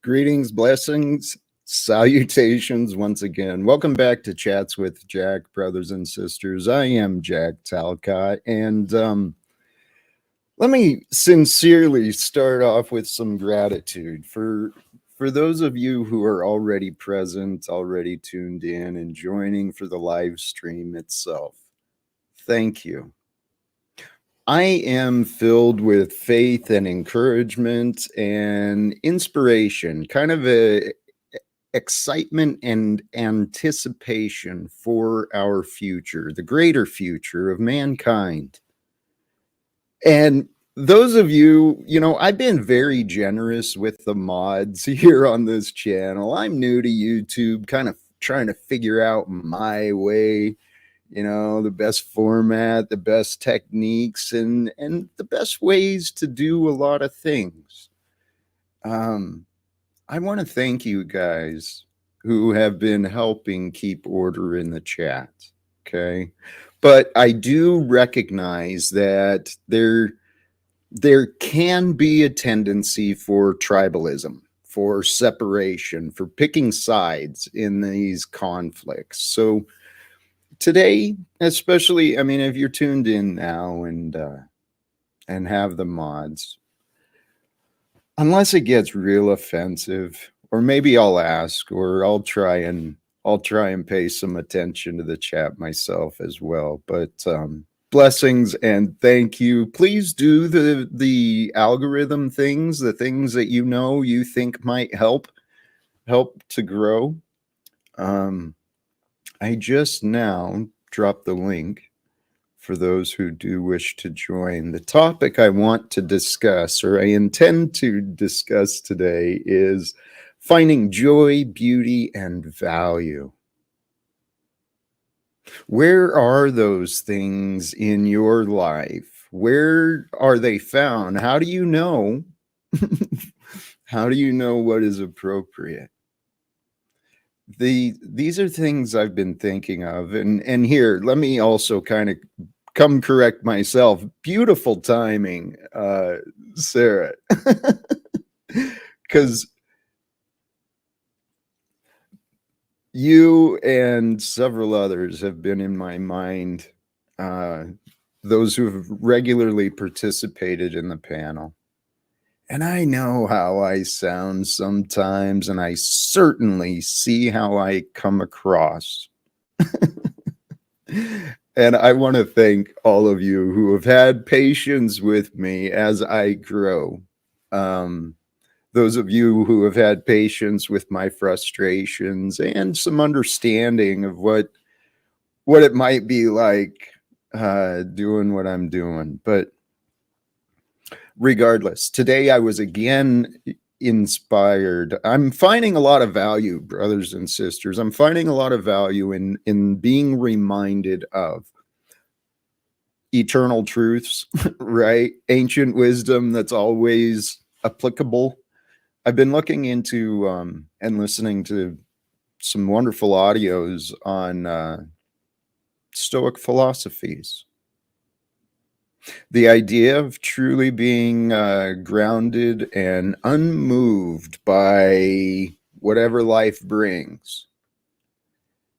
Greetings, blessings, salutations once again. Welcome back to Chats with Jack, brothers and sisters. I am Jack Talcott, and let me sincerely start off with some gratitude for those of you who are already present, already tuned in, and joining for the live stream itself. Thank you. I am filled with faith and encouragement and inspiration, kind of a excitement and anticipation for our future, the greater future of mankind. And those of you, I've been very generous with the mods here on this channel. I'm new to YouTube, kind of trying to figure out my way, the best format, the best techniques, and the best ways to do a lot of things. I want to thank you guys who have been helping keep order in the chat. Okay. But I do recognize that there can be a tendency for tribalism, for separation, for picking sides in these conflicts. So today, especially, if you're tuned in now and have the mods, unless it gets real offensive, or maybe I'll ask, or I'll try and pay some attention to the chat myself as well. But blessings and thank you. Please do the algorithm things, the things that you think might help to grow. I just now dropped the link for those who do wish to join. The topic I want to discuss, or I intend to discuss today, is finding joy, beauty, and value. Where are those things in your life? Where are they found? How do you know? How do you know what is appropriate? These are things I've been thinking of, and here, let me also kind of come correct myself. Beautiful timing, Sarah, because you and several others have been in my mind, those who have regularly participated in the panel. And I know how I sound sometimes, and I certainly see how I come across. And I want to thank all of you who have had patience with me as I grow. Those of you who have had patience with my frustrations and some understanding of what it might be like doing what I'm doing. But regardless, today I was again inspired. I'm finding a lot of value, brothers and sisters. I'm finding a lot of value in being reminded of eternal truths, right? Ancient wisdom that's always applicable. I've been looking into and listening to some wonderful audios on Stoic philosophies. The idea of truly being grounded and unmoved by whatever life brings.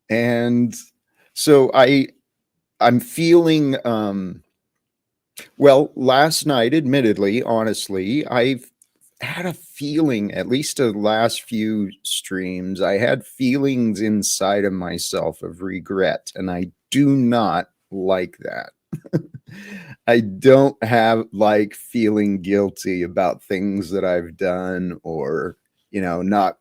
And so I'm feeling, last night, admittedly, honestly, I've had a feeling, at least the last few streams, I had feelings inside of myself of regret, and I do not like that. I don't like feeling guilty about things that I've done, or, not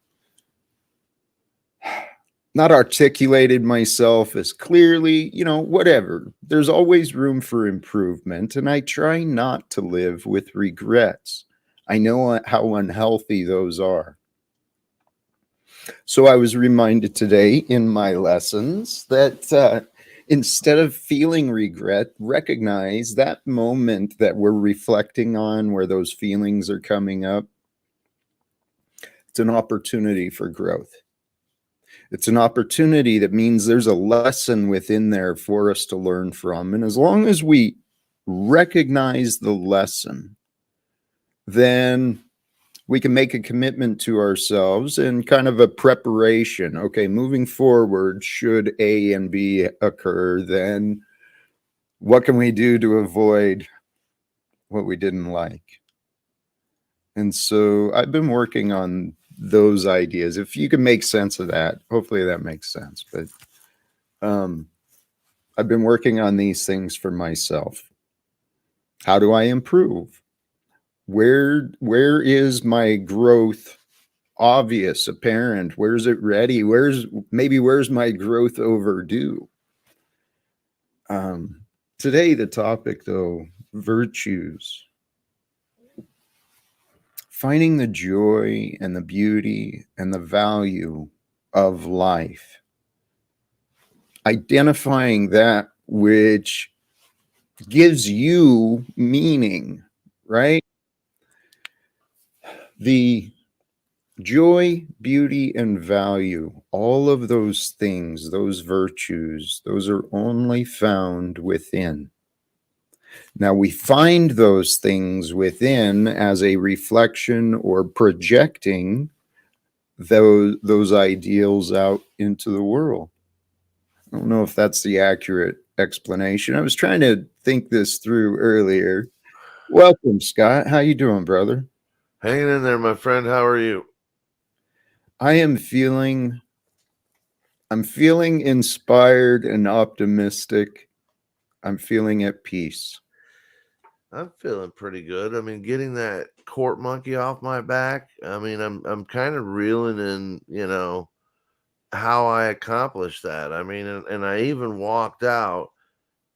articulated myself as clearly, whatever. There's always room for improvement, and I try not to live with regrets. I know how unhealthy those are. So I was reminded today in my lessons that instead of feeling regret, recognize that moment that we're reflecting on, where those feelings are coming up. It's an opportunity for growth. It's an opportunity that means there's a lesson within there for us to learn from. And as long as we recognize the lesson, then we can make a commitment to ourselves and kind of a preparation. Okay, moving forward, should A and B occur, then what can we do to avoid what we didn't like? And so I've been working on those ideas. If you can make sense of that, hopefully that makes sense. But I've been working on these things for myself. How do I improve? Where is my growth obvious, apparent? Where's it ready? Where's my growth overdue? Today, the topic though, virtues. Finding the joy and the beauty and the value of life. Identifying that which gives you meaning, right? The joy, beauty, and value, all of those things, those virtues, those are only found within. Now, we find those things within as a reflection or projecting those ideals out into the world. I don't know if that's the accurate explanation. I was trying to think this through earlier. Welcome, Scott. How you doing, brother? Hanging in there, my friend. How are you? I'm feeling inspired and optimistic. I'm feeling at peace. I'm feeling pretty good. I mean, getting that court monkey off my back. I mean, I'm kind of reeling in, how I accomplished that. I mean, and I even walked out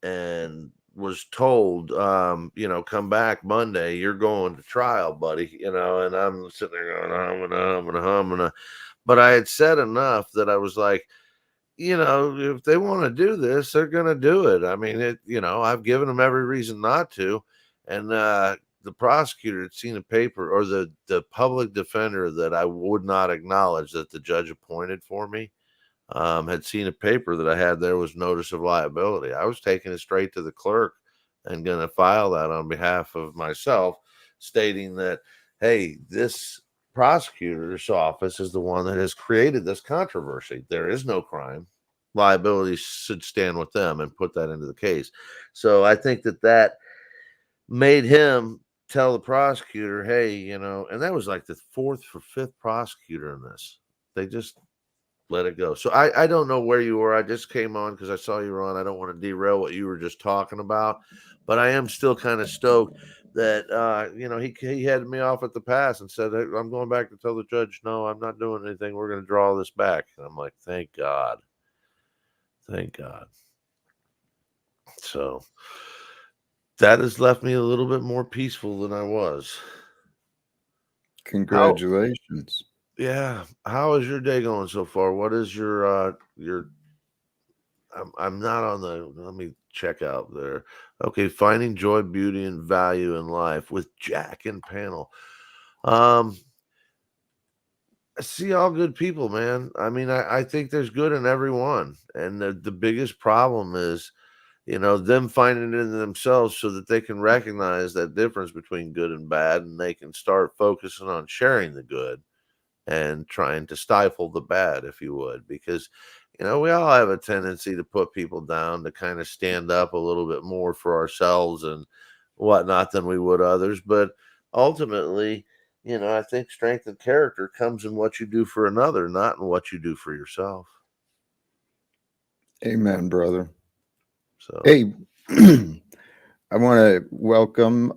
and was told, come back Monday. You're going to trial, buddy. And I'm sitting there going, I'm gonna. But I had said enough that I was like, if they want to do this, they're going to do it. I mean, I've given them every reason not to. And the prosecutor had seen a paper, or the public defender that I would not acknowledge that the judge appointed for me, had seen a paper that I had there was notice of liability. I was taking it straight to the clerk and going to file that on behalf of myself, stating that, hey, this prosecutor's office is the one that has created this controversy. There is no crime. Liability should stand with them, and put that into the case. So I think that made him tell the prosecutor, hey, and that was like the fourth or fifth prosecutor in this. They just let it go. So I don't know where you were. I just came on because I saw you were on. I don't want to derail what you were just talking about, but I am still kind of stoked that he had me off at the pass and said, hey, I'm going back to tell the judge, no, I'm not doing anything. We're going to draw this back. And I'm like, thank God. Thank God. So that has left me a little bit more peaceful than I was. How Congratulations. Yeah. How is your day going so far? What is your I'm not on the let me check out there. Okay, finding joy, beauty, and value in life with Jack and panel. Um I see all good people, man. I mean, I think there's good in everyone. And the biggest problem is, them finding it in themselves so that they can recognize that difference between good and bad, and they can start focusing on sharing the good and trying to stifle the bad, if you would, because we all have a tendency to put people down, to kind of stand up a little bit more for ourselves and whatnot than we would others. But ultimately, I think strength of character comes in what you do for another, not in what you do for yourself. Amen, brother. So Hey, I want to welcome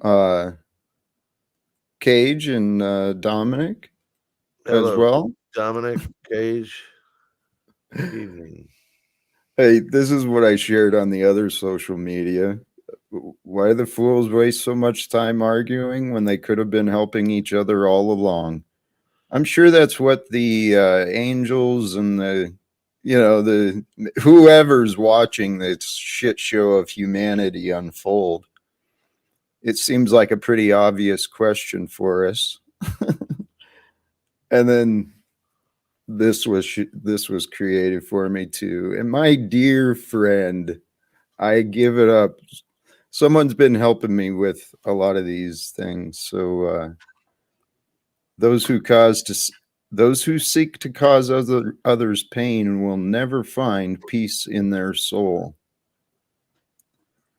Cage and Dominic as hello, well. Dominic Cage. Evening. Hey, this is what I shared on the other social media. Why the fools waste so much time arguing when they could have been helping each other all along? I'm sure that's what the angels and the whoever's watching this shit show of humanity unfold. It seems like a pretty obvious question for us. And then this was created for me too. And my dear friend, I give it up. Someone's been helping me with a lot of these things. So Those who cause to those who seek to cause others pain will never find peace in their soul.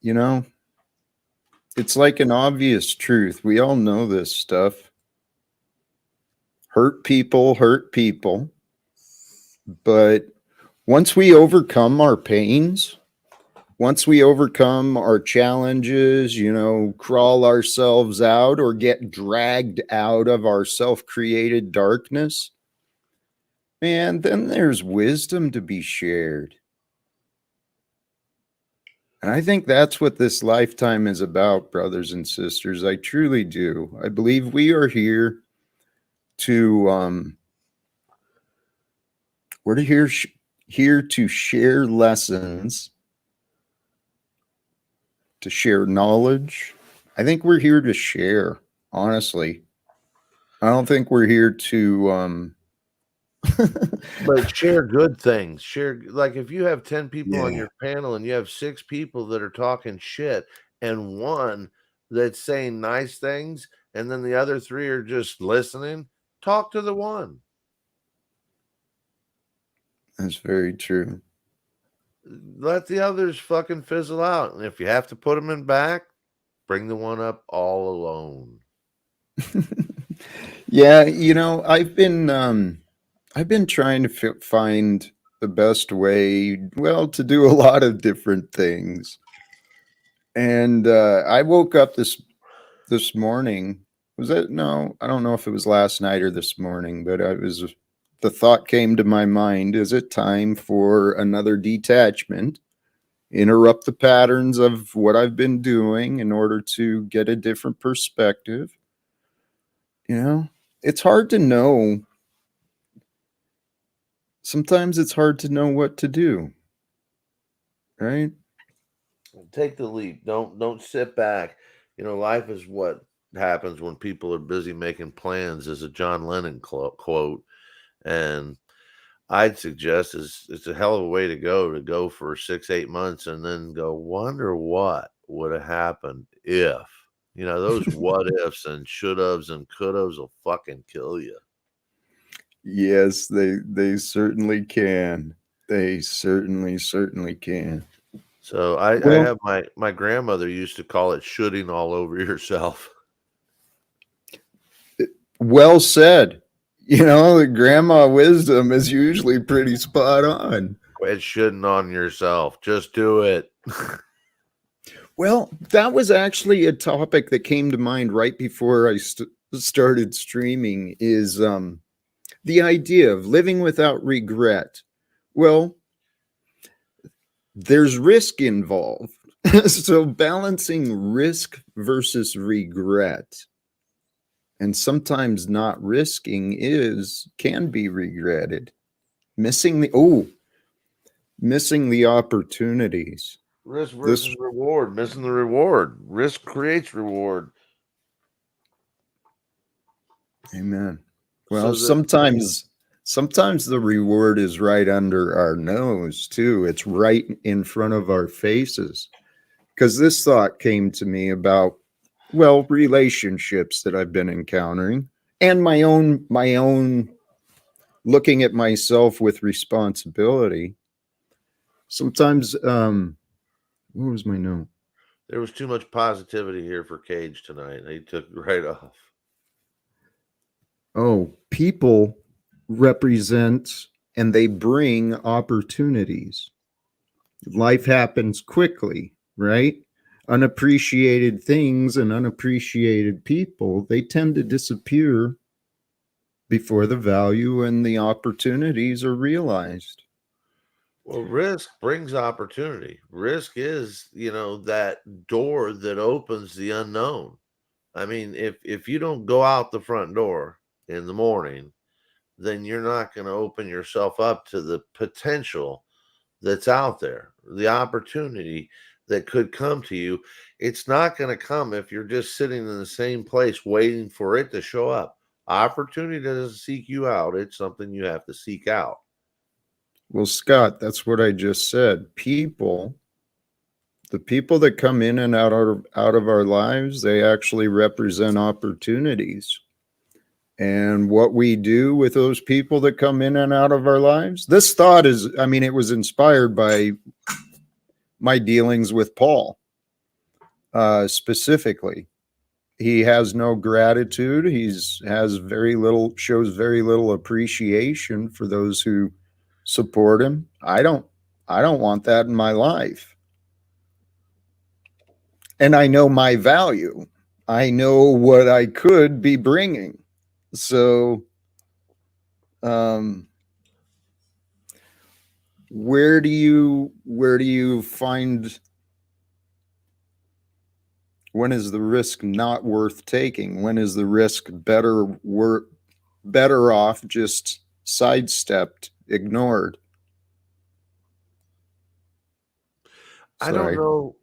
You know, it's like an obvious truth. We all know this stuff. Hurt people hurt people. But once we overcome our pains, once we overcome our challenges, crawl ourselves out or get dragged out of our self-created darkness, man, then there's wisdom to be shared. And I think that's what this lifetime is about, brothers and sisters. I truly do. I believe we are here to we're here to share lessons, to share knowledge. I think we're here to share, honestly. I don't think we're here to But share good things. Share, like, if you have 10 people on yeah, your panel and you have 6 people that are talking shit and 1 that's saying nice things, and then the other 3 are just listening, talk to the 1. that's very true. Let the others fucking fizzle out. And if you have to put them in back, bring the 1 up all alone. Yeah, I've been trying to find the best way, well, to do a lot of different things. And I woke up this morning. Was it? No, I don't know if it was last night or this morning, but the thought came to my mind, is it time for another detachment? Interrupt the patterns of what I've been doing in order to get a different perspective. It's hard to know. Sometimes it's hard to know what to do, right? Take the leap. Don't sit back. Life is what happens when people are busy making plans, is a John Lennon quote. And I'd suggest it's a hell of a way to go for 6-8 months and then go, wonder what would have happened if. Those what ifs and should haves and could haves will fucking kill you. Yes, they certainly can. They certainly can. So I Well, have my grandmother used to call it shooting all over yourself. well said. The grandma wisdom is usually pretty spot on. Quit shitting on yourself. Just do it. Well, that was actually a topic that came to mind right before I started streaming, is the idea of living without regret. Well, there's risk involved. So balancing risk versus regret. And sometimes not risking can be regretted. Missing the opportunities. Risk This versus reward. Missing the reward. Risk creates reward. Amen. Well, So that sometimes the reward is right under our nose too. It's right in front of our faces. Because this thought came to me about, well, relationships that I've been encountering, and my own looking at myself with responsibility. Sometimes what was my note? there was too much positivity here for Cage tonight. He took right off. Oh, people represent and they bring opportunities. Life happens quickly, right? Unappreciated things and unappreciated people, they tend to disappear before the value and the opportunities are realized. Well, risk brings opportunity. Risk is, that door that opens the unknown. I mean, if you don't go out the front door in the morning, then you're not going to open yourself up to the potential that's out there, the opportunity that could come to you. It's not going to come if you're just sitting in the same place waiting for it to show up. Opportunity doesn't seek you out, it's something you have to seek out. Well, Scott, that's what I just said. The people that come in and out of our lives, they actually represent opportunities. and what we do with those people that come in and out of our lives. This thought is, I mean, it was inspired by my dealings with Paul, specifically. He has no gratitude. Has very little, shows very little appreciation for those who support him. I don't want that in my life. And I know my value. I know what I could be bringing. So, um, where do you find, when is the risk not worth taking? When is the risk better off just sidestepped, ignored? Sorry.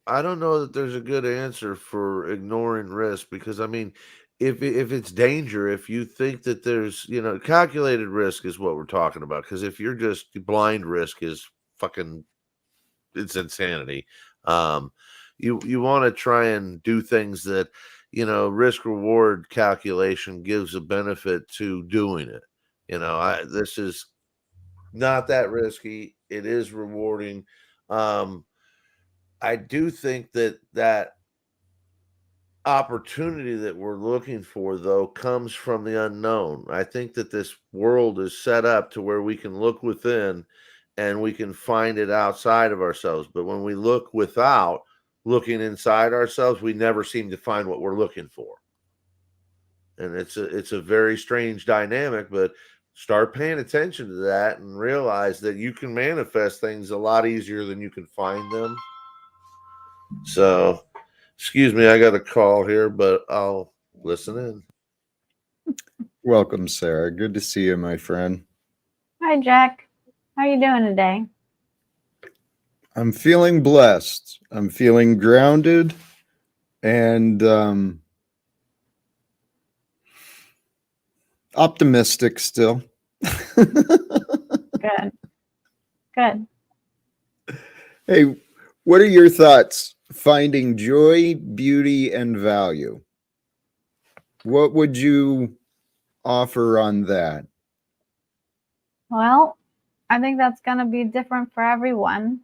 I don't know that there's a good answer for ignoring risk because I mean, if it's danger, if you think that there's, calculated risk is what we're talking about. Because if you're just blind risk is fucking it's insanity. Um, you want to try and do things that risk reward calculation gives a benefit to doing it. This is not that risky. It is rewarding. Um, I do think that opportunity that we're looking for, though, comes from the unknown. I think that this world is set up to where we can look within and we can find it outside of ourselves. But when we look without looking inside ourselves, we never seem to find what we're looking for. And it's a very strange dynamic, but start paying attention to that and realize that you can manifest things a lot easier than you can find them. So, excuse me, I got a call here, but I'll listen in. Welcome, Sarah. Good to see you, my friend. Hi, Jack. How are you doing today? I'm feeling blessed. I'm feeling grounded and optimistic still. Good. Good. Hey, what are your thoughts finding joy, beauty, and value? What would you offer on that? Well, I think that's going to be different for everyone.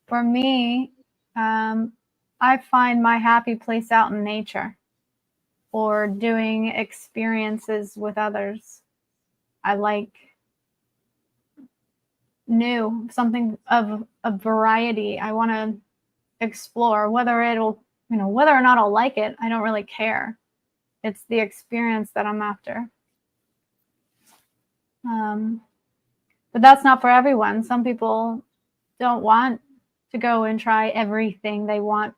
For me, I find my happy place out in nature or doing experiences with others. I like something of a variety. I want to explore whether whether or not I'll like it. I don't really care. It's the experience that I'm after. But that's not for everyone. Some people don't want to go and try everything. They want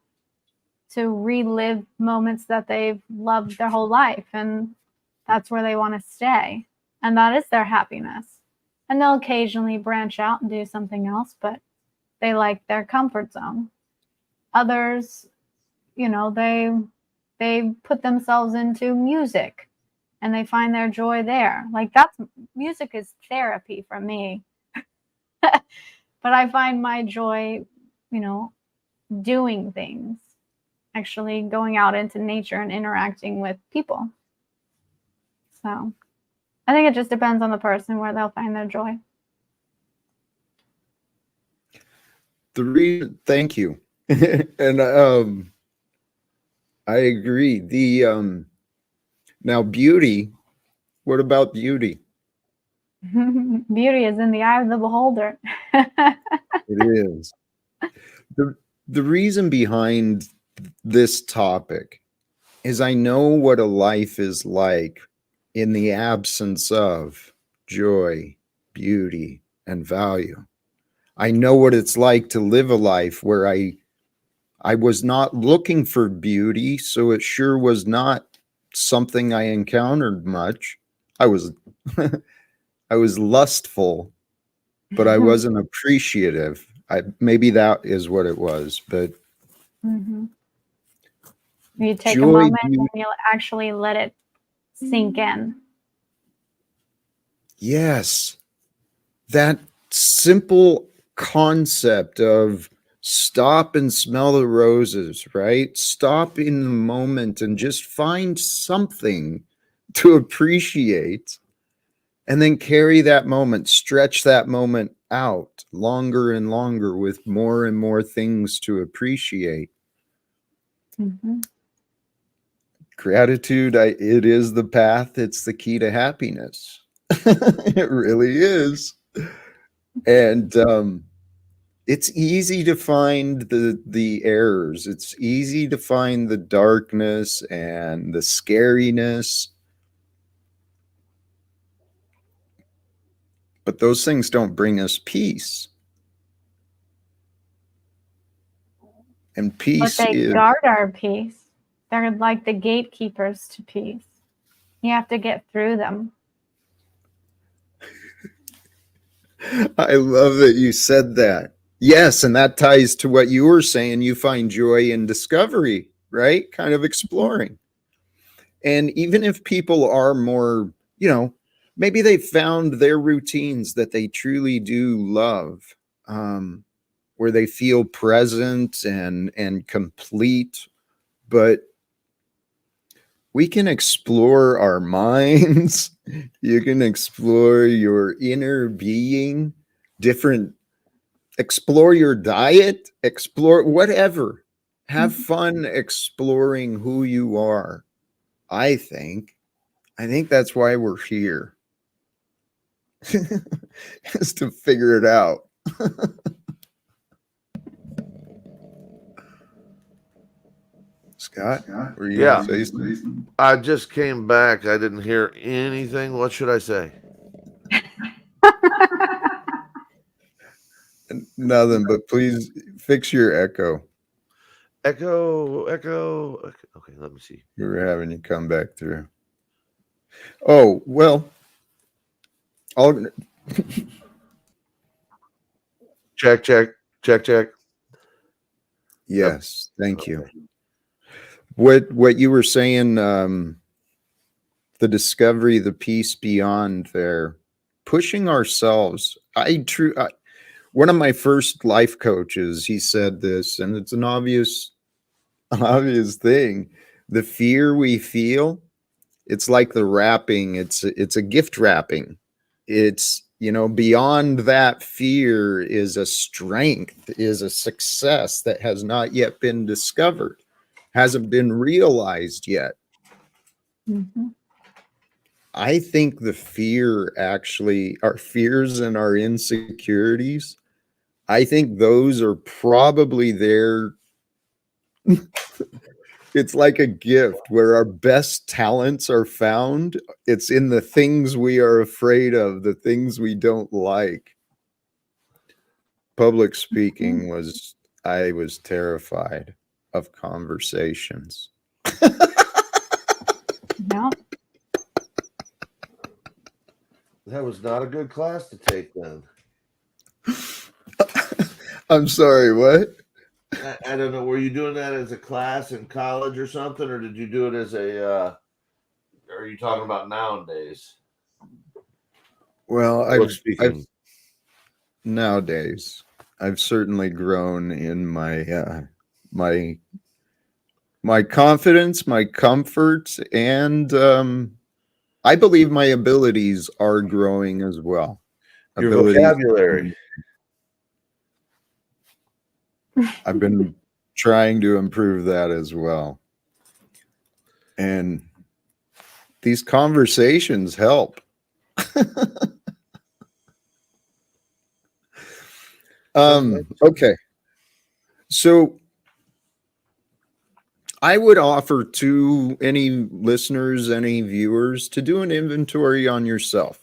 to relive moments that they've loved their whole life, and that's where they want to stay. And that is their happiness. And they'll occasionally branch out and do something else, but they like their comfort zone. Others, they put themselves into music and they find their joy there. Like music is therapy for me. But I find my joy, doing things, actually going out into nature and interacting with people. So I think it just depends on the person where they'll find their joy. Thank you. And I agree. Now beauty, what about beauty? Beauty is in the eye of the beholder. It is. The reason behind this topic is I know what a life is like in the absence of joy, beauty, and value. I know what it's like to live a life where I was not looking for beauty, so it sure was not something I encountered much. I was I was lustful, but I wasn't appreciative. Maybe that is what it was, but Mm-hmm. You take joy, a moment beauty, and you'll actually let it sink in. yes, that simple concept of stop and smell the roses, right? Stop in the moment and just find something to appreciate, and then carry that moment, stretch that moment out longer and longer with more and more things to appreciate. Mm-hmm. Gratitude, it is the path. It's the key to happiness. It really is. And it's easy to find the errors. It's easy to find the darkness and the scariness. But those things don't bring us peace. And peace But they is... guard our peace. They're like the gatekeepers to peace. You have to get through them. I love that you said that. Yes, and that ties to what you were saying. You find joy in discovery, right? Kind of exploring. And even if people are more, maybe they found their routines that they truly do love, where they feel present and complete, but we can explore our minds. You can explore your inner being, explore your diet, explore whatever. Have fun exploring who you are. I think that's why we're here. Is to figure it out. Scott, were you Yeah. gonna say something? I just came back. I didn't hear anything. What should I say? Nothing, but please fix your echo. Echo. Okay, let me see. We were having you come back through. Oh, well, I'll... Check. Yes, thank you. What you were saying, the discovery, the peace beyond there, pushing ourselves. One of my first life coaches, he said this, and it's an obvious thing. The fear we feel, it's like the wrapping. It's a gift wrapping. It's, beyond that fear is a strength, is a success that has not yet been discovered, hasn't been realized yet. Mm-hmm. I think the fear, actually, our fears and our insecurities, I think those are probably there. It's like a gift where our best talents are found. It's in the things we are afraid of, the things we don't like. Public speaking I was terrified of conversations. No. That was not a good class to take then. I'm sorry, what? I don't know. Were you doing that as a class in college or something, or did you do it as a? Are you talking about nowadays? Well, nowadays I've certainly grown in my my confidence, my comfort, and I believe my abilities are growing as well. Your vocabulary. I've been trying to improve that as well. And these conversations help. Okay. So I would offer to any listeners, any viewers, to do an inventory on yourself,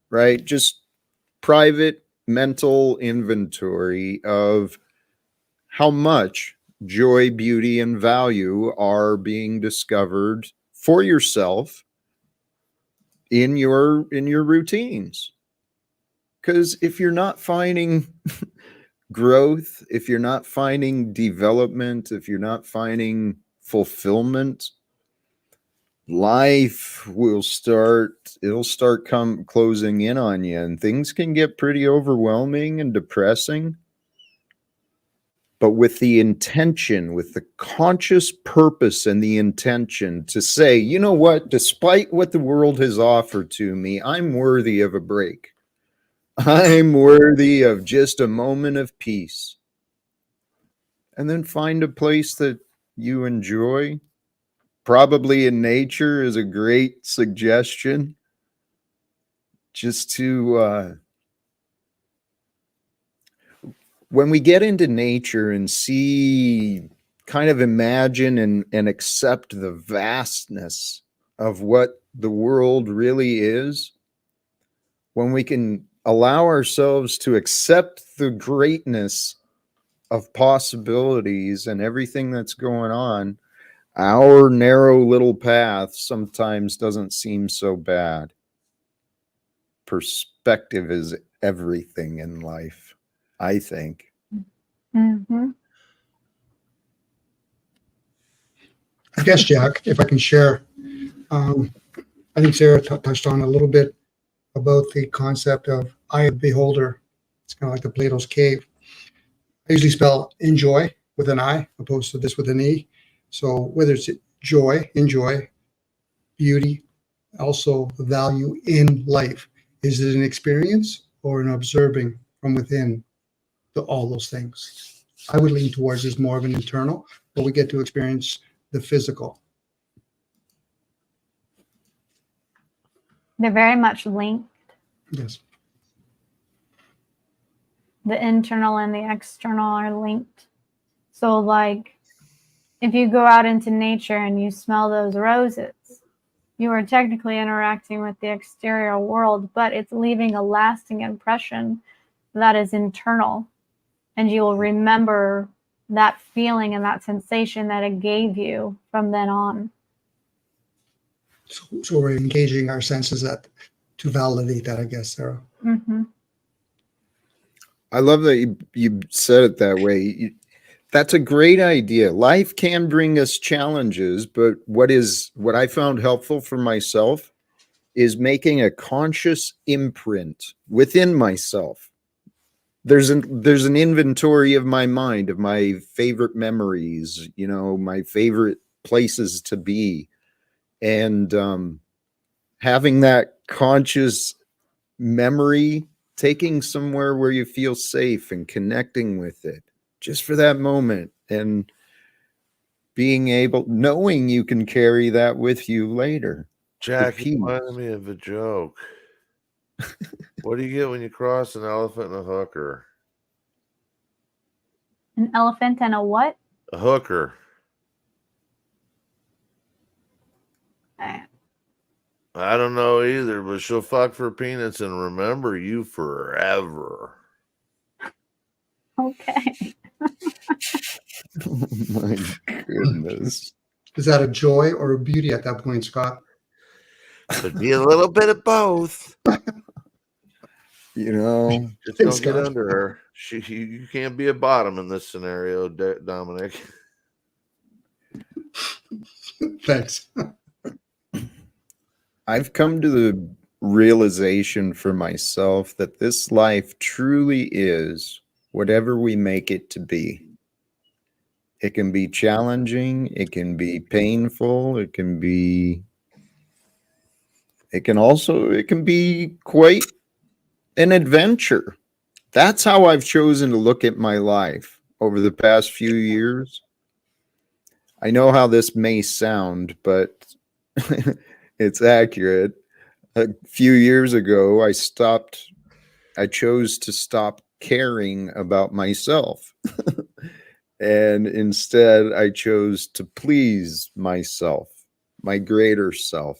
right? Just private mental inventory of how much joy, beauty, and value are being discovered for yourself in your routines. Because if you're not finding growth, if you're not finding development, if you're not finding fulfillment, life it'll start closing in on you, and things can get pretty overwhelming and depressing. but with the intention, with the conscious purpose and the intention to say, you know what, despite what the world has offered to me, I'm worthy of a break. I'm worthy of just a moment of peace. And then find a place that you enjoy. Probably in nature is a great suggestion. Just to, when we get into nature and see, kind of imagine and accept the vastness of what the world really is, when we can allow ourselves to accept the greatness of possibilities and everything that's going on, our narrow little path sometimes doesn't seem so bad. Perspective is everything in life, I think. Mm-hmm. I guess, Jack, if I can share, I think Sarah touched on a little bit about the concept of eye of the beholder. It's kind of like the Plato's cave. I usually spell enjoy with an I opposed to this with an E. So whether it's joy, enjoy, beauty, also value in life. Is it an experience or an observing from within all those things? I would lean towards this more of an internal, but we get to experience the physical. They're very much linked. Yes. The internal and the external are linked. So like if you go out into nature and you smell those roses, you are technically interacting with the exterior world, but it's leaving a lasting impression that is internal. And you will remember that feeling and that sensation that it gave you from then on. So we're engaging our senses to validate that, I guess, Sarah. Mm-hmm. I love that you said it that way. That's a great idea. Life can bring us challenges, but what I found helpful for myself is making a conscious imprint within myself. There's an inventory of my mind, of my favorite memories, my favorite places to be. And having that conscious memory, taking somewhere where you feel safe and connecting with it just for that moment, and knowing you can carry that with you later. Jack, you reminded me of a joke. What do you get when you cross an elephant and a hooker? An elephant and a what? A hooker. I don't know either, but she'll fuck for peanuts and remember you forever. Okay. Oh my goodness. Is that a joy or a beauty at that point, Scott? Could be a little bit of both. Just don't get under her. You can't be a bottom in this scenario, Dominic. Thanks. I've come to the realization for myself that this life truly is whatever we make it to be. It can be challenging, it can be painful, it can be quite an adventure. That's how I've chosen to look at my life over the past few years. I know how this may sound, but it's accurate. A few years ago, I chose to stop caring about myself. And instead, I chose to please myself, my greater self,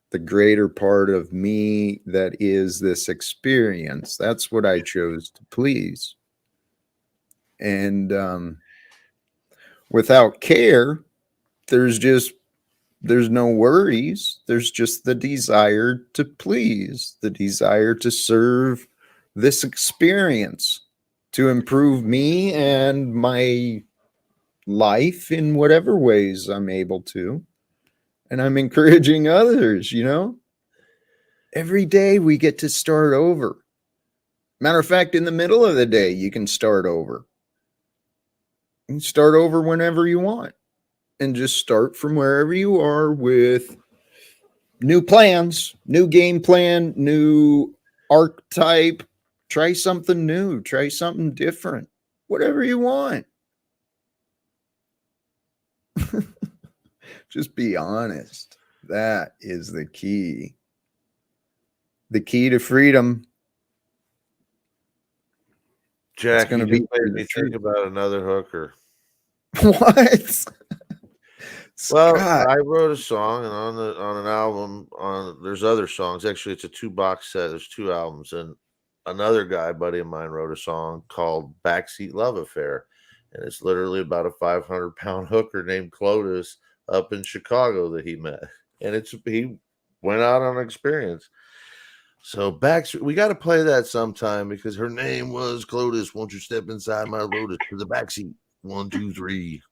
the greater part of me that is this experience. That's what I chose to please. And without care, there's no worries. There's just the desire to please, the desire to serve this experience, to improve me and my life in whatever ways I'm able to. And I'm encouraging others, Every day we get to start over. Matter of fact, in the middle of the day, you can start over. And start over whenever you want. And just start from wherever you are with new plans, new game plan, new archetype. Try something new, try something different, whatever you want. Just be honest. That is the key. The key to freedom. Jack, gonna you be just made the me truth. think about another hooker. What? Well, Scott. I wrote a song, and on an album, there's other songs. Actually, it's a 2-box set. There's 2 albums, and another guy, buddy of mine, wrote a song called "Backseat Love Affair," and it's literally about a 500-pound hooker named Clotis up in Chicago that he met, and he went out on an experience. So we got to play that sometime because her name was Clotis. Won't you step inside my Lotus to the backseat? 1, 2, 3.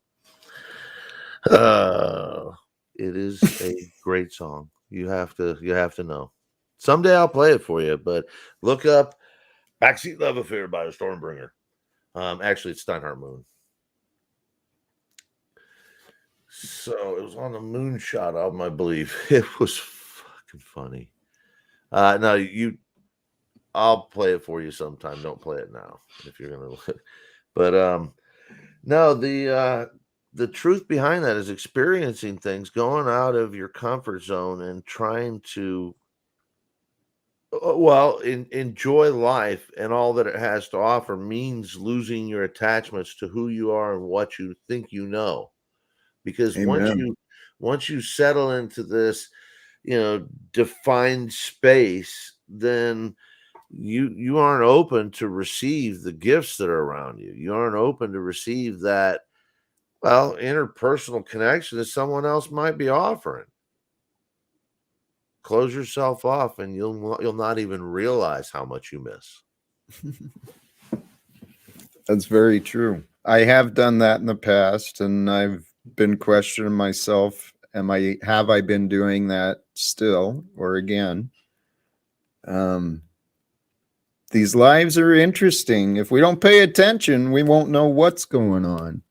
It is a great song. You have to know. Someday I'll play it for you, but look up "Backseat Love Affair" by the Stormbringer. Actually, it's Steinhardt Moon. So it was on the Moonshot album, I believe. It was fucking funny. No, I'll play it for you sometime. Don't play it now if you're gonna. But no, the truth behind that is experiencing things, going out of your comfort zone and trying to, enjoy life and all that it has to offer means losing your attachments to who you are and what you think you know. Because Amen. once you settle into this, defined space, then you aren't open to receive the gifts that are around you. You aren't open to receive that, interpersonal connection that someone else might be offering. Close yourself off, and you'll not even realize how much you miss. That's very true. I have done that in the past, and I've been questioning myself. Have I been doing that still or again? These lives are interesting. If we don't pay attention, we won't know what's going on.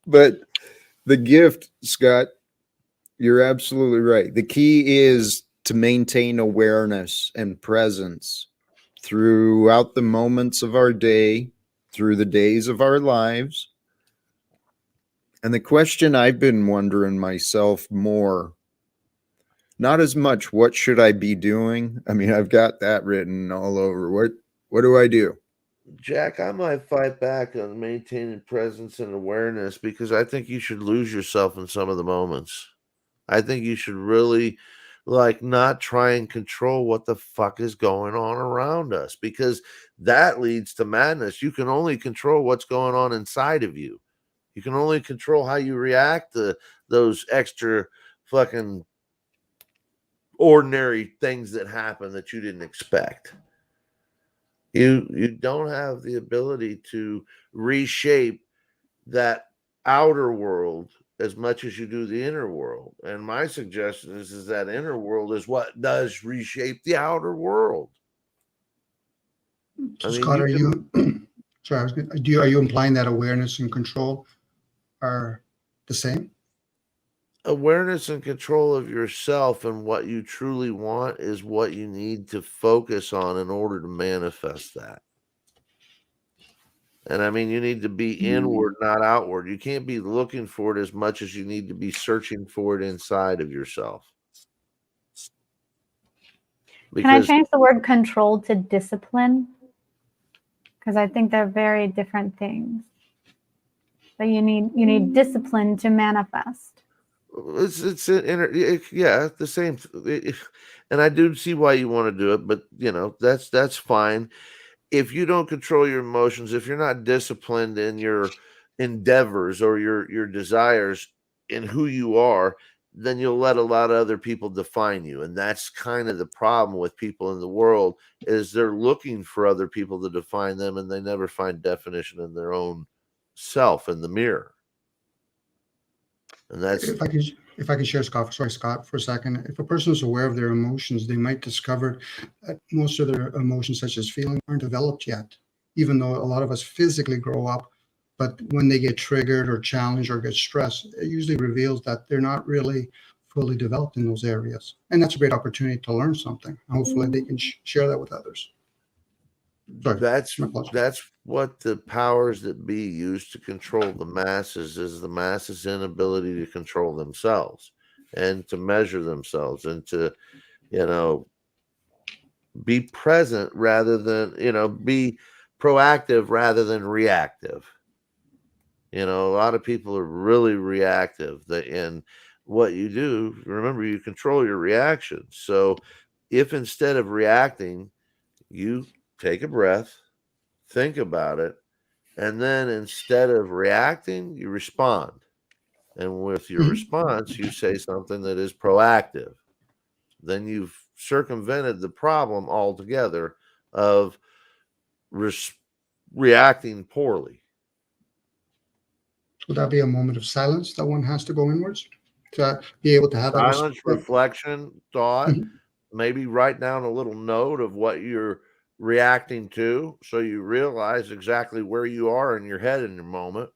But the gift, Scott, you're absolutely right. The key is to maintain awareness and presence throughout the moments of our day, through the days of our lives. And the question I've been wondering myself more, not as much what should I be doing? I mean, I've got that written all over. What do I do? Jack, I might fight back on maintaining presence and awareness because I think you should lose yourself in some of the moments. I think you should really not try and control what the fuck is going on around us because that leads to madness. You can only control what's going on inside of you. You can only control how you react to those extra fucking ordinary things that happen that you didn't expect. You don't have the ability to reshape that outer world as much as you do the inner world. And my suggestion is that inner world is what does reshape the outer world. So, Scott, are you implying that awareness and control are the same? Awareness and control of yourself and what you truly want is what you need to focus on in order to manifest that. And I mean, you need to be inward, not outward. You can't be looking for it as much as you need to be searching for it inside of yourself. Can I change the word control to discipline? Because I think they're very different things. So you need discipline to manifest. It's the same. And I do see why you want to do it, but that's fine. If you don't control your emotions, if you're not disciplined in your endeavors or your desires in who you are, then you'll let a lot of other people define you. And that's kind of the problem with people in the world is they're looking for other people to define them and they never find definition in their own self in the mirror. And that's if I can share, Scott, for a second. If a person is aware of their emotions, they might discover that most of their emotions, such as feeling, aren't developed yet. even though a lot of us physically grow up. But when they get triggered or challenged or get stressed, it usually reveals that they're not really fully developed in those areas. And that's a great opportunity to learn something. Hopefully they can share that with others. Sorry, That's what the powers that be use to control the masses, is the masses' inability to control themselves and to measure themselves and to, be present rather than, be proactive rather than reactive. A lot of people are really reactive. And what you do, remember, you control your reactions. So if instead of reacting, you take a breath, think about it, and then instead of reacting, you respond. And with your response, you say something that is proactive. Then you've circumvented the problem altogether of reacting poorly. Would that be a moment of silence that one has to go inwards to be able to have silence, reflection, thought? Maybe write down a little note of what you're reacting to, so you realize exactly where you are in your head in the moment.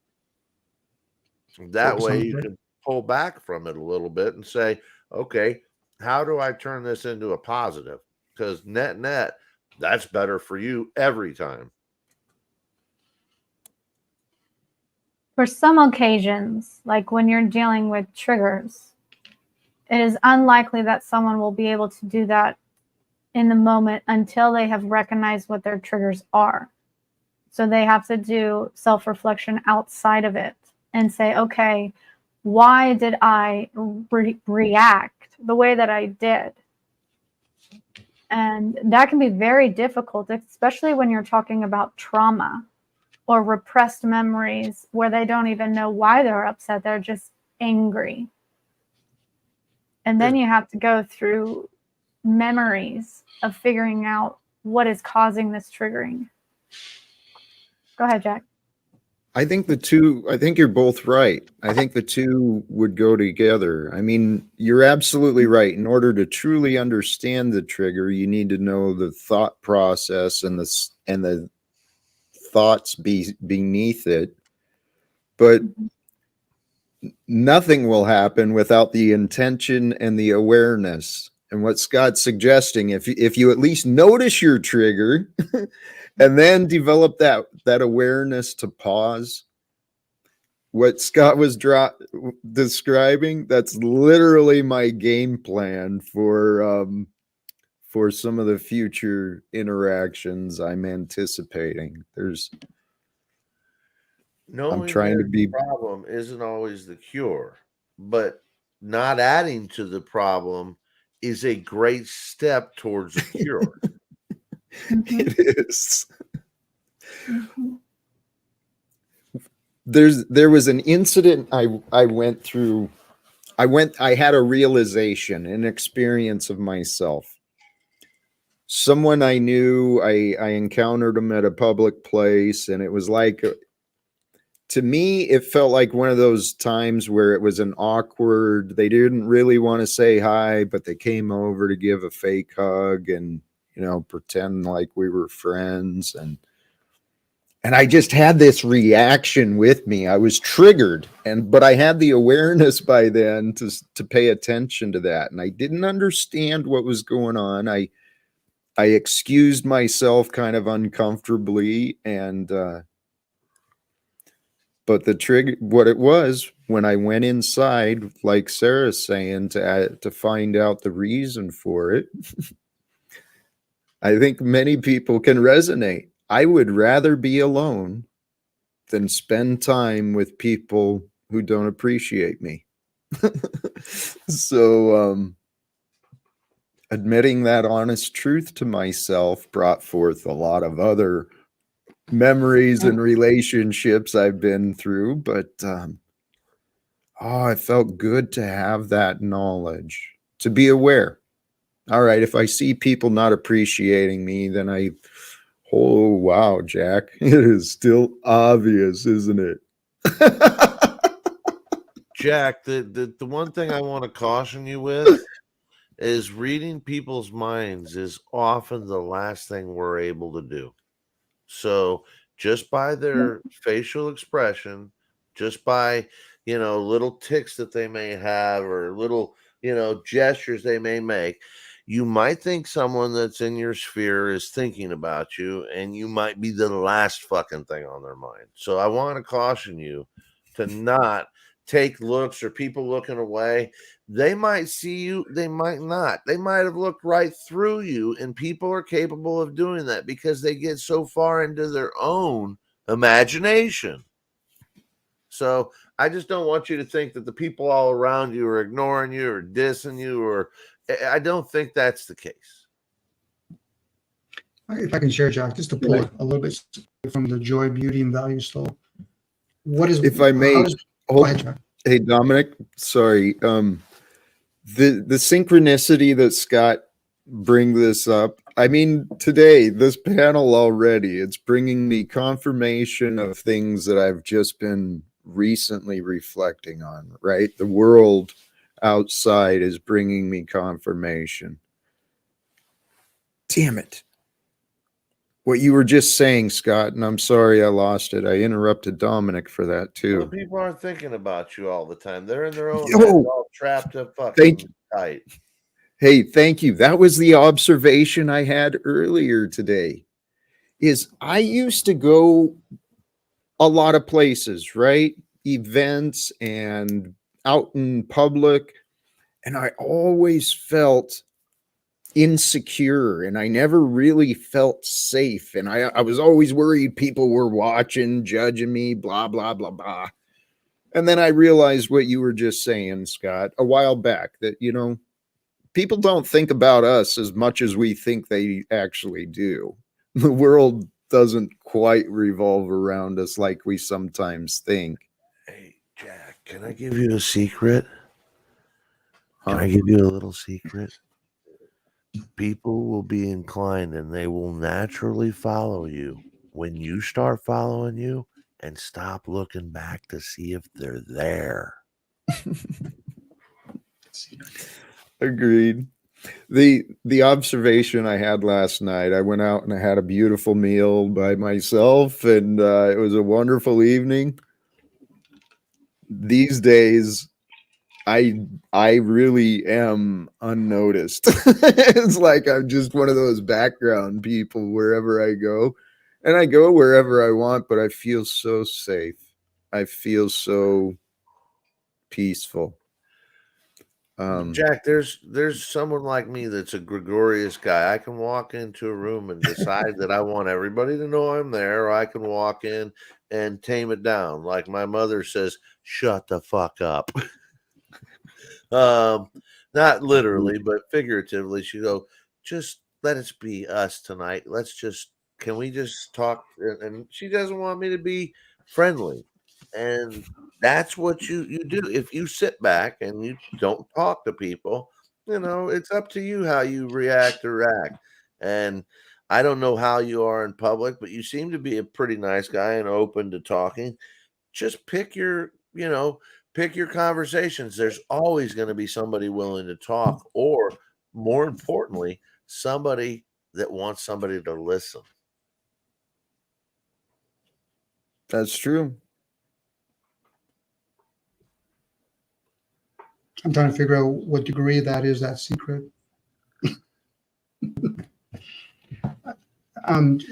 That way you can pull back from it a little bit and say, okay, how do I turn this into a positive? Because net, that's better for you every time. For some occasions, like when you're dealing with triggers, it is unlikely that someone will be able to do that in the moment until they have recognized what their triggers are. So they have to do self-reflection outside of it and say, okay, why did I react the way that I did? And that can be very difficult, especially when you're talking about trauma or repressed memories where they don't even know why they're upset. They're just angry. And then you have to go through memories of figuring out what is causing this triggering. Go ahead, Jack. I think you're both right. I think the two would go together. I mean, you're absolutely right. In order to truly understand the trigger, you need to know the thought process and the thoughts beneath it. But nothing will happen without the intention and the awareness. And what Scott's suggesting, if you at least notice your trigger and then develop that awareness to pause, what Scott was describing, that's literally my game plan for some of the future interactions I'm anticipating. I'm trying to be. The problem isn't always the cure, but not adding to the problem is a great step towards a cure. It is. There was an incident I went through. I had a realization, an experience of myself. Someone I knew, I encountered him at a public place, and it was like, to me, it felt like one of those times where it was an awkward, they didn't really want to say hi, but they came over to give a fake hug and, pretend like we were friends. And I just had this reaction with me. I was triggered, but I had the awareness by then to pay attention to that. And I didn't understand what was going on. I excused myself kind of uncomfortably, but the trigger, what it was, when I went inside, like Sarah's saying, to find out the reason for it, I think many people can resonate. I would rather be alone than spend time with people who don't appreciate me. So, admitting that honest truth to myself brought forth a lot of other memories and relationships I've been through, but it felt good to have that knowledge, to be aware. All right, if I see people not appreciating me, then oh wow, Jack, it is still obvious, isn't it? Jack, the one thing I want to caution you with is reading people's minds is often the last thing we're able to do. So just by their facial expression, just by, little ticks that they may have or little, gestures they may make, you might think someone that's in your sphere is thinking about you, and you might be the last fucking thing on their mind. So I want to caution you to not take looks or people looking away. They might see you, they might not. They might have looked right through you, and people are capable of doing that because they get so far into their own imagination. So I just don't want you to think that the people all around you are ignoring you or dissing you, or I don't think that's the case. If I can share, Jack, just to pull it a little bit from the joy, beauty, and value style. What is, If I may, go ahead, Jack. Hey, Dominic, sorry. The synchronicity that Scott bring this up. I mean, today, this panel already, it's bringing me confirmation of things that I've just been recently reflecting on, right? The world outside is bringing me confirmation. Damn it. What you were just saying, Scott, and I'm sorry I lost it. I interrupted Dominic for that too. Well, people aren't thinking about you all the time. They're in their own Yo, heads, all trapped up fucking tight. Hey, thank you. That was the observation I had earlier today. Is I used to go a lot of places, right? Events and out in public, and I always felt insecure, and I never really felt safe, and I was always worried people were watching, judging me, blah blah blah blah. And then I realized what you were just saying, Scott, a while back, that people don't think about us as much as we think they actually do. The world doesn't quite revolve around us like we sometimes think. Hey, Jack, can I give you a secret? Can I give you a little secret? People will be inclined and they will naturally follow you when you start following you and stop looking back to see if they're there. Agreed. The observation I had last night, I went out and I had a beautiful meal by myself, and it was a wonderful evening. These days, I really am unnoticed. It's like I'm just one of those background people wherever I go, and I go wherever I want, but I feel so safe. I feel so peaceful. Jack, there's someone like me that's a gregarious guy. I can walk into a room and decide that I want everybody to know I'm there, or I can walk in and tame it down. Like my mother says, shut the fuck up. Not literally, but figuratively. She go, just let us be us tonight. Can we just talk? And she doesn't want me to be friendly. And that's what you do. If you sit back and you don't talk to people, it's up to you how you react or act. And I don't know how you are in public, but you seem to be a pretty nice guy and open to talking. Just pick your conversations. There's always going to be somebody willing to talk, or more importantly, somebody that wants somebody to listen. That's true. I'm trying to figure out what degree that is, that secret.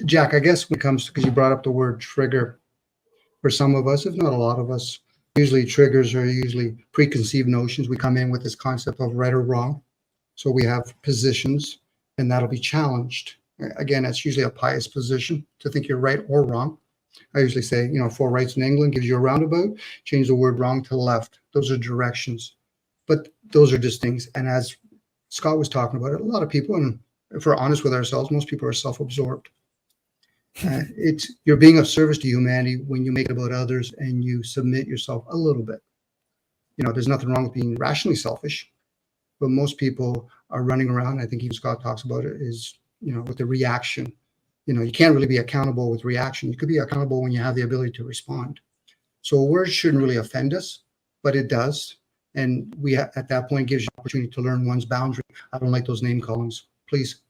Jack, I guess when it comes to, because you brought up the word trigger, for some of us, if not a lot of us, usually triggers are usually preconceived notions. We come in with this concept of right or wrong. So we have positions, and that'll be challenged. Again, that's usually a pious position to think you're right or wrong. I usually say, 4 rights in England gives you a roundabout. Change the word wrong to left. Those are directions. But those are just things. And as Scott was talking about it, a lot of people, and if we're honest with ourselves, most people are self-absorbed. You're being of service to humanity when you make it about others and you submit yourself a little bit. There's nothing wrong with being rationally selfish, but most people are running around. I think even Scott talks about it is, with the reaction. You can't really be accountable with reaction. You could be accountable when you have the ability to respond. So a word shouldn't really offend us, but it does. And we, at that point, gives you an opportunity to learn one's boundary. I don't like those name callings. Please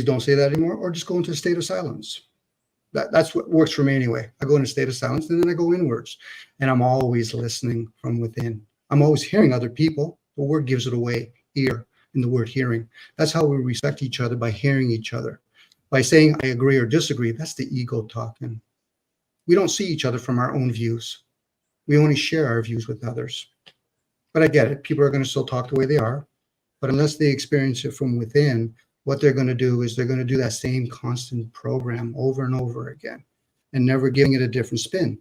don't say that anymore, or just go into a state of silence. That's what works for me anyway. I go in a state of silence and then I go inwards, and I'm always listening from within. I'm always hearing other people. The word gives it away, ear, in the word hearing. That's how we respect each other, by hearing each other. By saying I agree or disagree, that's the ego talking. We don't see each other from our own views. We only share our views with others. But I get it. People are going to still talk the way they are. But unless they experience it from within, what they're going to do is they're going to do that same constant program over and over again and never giving it a different spin.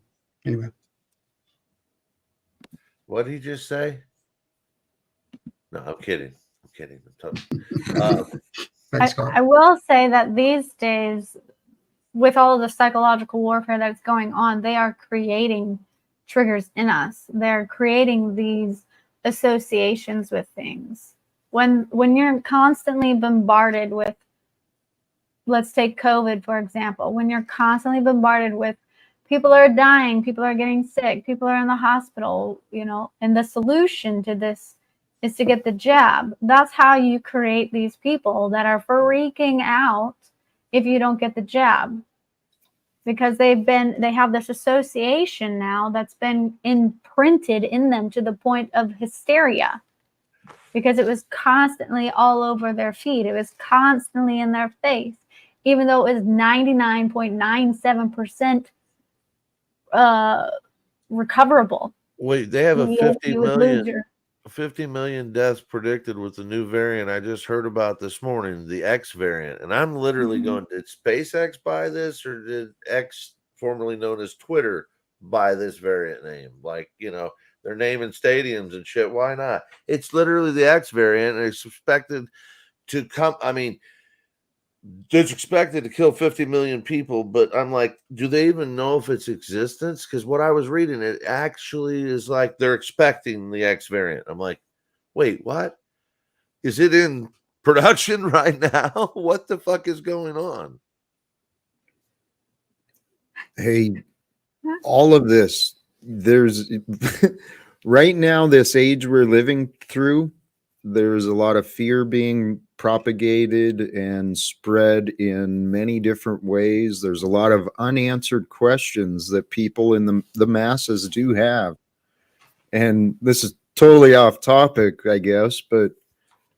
Anyway. What did he just say? No, I'm kidding. I'm kidding. Thanks, Scott. I will say that these days, with all of the psychological warfare that's going on, they are creating triggers in us. They're creating these associations with things. When you're constantly bombarded with, let's take COVID, for example, when you're constantly bombarded with people are dying, people are getting sick, people are in the hospital, and the solution to this is to get the jab. That's how you create these people that are freaking out if you don't get the jab, because they have this association now that's been imprinted in them to the point of hysteria, because it was constantly all over their feed. It was constantly in their face, even though it was 99.97% recoverable. Wait, they have a 50 million deaths predicted with the new variant I just heard about this morning, the X variant. And I'm literally going, did SpaceX buy this, or did X, formerly known as Twitter, buy this variant name? Like, they're naming stadiums and shit. Why not? It's literally the X variant, and it's expected to come. I mean, it's expected to kill 50 million people, but I'm like, do they even know if its existence? Because what I was reading, it actually is like they're expecting the X variant. I'm like, wait, what? Is it in production right now? What the fuck is going on? Hey, all of this, there's right now, this age we're living through, there's a lot of fear being propagated and spread in many different ways. There's a lot of unanswered questions that people in the masses do have. And this is totally off topic, I guess, but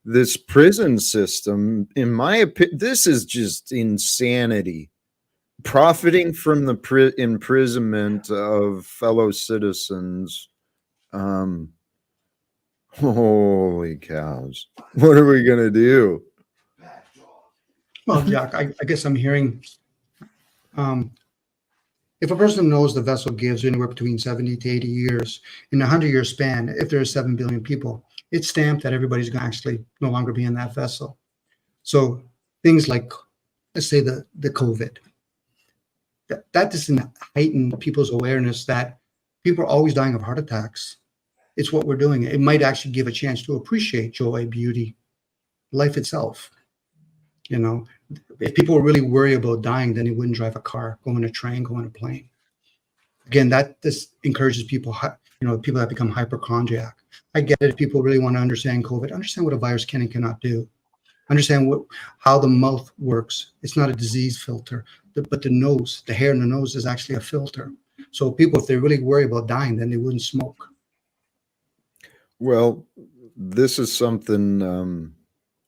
this prison system, in my opinion, this is just insanity. Profiting from the imprisonment of fellow citizens. Holy cows. What are we going to do? Well, Jack, I guess I'm hearing, if a person knows the vessel gives anywhere between 70 to 80 years, in a 100-year span, if there are 7 billion people, it's stamped that everybody's going to actually no longer be in that vessel. So things like, let's say the COVID, that doesn't heighten people's awareness that people are always dying of heart attacks. It's what we're doing. It might actually give a chance to appreciate joy, beauty, life itself. If people were really worried about dying, then they wouldn't drive a car, go on a train, go on a plane. Again, this encourages people, people that become hypochondriac. I get it. If people really want to understand COVID, understand what a virus can and cannot do. Understand how the mouth works. It's not a disease filter, but the nose, the hair in the nose is actually a filter. So people, if they really worry about dying, then they wouldn't smoke. Well, this is something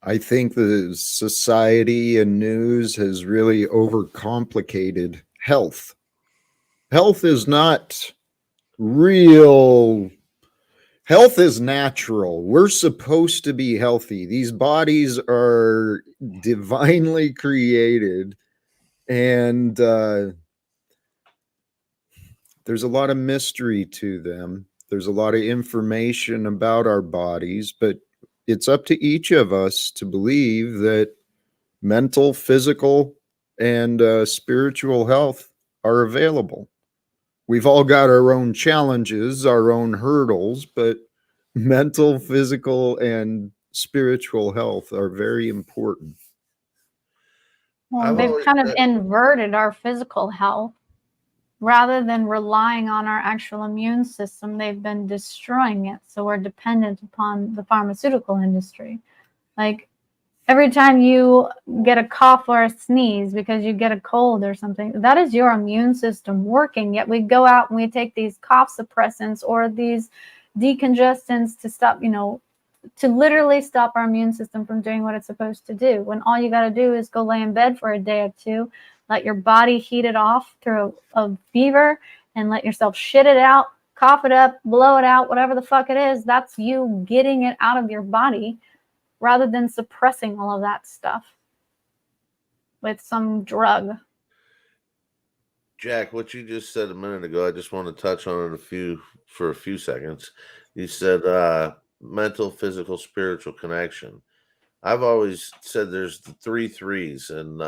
I think the society and news has really overcomplicated health. Health is not real. Health is natural. We're supposed to be healthy. These bodies are divinely created, and there's a lot of mystery to them. There's a lot of information about our bodies, but it's up to each of us to believe that mental, physical, and spiritual health are available. We've all got our own challenges, our own hurdles, but mental, physical, and spiritual health are very important. Well, they've kind of inverted our physical health. Rather than relying on our actual immune system, they've been destroying it. So we're dependent upon the pharmaceutical industry. Like, Every time you get a cough or a sneeze because you get a cold or something, that is your immune system working. Yet we go out and we take these cough suppressants or these decongestants to stop, to literally stop our immune system from doing what it's supposed to do. When all you got to do is go lay in bed for a day or two, let your body heat it off through a fever, and let yourself shit it out, cough it up, blow it out, whatever the fuck it is. That's you getting it out of your body, rather than suppressing all of that stuff with some drug. Jack, what you just said a minute ago, I just want to touch on it for a few seconds. You said mental, physical, spiritual connection. I've always said there's the 3 threes, and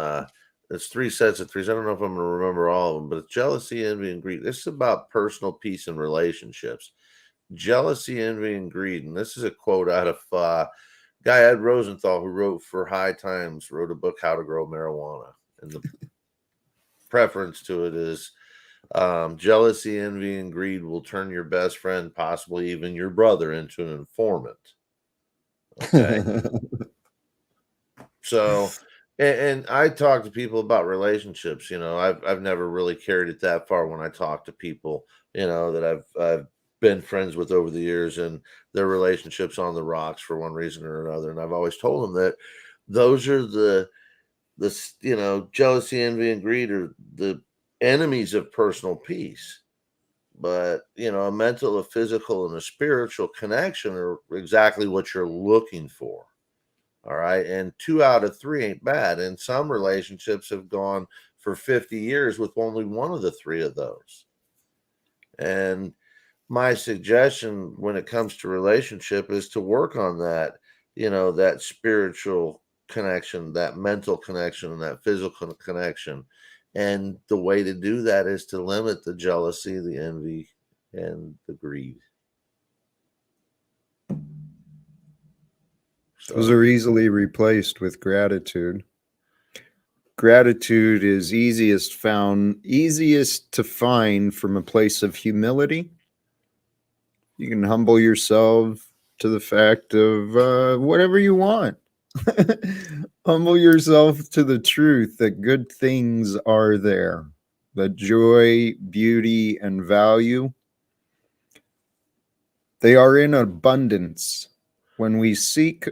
it's 3 sets of threes. I don't know if I'm going to remember all of them, but it's jealousy, envy, and greed. This is about personal peace and relationships. Jealousy, envy, and greed. And this is a quote out of guy Ed Rosenthal, who wrote for High Times, wrote a book, How to Grow Marijuana. And the preference to it is jealousy, envy, and greed will turn your best friend, possibly even your brother, into an informant. Okay. So, and I talk to people about relationships. I've never really carried it that far when I talk to people, that I've been friends with over the years, and their relationships on the rocks for one reason or another. And I've always told them that those are the jealousy, envy, and greed are the enemies of personal peace. But a mental, a physical, and a spiritual connection are exactly what you're looking for. All right. And 2 out of 3 ain't bad. And some relationships have gone for 50 years with only one of the 3 of those. And my suggestion when it comes to relationship is to work on that, that spiritual connection, that mental connection, and that physical connection. And the way to do that is to limit the jealousy, the envy, and the greed. Those are easily replaced with gratitude. Gratitude is easiest to find from a place of humility. You can humble yourself to the fact of whatever you want. Humble yourself to the truth that good things are there, that joy, beauty, and value, they are in abundance. When we seek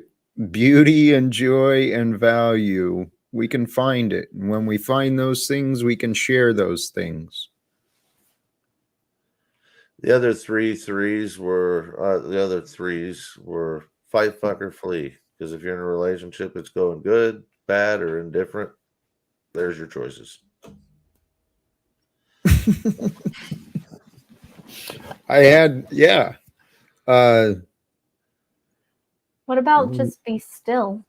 beauty and joy and value, we can find it. And when we find those things, we can share those things. The other 3 threes were fight, fuck, or flee. Because if you're in a relationship, it's going good, bad, or indifferent. There's your choices. What about just be still?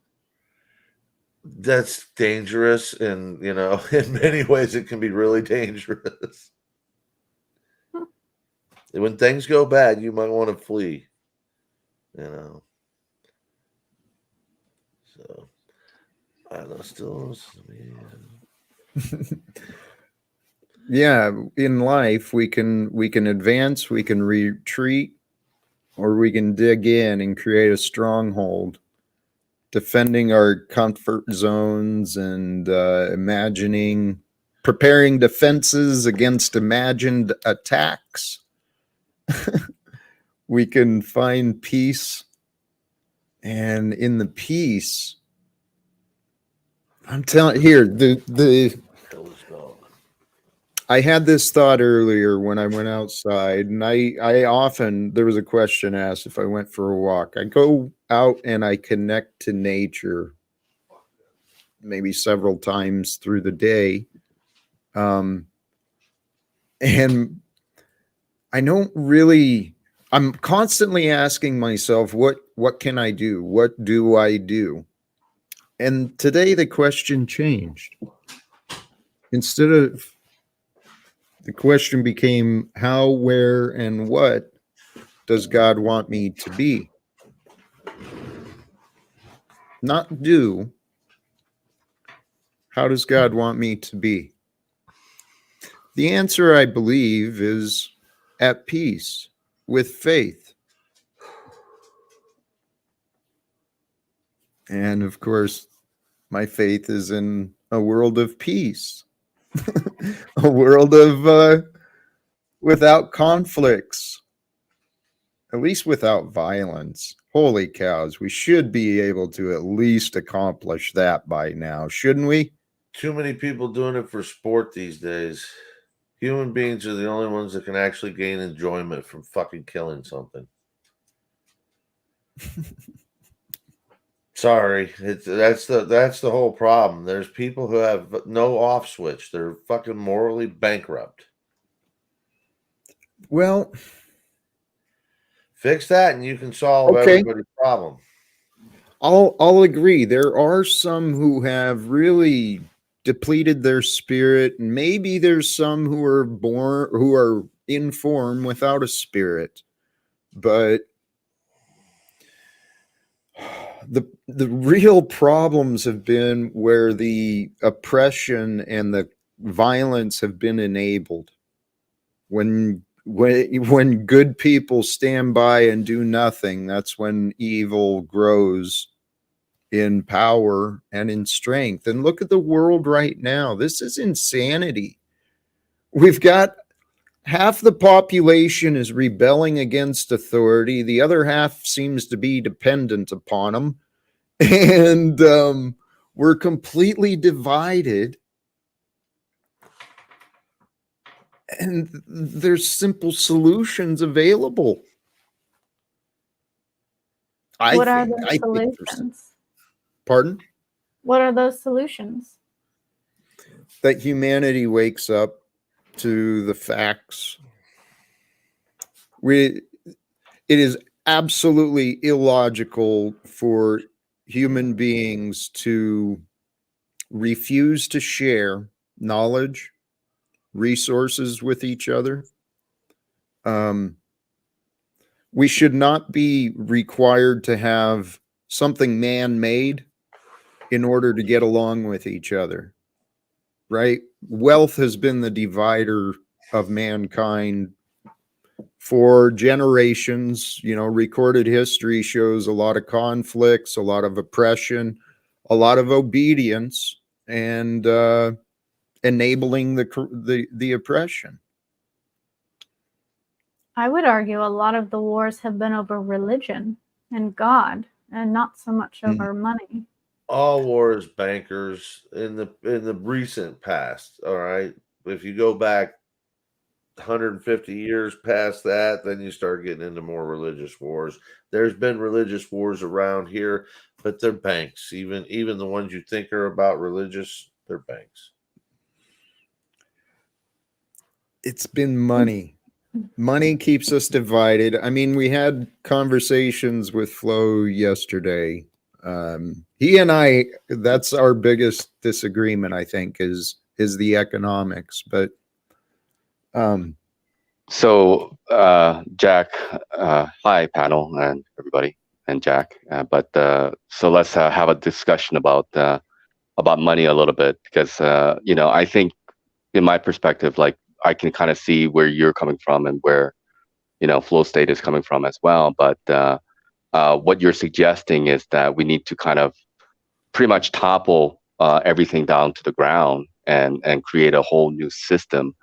That's dangerous, and in many ways it can be really dangerous. When things go bad, you might want to flee. So I don't know. Still, yeah. In life, we can advance, we can retreat, or we can dig in and create a stronghold, defending our comfort zones and preparing defenses against imagined attacks. We can find peace, and in the peace, I'm telling here, I had this thought earlier when I went outside, and I often, there was a question asked if I went for a walk. I go out and I connect to nature maybe several times through the day. And I don't really, I'm constantly asking myself, what can I do? What do I do? And today the question changed. Instead of, the question became how, where, and what does God want me to be? Not do. How does God want me to be? The answer, I believe, is at peace with faith. And of course, My faith is in a world of peace, a world of without conflicts, at least without violence. Holy cows, we should be able to at least accomplish that by now, shouldn't we? Too many people doing it for sport these days. Human beings are the only ones that can actually gain enjoyment from fucking killing something. Sorry, that's the whole problem. There's people who have no off switch. They're fucking morally bankrupt. Well, fix that, and you can solve everybody's problem. I'll agree. There are some who have really depleted their spirit, and maybe there's some who are in form without a spirit. But the real problems have been where the oppression and the violence have been enabled. When good people stand by and do nothing, that's when evil grows in power and in strength. And look at the world right now. This is insanity. We've got half the population is rebelling against authority. The other half seems to be dependent upon them. And we're completely divided. And there's simple solutions available. What are those solutions? Pardon? What are those solutions? That humanity wakes up to the facts. It is absolutely illogical for human beings to refuse to share knowledge, resources with each other. We should not be required to have something man-made in order to get along with each other, right? Wealth has been the divider of mankind for generations. You know, recorded history shows a lot of conflicts, a lot of oppression, a lot of obedience, and enabling the oppression. I would argue a lot of the wars have been over religion and God, and not so much over money. All wars, bankers in the recent past. All right, if you go back 150 years past that, then you start getting into more religious wars. There's been religious wars around here, but they're banks. Even the ones you think are about religious, they're banks. It's been money. Money keeps us divided. I mean, we had conversations with Flo yesterday. He and I, that's our biggest disagreement, I think, is the economics. But so Jack, hi panel and everybody, and Jack. So let's have a discussion about money a little bit, because I think, in my perspective, like, I can kind of see where you're coming from and where Flow State is coming from as well. But what you're suggesting is that we need to kind of pretty much topple everything down to the ground and create a whole new system.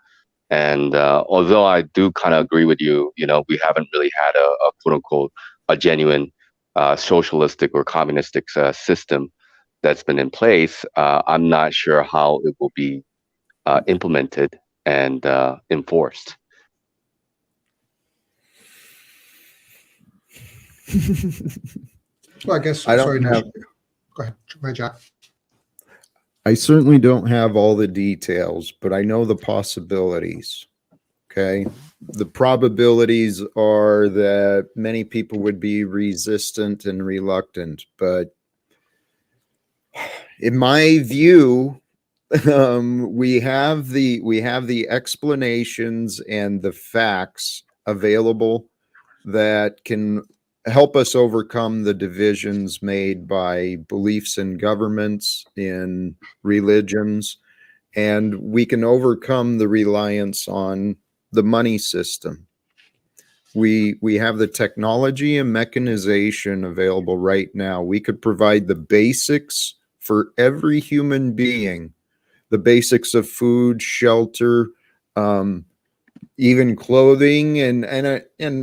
And although I do kind of agree with you, we haven't really had a quote unquote a genuine socialistic or communistic system that's been in place. I'm not sure how it will be implemented and enforced. Well, I guess. I don't Sorry, have. Go ahead, Jack. I certainly don't have all the details, but I know the possibilities. Okay. The probabilities are that many people would be resistant and reluctant, but in my view, we have the explanations and the facts available that can help us overcome the divisions made by beliefs in governments, in religions, and we can overcome the reliance on the money system. We have the technology and mechanization available right now. We could provide the basics for every human being, the basics of food, shelter, even clothing, and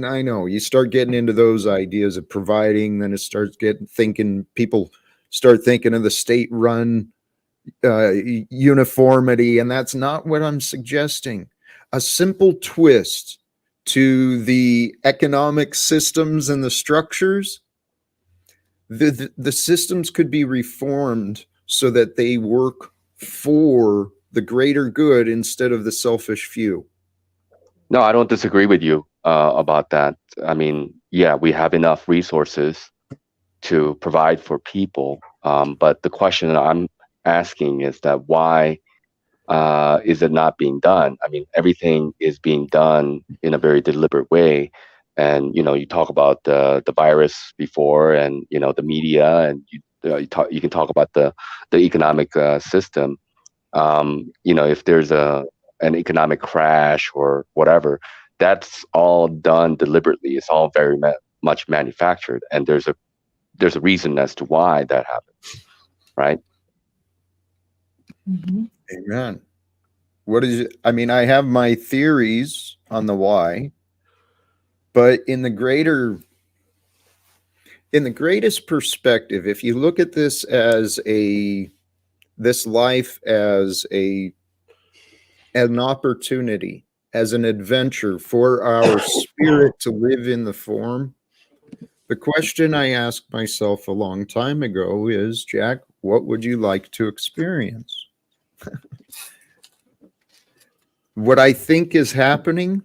I know you start getting into those ideas of providing, then it starts people start thinking of the state-run uniformity, and that's not what I'm suggesting. A simple twist to the economic systems and the structures, the systems could be reformed so that they work for the greater good instead of the selfish few. No, I don't disagree with you about that. I mean, yeah, we have enough resources to provide for people, but the question that I'm asking is that why is it not being done? I mean, everything is being done in a very deliberate way. And, you talk about the virus before, and, the media, and you can talk about the economic system. If there's an economic crash or whatever, that's all done deliberately. It's all very much manufactured. And there's a reason as to why that happens, right? Mhm. Amen. I mean, I have my theories on the why, but in the greatest perspective, if you look at this life as an opportunity, as an adventure for our spirit to live in the form, the question I asked myself a long time ago is, Jack, what would you like to experience? What I think is happening,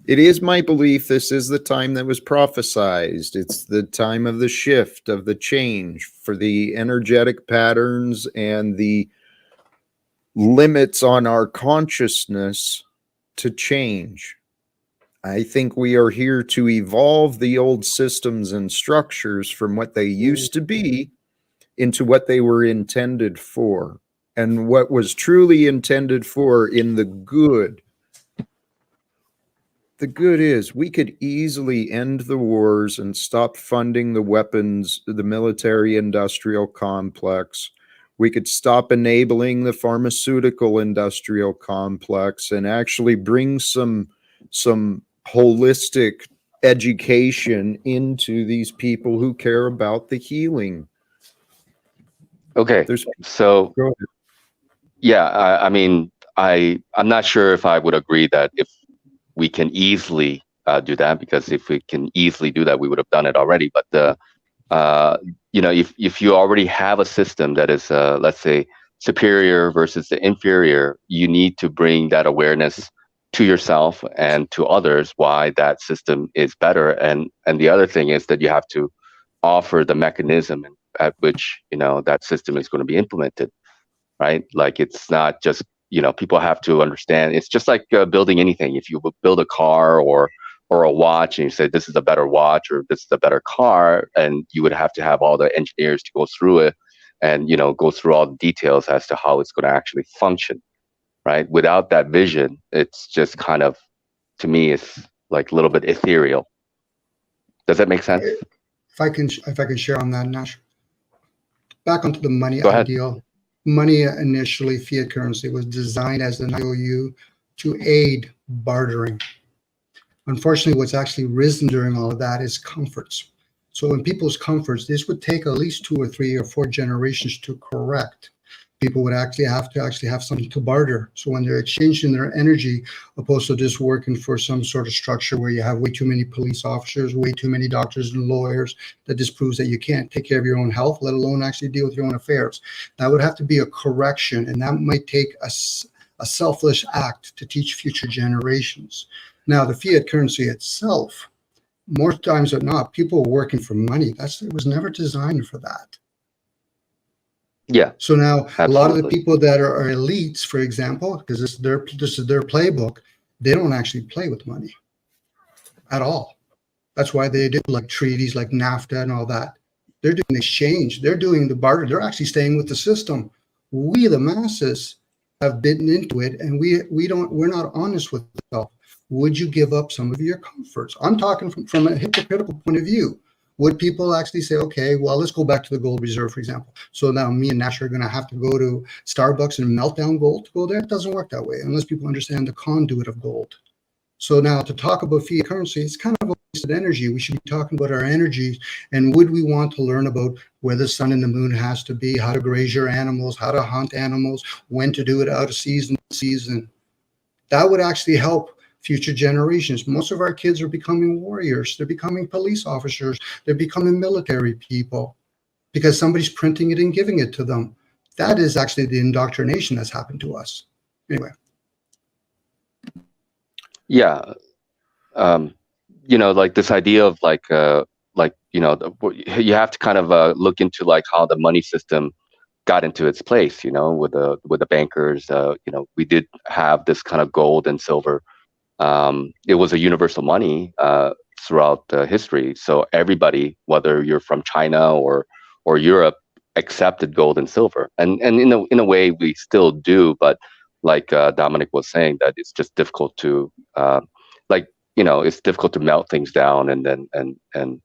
it is my belief this is the time that was prophesied. It's the time of the shift, of the change, for the energetic patterns and the limits on our consciousness to change. I think we are here to evolve the old systems and structures from what they used to be into what they were intended for, and what was truly intended for in the good. The good is we could easily end the wars and stop funding the weapons, the military industrial complex. We could stop enabling the pharmaceutical industrial complex and actually bring some holistic education into these people who care about the healing. Okay. So, Go ahead. yeah, I mean, I'm not sure if I would agree that if we can easily do that, because if we can easily do that, we would have done it already. But if you already have a system that is, let's say, superior versus the inferior, you need to bring that awareness to yourself and to others why that system is better. And the other thing is that you have to offer the mechanism at which that system is going to be implemented, right? Like, it's not just, people have to understand. It's just like building anything. If you build a car or a watch, and you say this is a better watch or this is a better car, and you would have to have all the engineers to go through it and go through all the details as to how it's going to actually function, right? Without that vision, it's just kind of, to me, it's like a little bit ethereal. Does that make sense? If I can share on that, Nash. Back onto the money Go ahead. ideal. Money initially, fiat currency, was designed as an IOU to aid bartering. Unfortunately, what's actually risen during all of that is comforts. So in people's comforts, this would take at least 2 or 3 or 4 generations to correct. People would actually have something to barter. So when they're exchanging their energy, opposed to just working for some sort of structure where you have way too many police officers, way too many doctors and lawyers, that just proves that you can't take care of your own health, let alone actually deal with your own affairs. That would have to be a correction, and that might take a selfless act to teach future generations. Now, the fiat currency itself, more times than not, people are working for money. It was never designed for that. Yeah. So now Absolutely. A lot of the people that are elites, for example, because this is their playbook, they don't actually play with money at all. That's why they do like treaties like NAFTA and all that. They're doing exchange. They're doing the barter. They're actually staying with the system. We, the masses, have bitten into it, and we're not honest with ourselves. Would you give up some of your comforts? I'm talking from a hypocritical point of view. would people actually say, okay, well, let's go back to the gold reserve, for example. So now me and Nash are going to have to go to Starbucks and melt down gold to go there? It doesn't work that way unless people understand the conduit of gold. So now to talk about fiat currency, it's kind of a wasted energy. We should be talking about our energies, and would we want to learn about where the sun and the moon has to be, how to graze your animals, how to hunt animals, when to do it out of season to season. That would actually help future generations. Most of our kids are becoming warriors. They're becoming police officers. They're becoming military people because somebody's printing it and giving it to them. That is actually the indoctrination that's happened to us. Anyway. Yeah. You know, like this idea of like, you know, you have to kind of look into like how the money system got into its place, you know, with the bankers. You know, we did have this kind of gold and silver. It was a universal money throughout history. So everybody, whether you're from China or Europe, accepted gold and silver. And in a way, we still do. But like Dominic was saying, that it's just difficult to like, you know, it's difficult to melt things down and then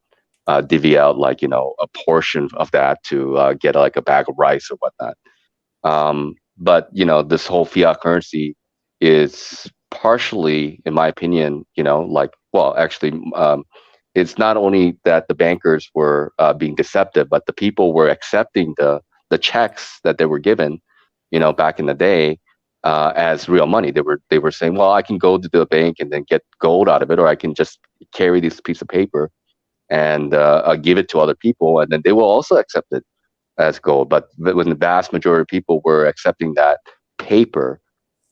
divvy out like, you know, a portion of that to get like a bag of rice or whatnot. But you know, this whole fiat currency is partially, in my opinion, you know, like, well, actually, it's not only that the bankers were being deceptive, but the people were accepting the checks that they were given, you know, back in the day as real money. They were saying, well, I can go to the bank and then get gold out of it, or I can just carry this piece of paper and give it to other people, and then they will also accept it as gold. But when the vast majority of people were accepting that paper,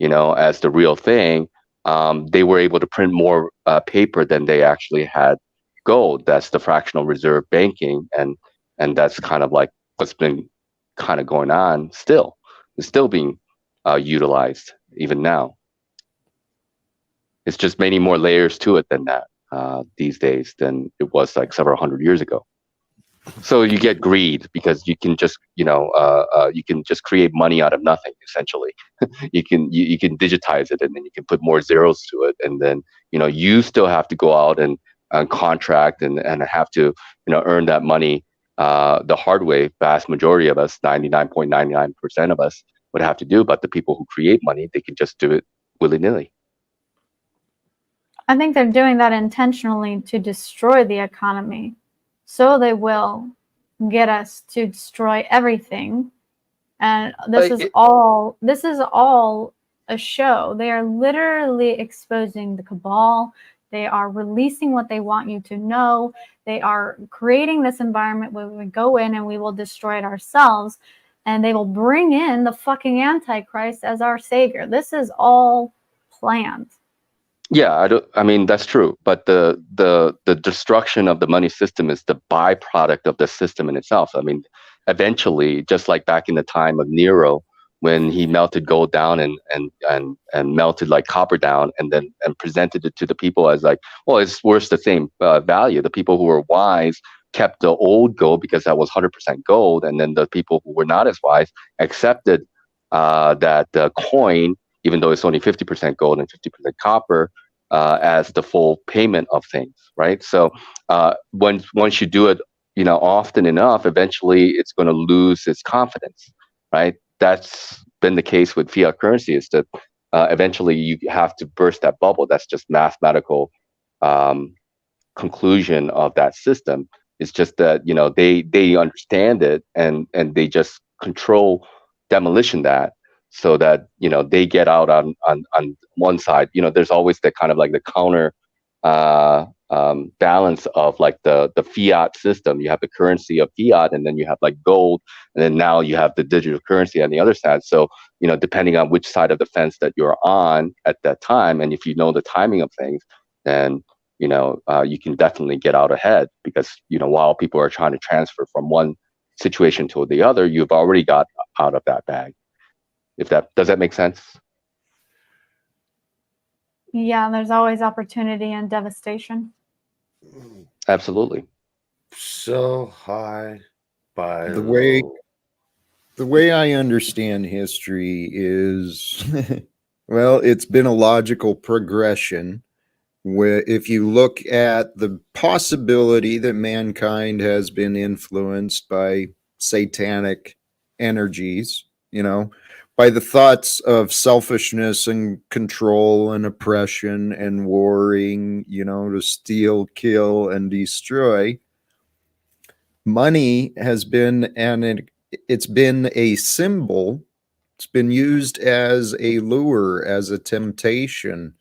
you know, as the real thing, they were able to print more paper than they actually had gold. That's the fractional reserve banking, and that's kind of like what's been kind of going on still. It's still being utilized even now. It's just many more layers to it than that these days than it was like several hundred years ago. So you get greed because you can just, you know, you can just create money out of nothing. Essentially, you can digitize it, and then you can put more zeros to it, and then, you know, you still have to go out and contract and have to, you know, earn that money the hard way. Vast majority of us, 99.99% of us, would have to do. But the people who create money, they can just do it willy nilly. I think they're doing that intentionally to destroy the economy. So they will get us to destroy everything. And this is all a show. They are literally exposing the cabal. They are releasing what they want you to know. They are creating this environment where we go in and we will destroy it ourselves. And they will bring in the fucking Antichrist as our savior. This is all planned. Yeah, I mean, that's true, but the destruction of the money system is the byproduct of the system in itself. I mean, eventually, just like back in the time of Nero, when he melted gold down and melted like copper down, and presented it to the people as like, well, it's worth the same value. The people who were wise kept the old gold because that was 100% gold, and then the people who were not as wise accepted that coin, even though it's only 50% gold and 50% copper, as the full payment of things, right? So once you do it, you know, often enough, eventually it's going to lose its confidence, right? That's been the case with fiat currency, is that eventually you have to burst that bubble. That's just mathematical conclusion of that system. It's just that, you know, they understand it, and they just control demolition that, so that, you know, they get out on one side. You know, there's always the kind of like the counter balance of like the fiat system. You have the currency of fiat, and then you have like gold, and then now you have the digital currency on the other side. So, you know, depending on which side of the fence that you're on at that time, and if you know the timing of things, then, you know, you can definitely get out ahead, because, you know, while people are trying to transfer from one situation to the other, you've already got out of that bag. If that does that make sense? Yeah, there's always opportunity and devastation. Absolutely. So high by The way I understand history is, well, it's been a logical progression where if you look at the possibility that mankind has been influenced by satanic energies, by the thoughts of selfishness and control and oppression and warring, to steal, kill, and destroy, money has been, and it's been a symbol. It's been used as a lure, as a temptation.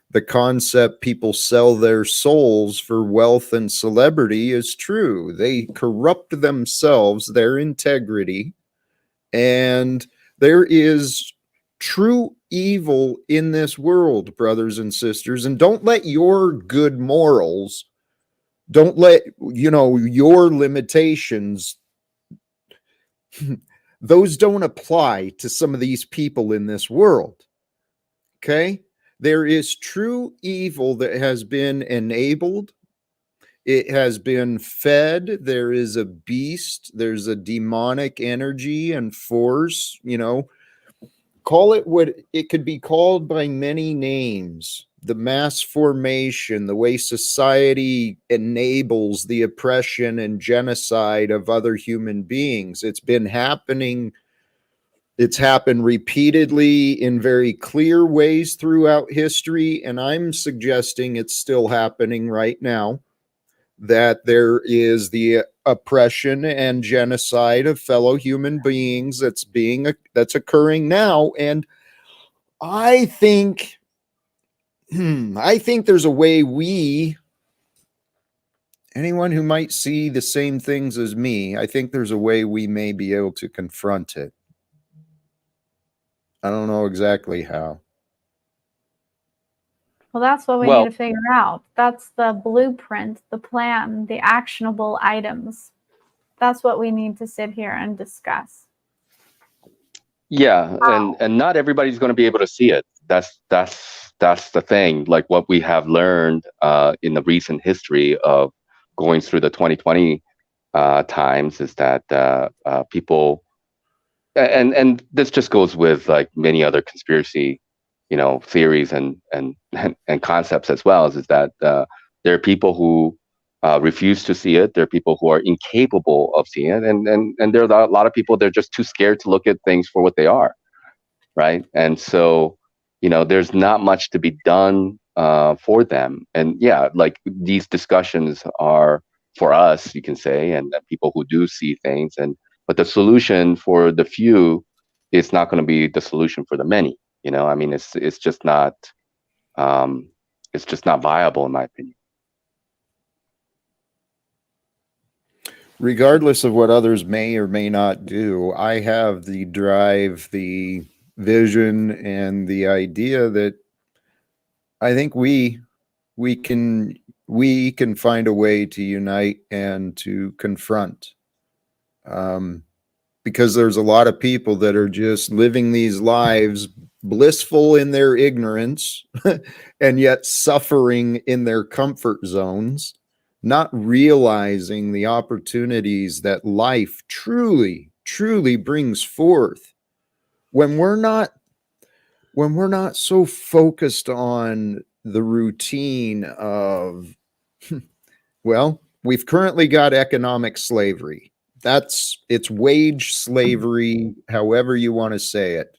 The concept people sell their souls for wealth and celebrity is true. They corrupt themselves, their integrity, and there is true evil in this world, brothers and sisters. And don't let your good morals, don't let, your limitations, those don't apply to some of these people in this world. Okay? There is true evil that has been enabled. It has been fed. There is a beast. There's a demonic energy and force, call it what it could be called by many names. The mass formation, the way society enables the oppression and genocide of other human beings. It's been happening. It's happened repeatedly in very clear ways throughout history, and I'm suggesting it's still happening right now, that there is the oppression and genocide of fellow human beings that's occurring now. And I think there's a way anyone who might see the same things as me, I think there's a way we may be able to confront it. I don't know exactly how. Well, that's what we Well- need to figure out. That's the blueprint, the plan, the actionable items. That's what we need to sit here and discuss. Yeah, and not everybody's going to be able to see it. That's the thing. Like what we have learned in the recent history of going through the 2020 times is that people, and this just goes with like many other conspiracy, theories and concepts as well, is that there are people who refuse to see it. There are people who are incapable of seeing it, and there are a lot of people, they're just too scared to look at things for what they are, right? And so, there's not much to be done for them. And yeah, like these discussions are for us, you can say, and people who do see things, but the solution for the few is not going to be the solution for the many. I mean, it's just not viable in my opinion. Regardless of what others may or may not do, I have the drive, the vision, and the idea that I think we can find a way to unite and to confront. Because there's a lot of people that are just living these lives blissful in their ignorance and yet suffering in their comfort zones, not realizing the opportunities that life truly, truly brings forth. When we're not so focused on the routine of, well, we've currently got economic slavery. It's wage slavery, however you want to say it.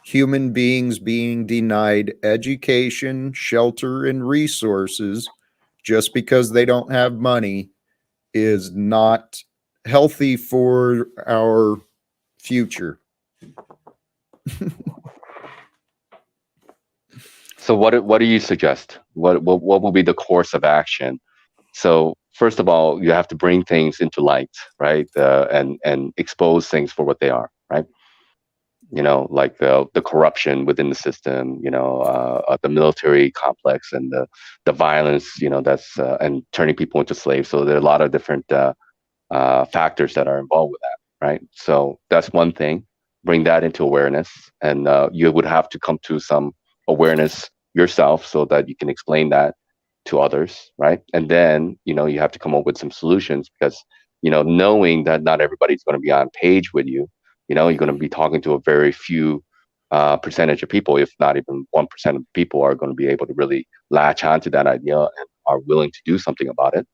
Human beings being denied education, shelter, and resources just because they don't have money is not healthy for our future. So what do you suggest? What will be the course of action? So first of all, you have to bring things into light, right? And expose things for what they are, right? Like the corruption within the system, the military complex and the violence, that's and turning people into slaves. So there are a lot of different factors that are involved with that, right? So that's one thing. Bring that into awareness, and you would have to come to some awareness yourself so that you can explain that to others, right? And then you have to come up with some solutions, because knowing that not everybody's going to be on page with you, you're going to be talking to a very few percentage of people, if not even 1% of people, are going to be able to really latch onto that idea and are willing to do something about it,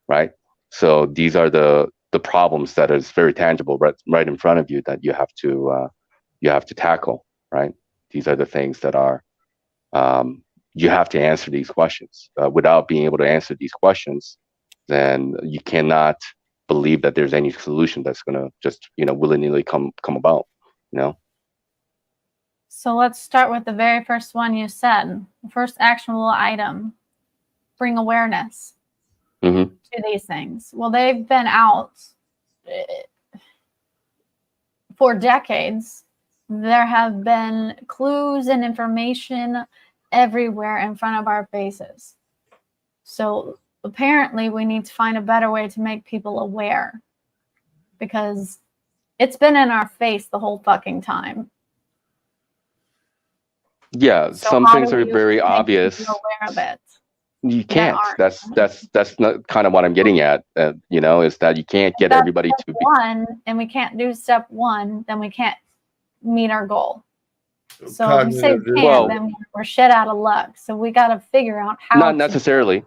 right? So these are the problems that is very tangible right in front of you that you have to tackle, right? These are the things that are you have to answer these questions. Without being able to answer these questions, then you cannot believe that there's any solution that's going to just willy-nilly come about, you know. So let's start with the very first one you said. The first actionable item: bring awareness Mm-hmm. to these things. Well, they've been out for decades. There have been clues and information everywhere in front of our faces. So apparently we need to find a better way to make people aware, because it's been in our face the whole fucking time. Yeah, So some how things do are you very make obvious. people aware of it? You that can't. aren't? That's not kind of what I'm getting at. Is that you can't If get that's everybody step to be. one, and we can't do step one, then we can't meet our goal. So if you say Cognitive we can't, Well- then we're shit out of luck. So we got to figure out how. Not necessarily,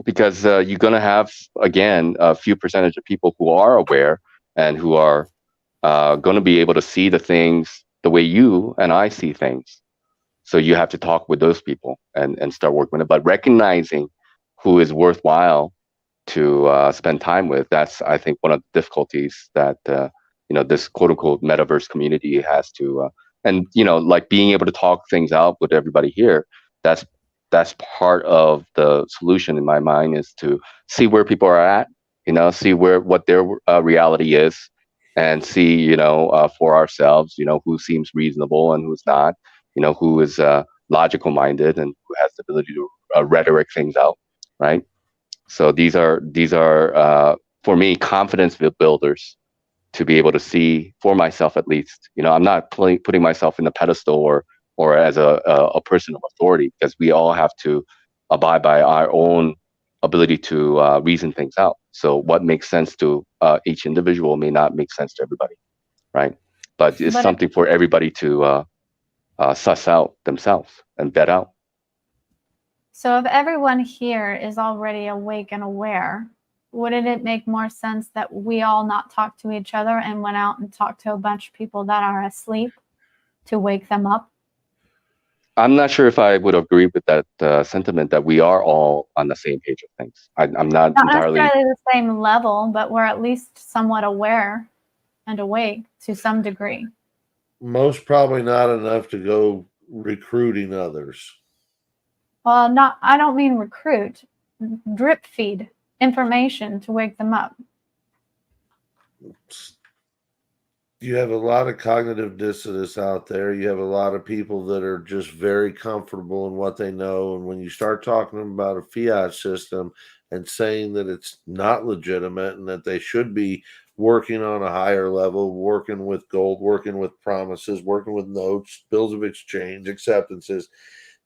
because you're going to have, again, a few percentage of people who are aware and who are going to be able to see the things the way you and I see things. So you have to talk with those people and start working with it. But recognizing who is worthwhile to spend time with, that's, I think, one of the difficulties that this quote unquote metaverse community has to. And like being able to talk things out with everybody here, that's part of the solution in my mind, is to see where people are at, see what their reality is, and see for ourselves, who seems reasonable and who's not, who is logical minded and who has the ability to rhetoric things out, right? So these are for me confidence builders, to be able to see for myself, at least. I'm not putting myself in a pedestal or as a person of authority, because we all have to abide by our own ability to reason things out. So what makes sense to each individual may not make sense to everybody, right? But it's something for everybody to suss out themselves and vet out. So if everyone here is already awake and aware, wouldn't it make more sense that we all not talk to each other and went out and talked to a bunch of people that are asleep to wake them up? I'm not sure if I would agree with that sentiment, that we are all on the same page of things. I'm not entirely necessarily the same level, but we're at least somewhat aware and awake to some degree. Most probably not enough to go recruiting others. Well, I don't mean recruit, drip feed information to wake them up. You have a lot of cognitive dissonance out there. You have a lot of people that are just very comfortable in what they know. And when you start talking about a fiat system and saying that it's not legitimate and that they should be working on a higher level, working with gold, working with promises, working with notes, bills of exchange, acceptances,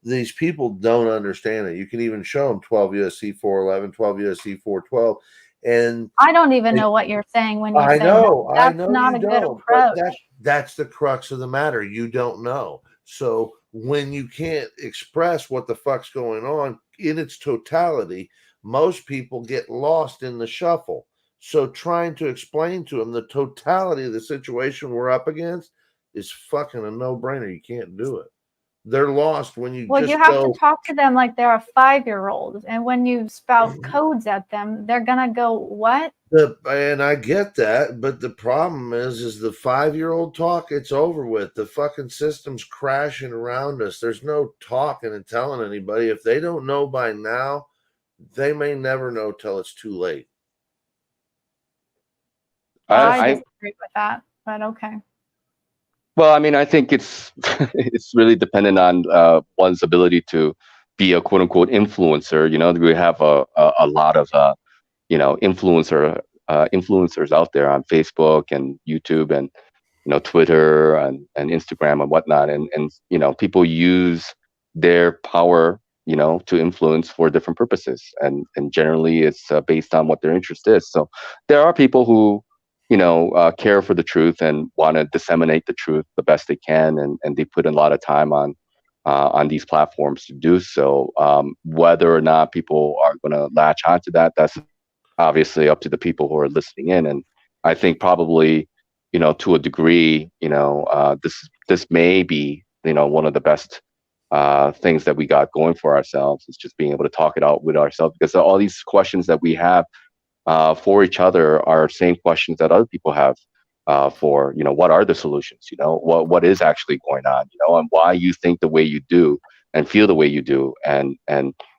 these people don't understand it. You can even show them 12 USC 411, 12 USC 412. And I don't even know what you're saying when you say that. I know not you a good don't, approach. but that's the crux of the matter. You don't know. So when you can't express what the fuck's going on in its totality, most people get lost in the shuffle. So trying to explain to them the totality of the situation we're up against is fucking a no-brainer. You can't do it. They're lost when you Well, just you have go, to talk to them like they're a 5-year-old. And when you spout codes at them, they're going to go, what? and I get that, but the problem is the 5-year-old talk, it's over with. The fucking system's crashing around us. There's no talking and telling anybody. If they don't know by now, they may never know till it's too late. I disagree with that, but okay. Well, I mean, I think it's it's really dependent on one's ability to be a quote unquote influencer. We have a lot of influencers out there on Facebook and YouTube and Twitter and Instagram and whatnot, and people use their power to influence for different purposes, and generally it's based on what their interest is. So there are people who care for the truth and want to disseminate the truth the best they can, and they put in a lot of time on these platforms to do so. Whether or not people are going to latch onto that, that's obviously up to the people who are listening in. And I think probably, to a degree, this may be, one of the best things that we got going for ourselves, is just being able to talk it out with ourselves, because all these questions that we have for each other are same questions that other people have for, what are the solutions, what is actually going on, and why you think the way you do and feel the way you do, and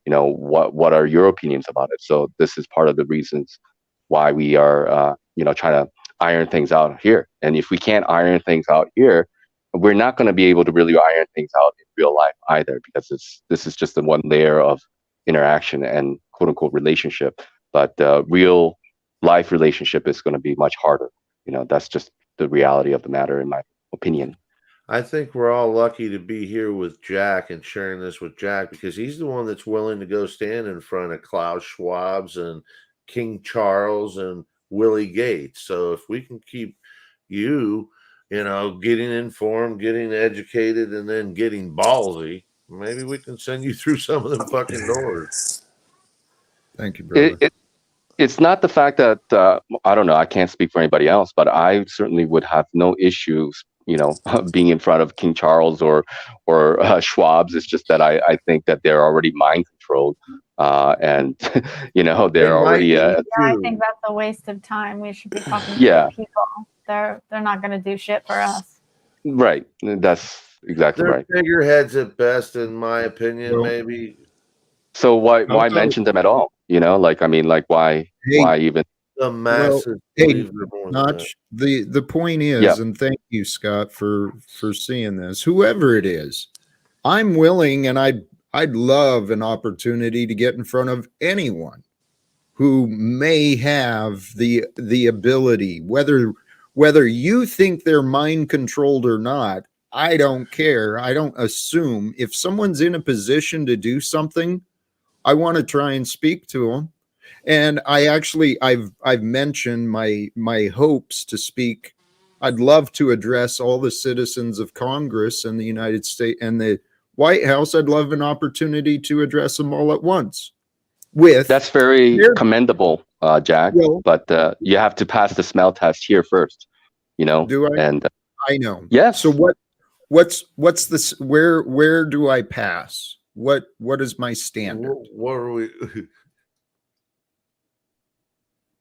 what are your opinions about it. So this is part of the reasons why we are trying to iron things out here. And if we can't iron things out here, we're not going to be able to really iron things out in real life either, because this is just the one layer of interaction and quote unquote relationship. But real life relationship is going to be much harder. That's just the reality of the matter, in my opinion. I think we're all lucky to be here with Jack and sharing this with Jack, because he's the one that's willing to go stand in front of Klaus Schwab's and King Charles and Willie Gates. So if we can keep you, getting informed, getting educated, and then getting ballsy, maybe we can send you through some of them fucking doors. Thank you, brother. It's not the fact that I don't know. I can't speak for anybody else, but I certainly would have no issues, being in front of King Charles or Schwab's. It's just that I think that they're already mind controlled, and they're already. Yeah, I think that's a waste of time. We should be talking to people. They're not going to do shit for us. Right. That's exactly They're right. figureheads at best, in my opinion. Well, maybe. So why mention them at all? Why even? The masses. Hey, Notch, the point is, and thank you, Scott, for seeing this. Whoever it is, I'm willing, and I'd love an opportunity to get in front of anyone who may have the ability, whether you think they're mind controlled or not. I don't care. I don't assume. If someone's in a position to do something, I want to try and speak to them. And I've mentioned my hopes to speak. I'd love to address all the citizens of Congress and the United States and the White House. I'd love an opportunity to address them all at once. That's very commendable, Jack. But you have to pass the smell test here first. Do I? And I know. Yes. So what's this? Where do I pass? What is my standard? What are we?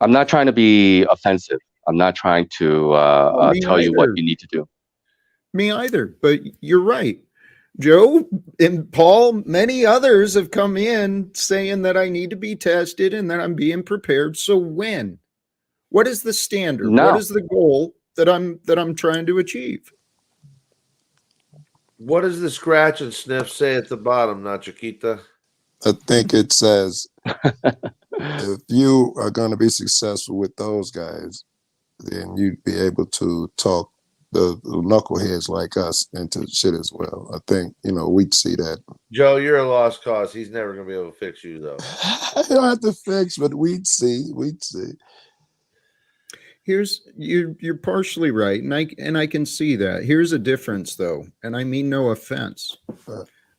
I'm not trying to be offensive. I'm not trying to tell you what you need to do. Me either. But you're right. Joe and Paul, many others have come in saying that I need to be tested and that I'm being prepared. So when? What is the standard? No. What is the goal that I'm trying to achieve? What does the scratch and sniff say at the bottom, Nachiketa? I think it says, if you are going to be successful with those guys, then you'd be able to talk the knuckleheads like us into shit as well. I think, we'd see that. Joe, you're a lost cause. He's never going to be able to fix you, though. I don't have to fix, but we'd see. You're partially right, and I can see that. Here's a difference, though, and I mean no offense.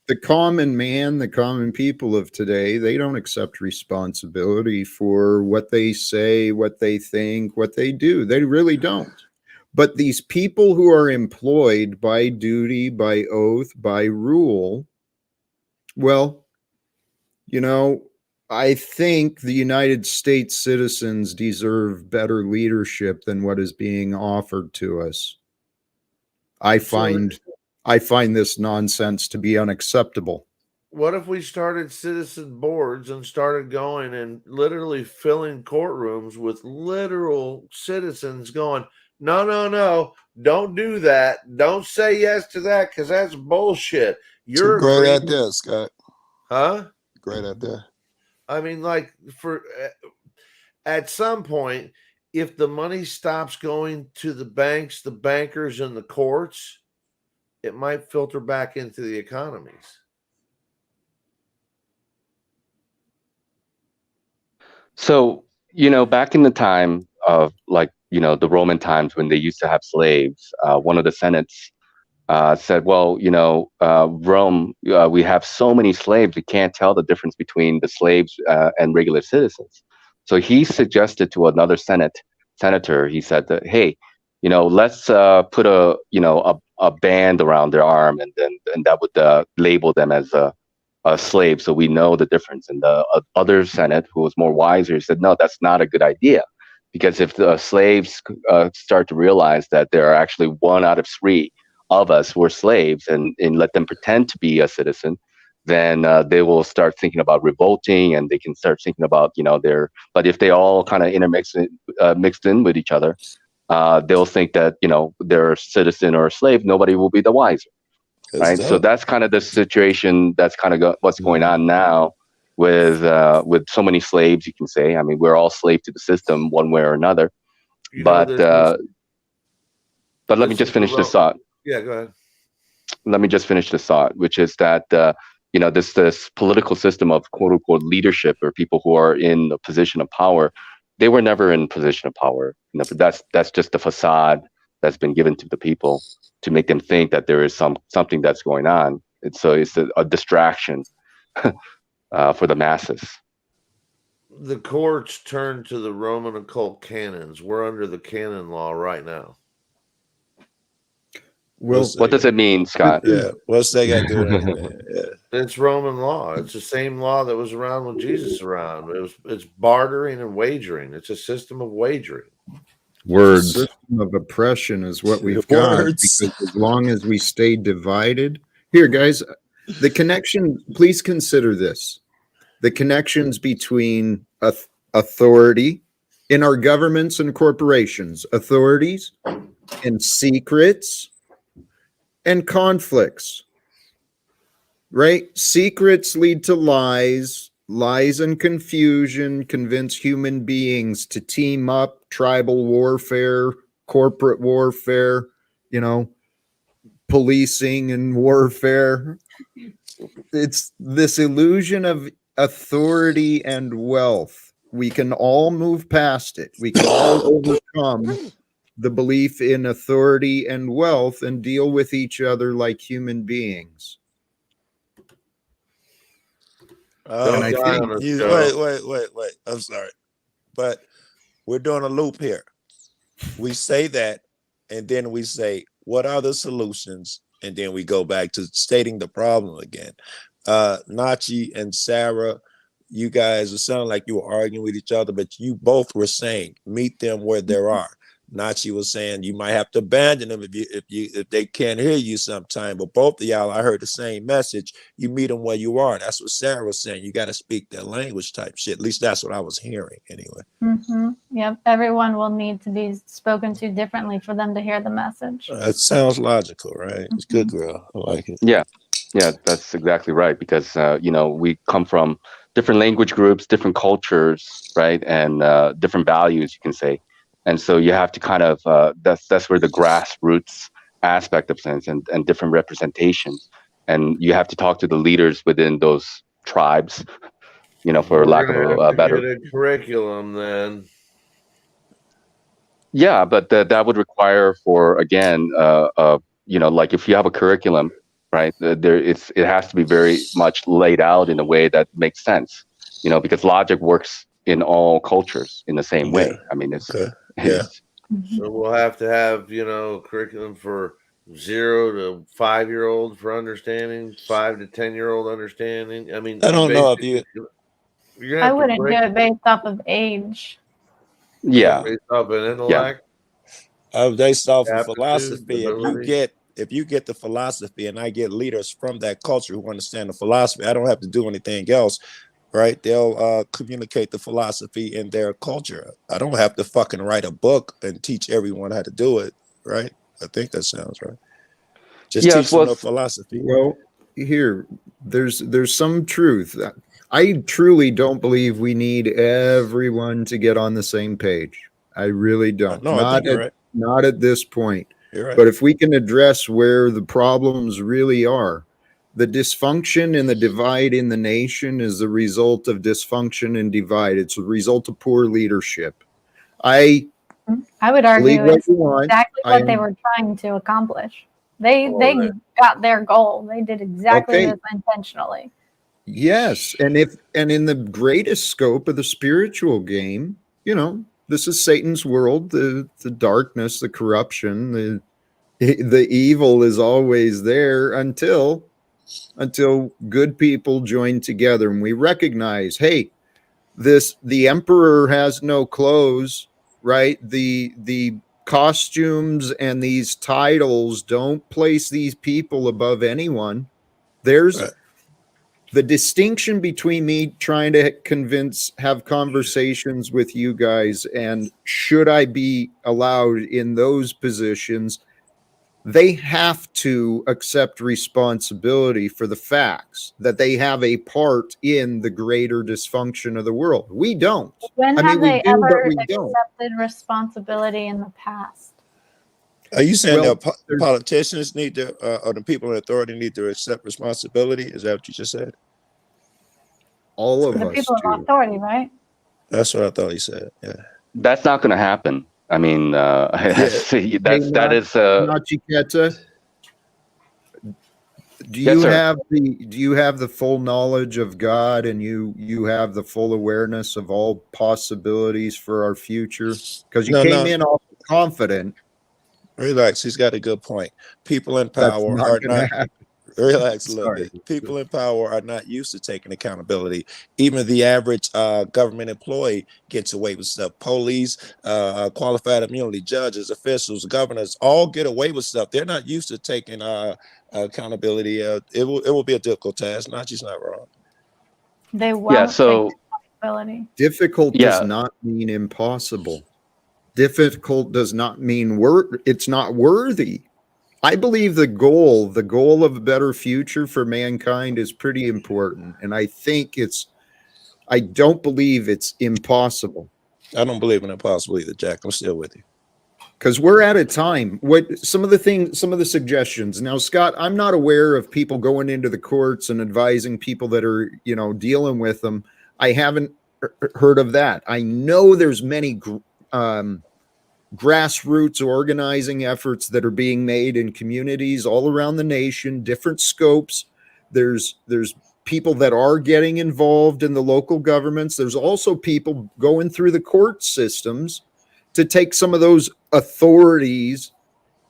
The common man, the common people of today, they don't accept responsibility for what they say, what they think, what they do. They really don't. But these people who are employed by duty, by oath, by rule, well, I think the United States citizens deserve better leadership than what is being offered to us. I find this nonsense to be unacceptable. What if we started citizen boards and started going and literally filling courtrooms with literal citizens going, no, don't do that. Don't say yes to that, because that's bullshit. You're a great idea, Scott. Huh? Great idea. I mean, at some point, if the money stops going to the banks, the bankers, and the courts, it might filter back into the economies. So, back in the time of the Roman times when they used to have slaves, one of the senates said, well, Rome, we have so many slaves, we can't tell the difference between the slaves and regular citizens. So he suggested to another senator, he said that, hey, let's put a band around their arm, and that would label them as a slave, so we know the difference. And the other senate, who was more wiser, said, no, that's not a good idea, because if the slaves start to realize that there are actually 1 out of 3 of us who are slaves, and let them pretend to be a citizen, then they will start thinking about revolting, and they can start thinking about but if they all kind of mixed in with each other, they'll think that they're a citizen or a slave. Nobody will be the wiser. Right. So that's kind of the situation. That's kind of what's going on now with so many slaves, you can say. I mean, we're all slave to the system one way or another. But let me just finish this thought. Yeah, go ahead. Let me just finish this thought, which is that this political system of quote unquote leadership, or people who are in a position of power, they were never in position of power. That's just the facade that's been given to the people to make them think that there is something that's going on. It's a distraction for the masses. The courts turn to the Roman occult canons. We're under the canon law right now. Well, what does it mean, Scott? Yeah, what's that got to do with anything? Yeah. It's Roman law. It's the same law that was around when Jesus around. It's bartering and wagering. It's a system of wagering. Words. System of oppression is what we've got. Because as long as we stay divided, here, guys, the connection. Please consider this: the connections between authority in our governments and corporations, authorities and secrets and conflicts. Right? Secrets lead to lies. Lies and confusion convince human beings to team up. Tribal warfare, corporate warfare, policing and warfare. It's this illusion of authority and wealth. We can all move past it. We can all overcome the belief in authority and wealth and deal with each other like human beings. And I think wait. I'm sorry, but we're doing a loop here. We say that, and then we say, what are the solutions? And then we go back to stating the problem again. Nachi and Sarah, you guys, it sounded like you were arguing with each other, but you both were saying, meet them where they are. Nachi was saying you might have to abandon them if they can't hear you sometime. But both of y'all, I heard the same message. You meet them where you are. That's what Sarah was saying. You got to speak their language type shit. At least that's what I was hearing anyway. Mm-hmm. Yep. Everyone will need to be spoken to differently for them to hear the message. That sounds logical, right? It's good, girl. I like it. Yeah, that's exactly right. Because we come from different language groups, different cultures, right, and different values, you can say. And so you have to kind of that's where the grassroots aspect of things and different representation, and you have to talk to the leaders within those tribes, for lack of a better get a curriculum then. Yeah, but that would require for again, like if you have a curriculum, right? It has to be very much laid out in a way that makes sense, because logic works in all cultures in the same way. I mean, it's. Okay. So we'll have to have, curriculum for 0 to 5-year-old for understanding, 5 to 10-year-old understanding. I mean, I don't know if I wouldn't do it based off of age. Yeah. Based off of intellect. Based off of philosophy. If you get the philosophy, and I get leaders from that culture who understand the philosophy, I don't have to do anything else. Right, they'll communicate the philosophy in their culture. I don't have to fucking write a book and teach everyone how to do it. Right, I think that sounds right. Just teach them the philosophy. Well, here, there's some truth. I truly don't believe we need everyone to get on the same page. I really don't. No, I think you're right. Not at this point. You're right. But if we can address where the problems really are. The dysfunction and the divide in the nation is the result of dysfunction and divide. It's a result of poor leadership. I I would Believe argue what it's you want. exactly I what they am- were trying to accomplish. They Right. got their goal. They did exactly Okay. this intentionally. Yes, and in the greatest scope of the spiritual game, this is Satan's world, the darkness, the corruption, the evil is always there until good people join together and we recognize, hey, the emperor has no clothes, right? The costumes and these titles don't place these people above anyone. There's Right. the distinction between me trying to have conversations with you guys and should I be allowed in those positions. They have to accept responsibility for the facts that they have a part in the greater dysfunction of the world. We don't. When I mean, have we they do, but ever we don't. accepted responsibility in the past? Are you saying Well, that politicians need to, or the people in authority need to accept responsibility? Is that what you just said? all of The us people do. of authority, right? That's what I thought he said. Yeah. That's not going to happen. I mean, see, that is Nachiketa, do yes, you sir. have the full knowledge of God and you have the full awareness of all possibilities for our future? Because you came in all confident. Relax. He's got a good point. People in That's power not are going to not. happen. Relax a little Sorry. bit. People in power are not used to taking accountability. Even the average government employee gets away with stuff. Police, qualified immunity, judges, officials, governors, all get away with stuff. They're not used to taking accountability. It will be a difficult task. Nachi's not wrong. They won't So take responsibility. Difficult does not mean impossible. Difficult does not mean it's not worthy. I believe the goal of a better future for mankind is pretty important. And I don't believe it's impossible. I don't believe in impossible either, Jack. I'm still with you. Because we're at a time. Some of the suggestions. Now, Scott, I'm not aware of people going into the courts and advising people that are, dealing with them. I haven't heard of that. I know there's many grassroots organizing efforts that are being made in communities all around the nation, different scopes. There's people that are getting involved in the local governments. There's also people going through the court systems to take some of those authorities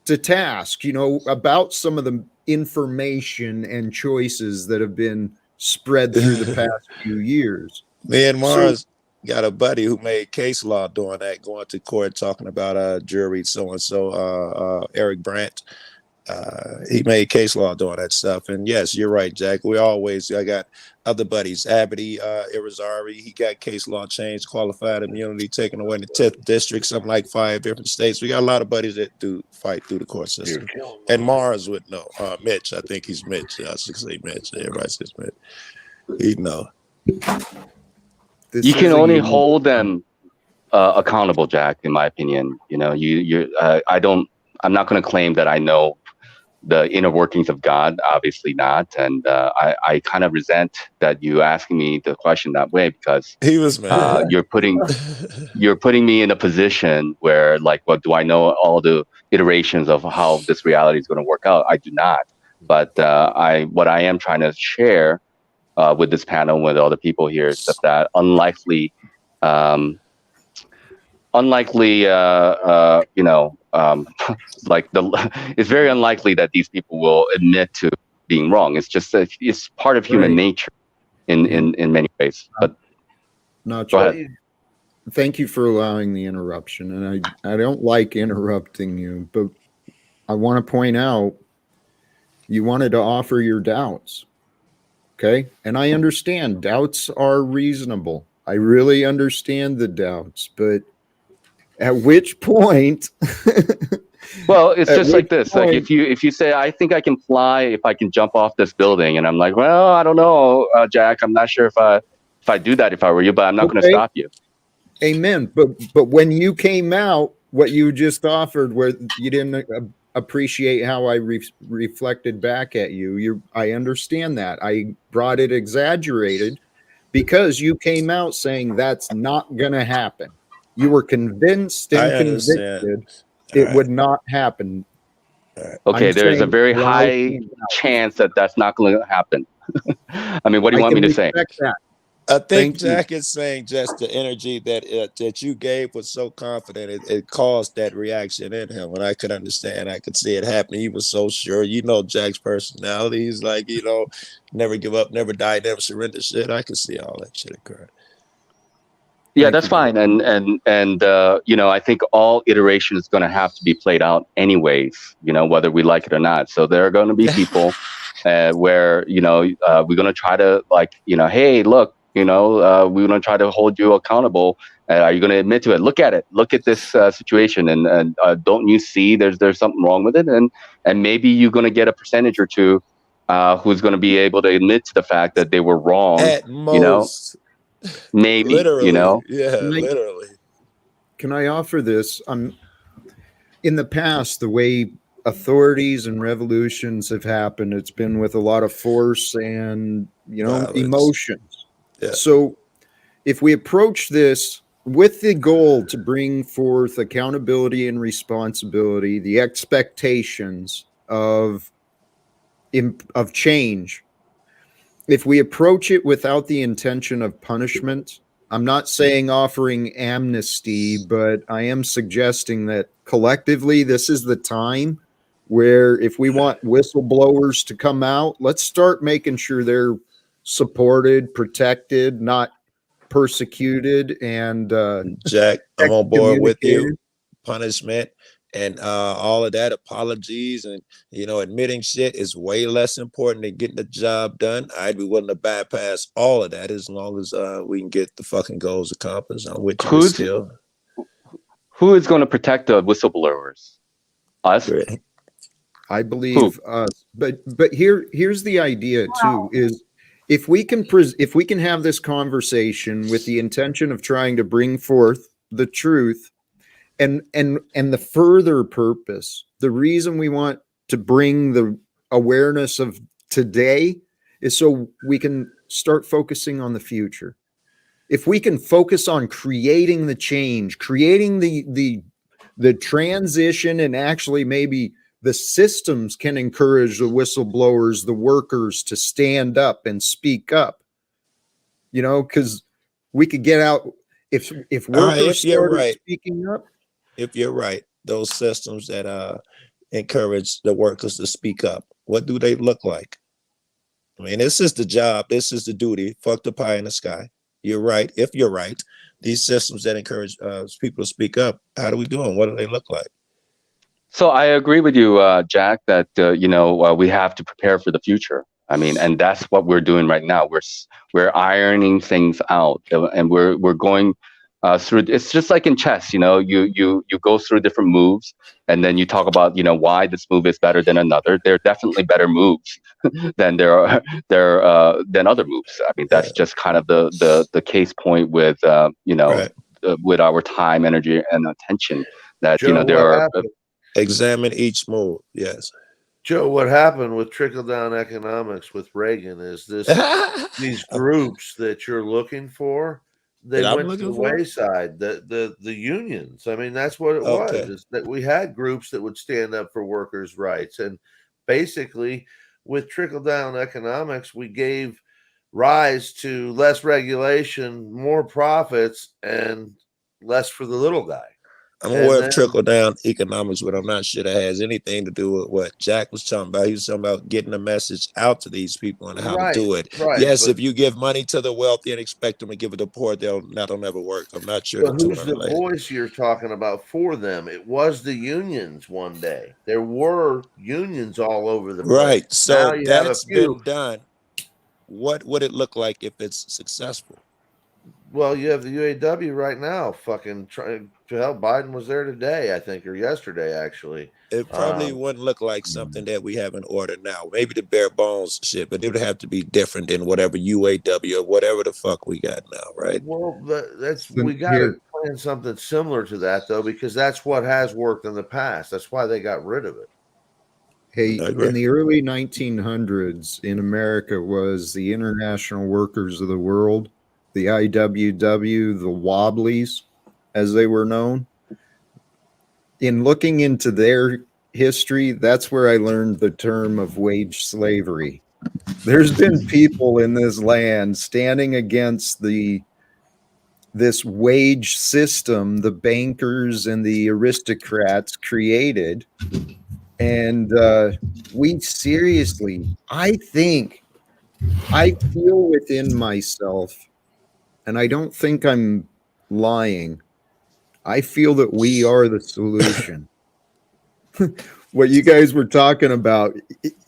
to task, about some of the information and choices that have been spread through the past few years. Me and Mars got a buddy who made case law doing that, going to court talking about jury so-and-so, Eric Brandt. He made case law doing that stuff. And yes, you're right, Jack. I got other buddies, Abity, Irizarry, he got case law changed, qualified immunity taken away in the 10th district, something like 5 different states. We got a lot of buddies that do fight through the court system. And Mars would know. Mitch, I think he's Mitch. I should say Mitch. Everybody says Mitch. He'd know. You can only hold them accountable, Jack, in my opinion. I'm not going to claim that I know the inner workings of God, obviously not. And I kind of resent that you asking me the question that way, because he was mad. You're putting me in a position where, like, what do I know all the iterations of how this reality is going to work out? I do not. But what I am trying to share with this panel, with all the people here, is that it's very unlikely that these people will admit to being wrong. It's just it's part of human nature in many ways. But not go ahead. Thank you for allowing the interruption. And I don't like interrupting you, but I want to point out you wanted to offer your doubts. Okay. And I understand doubts are reasonable. I really understand the doubts, but at which point well, it's just like this. Like if you say, I think I can fly if I can jump off this building, and I'm like, well, I don't know, Jack, I'm not sure if I do that if I were you, but I'm not going to stop you. Amen. But when you came out, what you just offered, where you didn't appreciate how I reflected back at you, I understand that. I brought it exaggerated because you came out saying that's not going to happen. You were convinced I and understand. convicted All it right. would not happen. All right. Okay, I'm there's a saying very lie high came out. chance that that's not going to happen. I mean, what do you I want me can to say? respect that. I think Thank you. Jack is saying just the energy that you gave was so confident it caused that reaction in him. And I could understand, I could see it happening. He was so sure. You know Jack's personality. He's like, never give up, never die, never surrender shit. I could see all that shit occur. Yeah, Thank that's you. fine. And I think all iteration is going to have to be played out anyways, whether we like it or not. So there are going to be people where, we're going to try to hey, look, we're going to try to hold you accountable. Are you going to admit to it? Look at it. Look at this situation. And don't you see there's something wrong with it? And maybe you're going to get a percentage or two who's going to be able to admit to the fact that they were wrong, At most, maybe, literally. Yeah, Can I- literally. Can I offer this? In the past, the way authorities and revolutions have happened, it's been with a lot of force and, Violence. emotions. Yeah. So if we approach this with the goal to bring forth accountability and responsibility, the expectations of change, if we approach it without the intention of punishment, I'm not saying offering amnesty, but I am suggesting that collectively this is the time where if we want whistleblowers to come out, let's start making sure they're supported, protected, not persecuted, and Jack, I'm on board with you. excommunicated. Punishment and all of that, apologies and admitting shit is way less important than getting the job done. I'd be willing to bypass all of that as long as we can get the fucking goals accomplished. I'm with you, but still. Who is going to protect the whistleblowers? Us? Great. I believe us. But here's the idea too: is if we can have this conversation with the intention of trying to bring forth the truth, and the further purpose, the reason we want to bring the awareness of today is so we can start focusing on the future. If we can focus on creating the change, creating the transition, and actually maybe the systems can encourage the whistleblowers, the workers to stand up and speak up, because we could get out if workers started speaking up. If you're right, those systems that encourage the workers to speak up, what do they look like? I mean, this is the job, this is the duty. Fuck the pie in the sky. You're right. If you're right, these systems that encourage people to speak up, how do we do them? What do they look like? So I agree with you, Jack, that we have to prepare for the future. I mean, and that's what we're doing right now. We're ironing things out, and we're going through. It's just like in chess, you go through different moves, and then you talk about why this move is better than another. There are definitely better moves than than other moves. I mean, that's just kind of the case point with with our time, energy, and attention. That Joe, there are. Examine each move. Yes. Joe, what happened with trickle down economics with Reagan is these groups that you're looking for, they went to the wayside. The unions. I mean, that's what it was, is that we had groups that would stand up for workers' rights. And basically with trickle down economics, we gave rise to less regulation, more profits, and less for the little guy. I'm aware of trickle down economics, but I'm not sure that has anything to do with what Jack was talking about. He was talking about getting the message out to these people and how to do it. Right, yes, if you give money to the wealthy and expect them to give it to the poor, that'll never work. I'm not sure. But who's the voice you're talking about for them? It was the unions one day. There were unions all over the place. Right. So that's been done. What would it look like if it's successful? Well, you have the UAW right now fucking trying to help. Biden was there today, I think, or yesterday, actually. It probably wouldn't look like something that we have in order now. Maybe the bare bones shit, but it would have to be different than whatever UAW or whatever the fuck we got now, right? Well, we got to plan something similar to that, though, because that's what has worked in the past. That's why they got rid of it. Hey, in the early 1900s in America was the International Workers of the World, the IWW, the Wobblies. as they were known. In looking into their history, that's where I learned the term of wage slavery. There's been people in this land standing against this wage system the bankers and the aristocrats created. And we seriously, I feel within myself, and I don't think I'm lying, I feel that we are the solution. What you guys were talking about,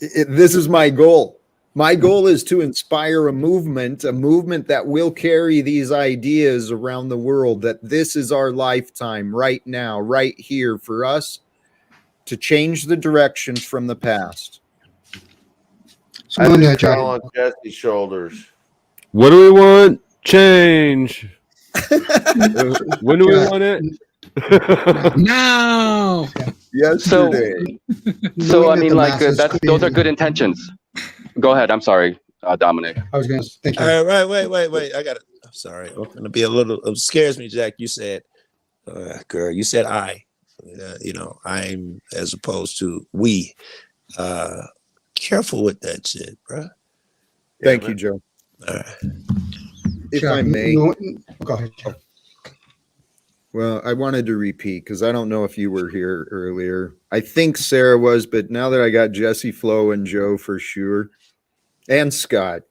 this is my goal. My goal is to inspire a movement that will carry these ideas around the world, that this is our lifetime right now, right here, for us to change the directions from the past. So I on just that, fell Jack, on Jesse's shoulders. What do we want? Change. When do we Jack, want it? No. Yesterday. So I knowing that mean, the like masses those are good intentions. Go ahead. I'm sorry, Dominic. I was going to thank you. All right, wait. I got it. I'm sorry. I'm gonna be a little. It scares me, Jack. You said, girl. You said I. I'm as opposed to we. Careful with that shit, bro. Thank you, Joe. All right. If Jack, I may. Go ahead, Jack. Well, I wanted to repeat because I don't know if you were here earlier. I think Sarah was, but now that I got Jesse, Flo, and Joe for sure, and Scott,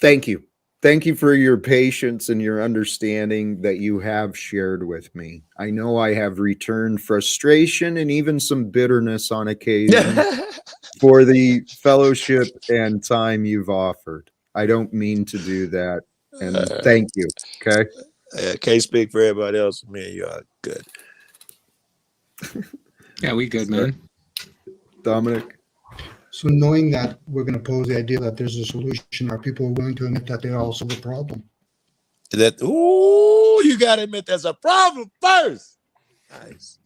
thank you. Thank you for your patience and your understanding that you have shared with me. I know I have returned frustration and even some bitterness on occasion for the fellowship and time you've offered. I don't mean to do that. And thank you. Okay. Can't speak for everybody else. Me and you are good. Yeah, we good, man. Dominic. So knowing that we're going to pose the idea that there's a solution, are people willing to admit that they're also the problem? You got to admit there's a problem first. Nice.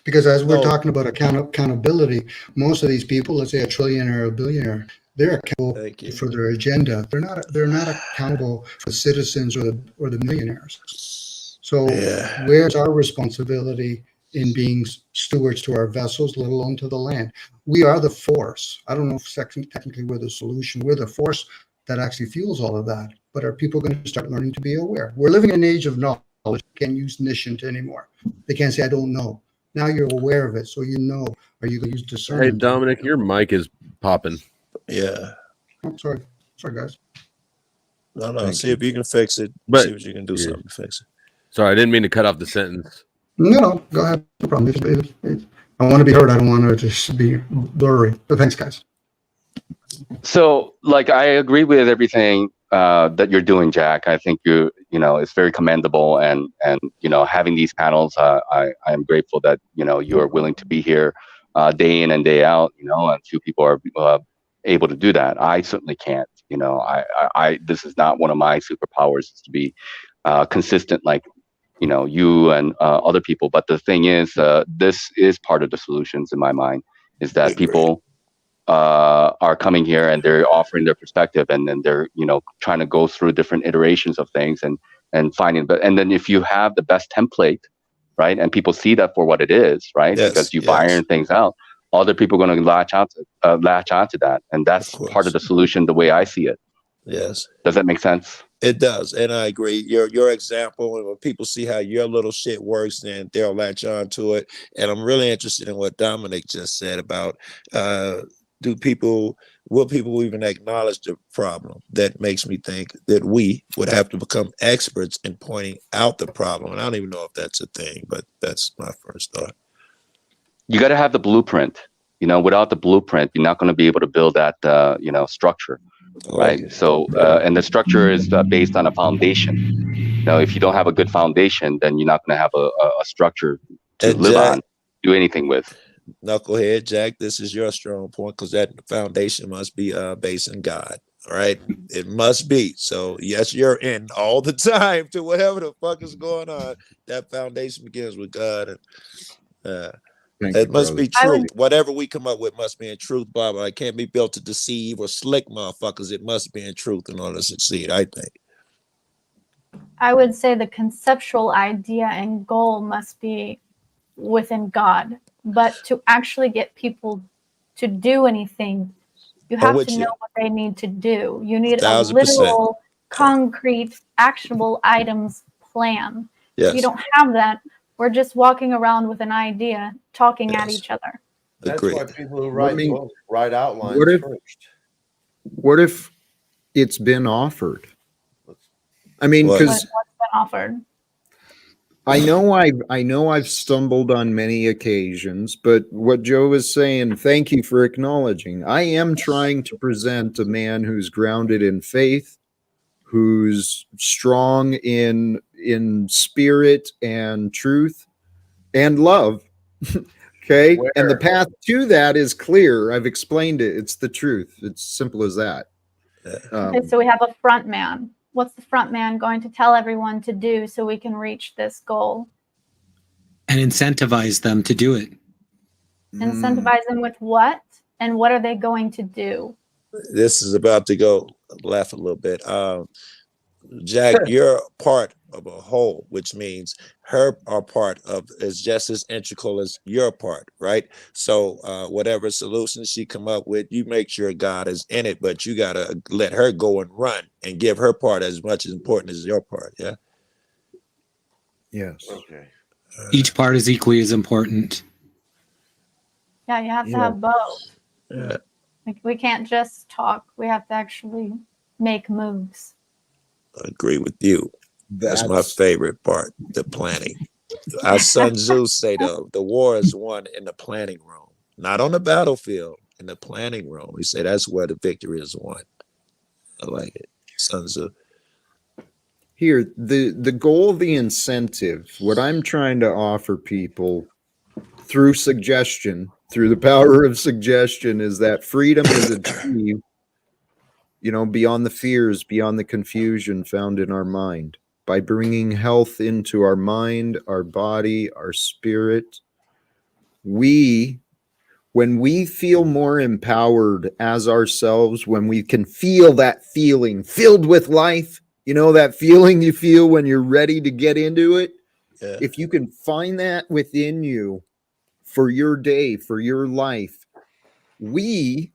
Because as we're No. talking about accountability, most of these people, let's say a trillionaire or a billionaire, they're accountable Thank you. for their agenda. They're not accountable for the citizens or the millionaires. So Yeah. where's our responsibility in being stewards to our vessels, let alone to the land? We are the force. I don't know if technically we're the solution. We're the force that actually fuels all of that. But are people going to start learning to be aware? We're living in an age of knowledge. You can't use niscient anymore. They can't say, I don't know. Now you're aware of it, so you know. Are you going to use Hey, discernment? Dominic, your mic is popping. Yeah. Oh, sorry, guys. No. Thank See you. if you can fix it. But- See what you can do yeah. something to fix it. Sorry, I didn't mean to cut off the sentence. No, go ahead. No problem. I want to be heard. I don't want to just be blurry. But thanks, guys. So, like, I agree with everything that you're doing, Jack. I think it's very commendable, and having these panels, I am grateful that you are willing to be here day in and day out. And few people are able to do that. I certainly can't. I this is not one of my superpowers, is to be consistent like you and other people. But the thing is, this is part of the solutions in my mind, is that people are coming here and they're offering their perspective, and then they're trying to go through different iterations of things and finding. But and then if you have the best template, right, and people see that for what it is, right, Yes, because you've yes. ironed things out, other people are going to latch onto that, and that's Of course. part of the solution, the way I see it. Yes. Does that make sense? It does, and I agree. Your example, and when people see how your little shit works, then they'll latch on to it. And I'm really interested in what Dominic just said about will people even acknowledge the problem? That makes me think that we would have to become experts in pointing out the problem. And I don't even know if that's a thing, but that's my first thought. You got to have the blueprint. Without the blueprint, you're not going to be able to build that structure. Right. So, and the structure is based on a foundation. If you don't have a good foundation, then you're not going to have a structure to And live Jack, on, do anything with. Knucklehead, Jack, this is your strong point, because that foundation must be based in God. All right. It must be. So, yes, you're in all the time to whatever the fuck is going on. That foundation begins with God. And it must be truth. Whatever we come up with must be in truth, blah, blah. It can't be built to deceive or slick motherfuckers. It must be in truth in order to succeed, I think. I would say the conceptual idea and goal must be within God, but to actually get people to do anything, you have with to you. know what they need to do. You need a 1000%. literal, concrete, actionable items plan. If you Yes. don't have that, we're just walking around with an idea, talking at Yes. each other. That's Agreed. why people who Let write me- books write outlines What if- first. What if it's been offered? I mean, What? because What's been offered? I know I've stumbled on many occasions, but what Joe is saying, thank you for acknowledging. I am trying to present a man who's grounded in faith, who's strong in spirit and truth and love. Okay? And the path to that is clear. I've explained it. It's the truth. It's simple as that. Okay, so we have a front man. What's the front man going to tell everyone to do so we can reach this goal? And incentivize them to do it. Incentivize them with what? And what are they going to do? This is about to go laugh a little bit. Jack, you're part of a whole, which means her are part of is just as integral as your part, right? So whatever solution she come up with, you make sure God is in it, but you gotta let her go and run and give her part as much as important as your part. Yeah. Yes. Okay. Each part is equally as important. Yeah, you have to Yeah. have both. Yeah. Like, we can't just talk. We have to actually make moves. I agree with you. That's my That's favorite part, the planning. Our Sun Tzu say the war is won in the planning room, not on the battlefield, in the planning room. He said that's where the victory is won. I like it. Sun Tzu. here. The goal, the incentive, what I'm trying to offer people through suggestion, through the power of suggestion, is that freedom is achieved, beyond the fears, beyond the confusion found in our mind, by bringing health into our mind, our body, our spirit. When we feel more empowered as ourselves, when we can feel that feeling filled with life, that feeling you feel when you're ready to get into it. Yeah. If you can find that within you for your day, for your life, we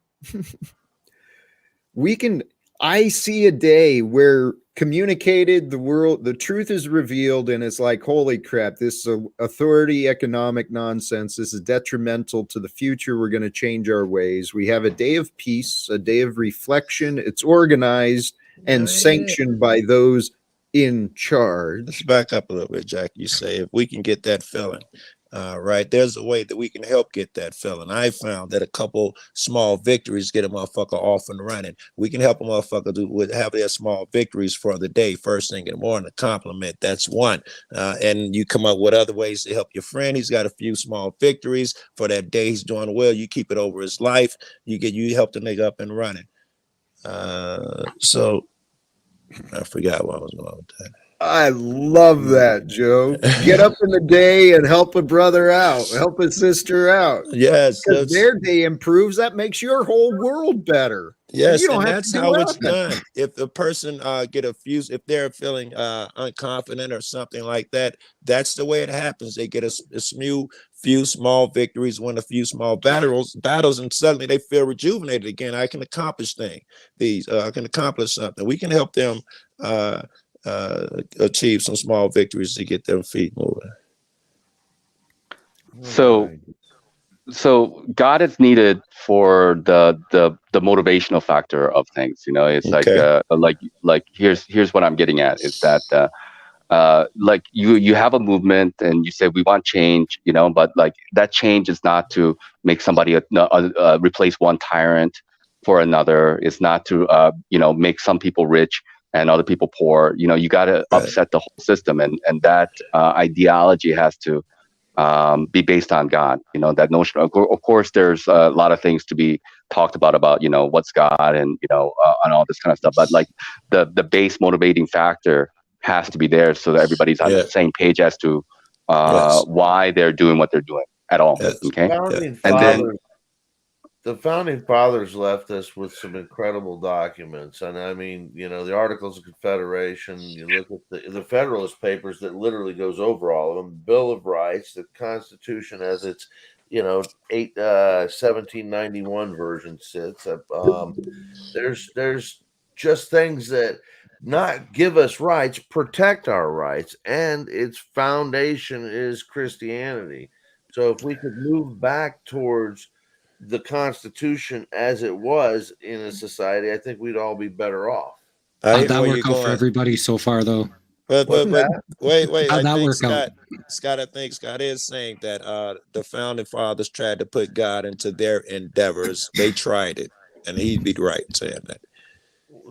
can, I see a day where communicated, the truth is revealed, and it's like, holy crap, this authority economic nonsense, this is detrimental to the future. We're going to change our ways. We have a day of peace, a day of reflection. It's organized and sanctioned by those in charge. Let's back up a little bit, Jack. You say if we can get that feeling, right? There's a way that we can help get that feeling. I found that a couple small victories get a motherfucker off and running. We can help a motherfucker have their small victories for the day, first thing in the morning. A compliment, that's one. And you come up with other ways to help your friend. He's got a few small victories for that day. He's doing well. You keep it over his life. You help the nigga up and running. So I forgot what I was going with that. I love that, Joe. Get up in the day and help a brother out, help a sister out. Yes, Because their day improves, that makes your whole world better. yes, you don't and have that's to do how it's nothing. done. If the person if they're feeling unconfident or something like that, that's the way it happens. They get a few small victories, win a few small battles, and suddenly they feel rejuvenated again. I can accomplish things. I can accomplish something. We can help them achieve some small victories to get their feet moving. So God is needed for the motivational factor of things. It's Okay. like here's what I'm getting at is that like you have a movement and you say we want change, but like that change is not to make somebody replace one tyrant for another. It's not to make some people rich and other people poor. You got to upset the whole system, and that ideology has to be based on God. That notion. Of course, there's a lot of things to be talked about what's God and and all this kind of stuff. But like the base motivating factor has to be there so that everybody's on the same page as to why they're doing what they're doing at all. Yes. Okay. Founding And then fathers, the founding fathers left us with some incredible documents, and I mean, the Articles of Confederation. You look at the Federalist Papers that literally goes over all of them. Bill of Rights, the Constitution as its 1791 version sits. There's just things that not give us rights, protect our rights, and its foundation is Christianity. So if we could move back towards the Constitution as it was in a society, I think we'd all be better off. How'd that work out for everybody so far, though? But wait. How'd that I think work out? Scott, I think Scott is saying that the founding fathers tried to put God into their endeavors. They tried it, and he'd be right saying that.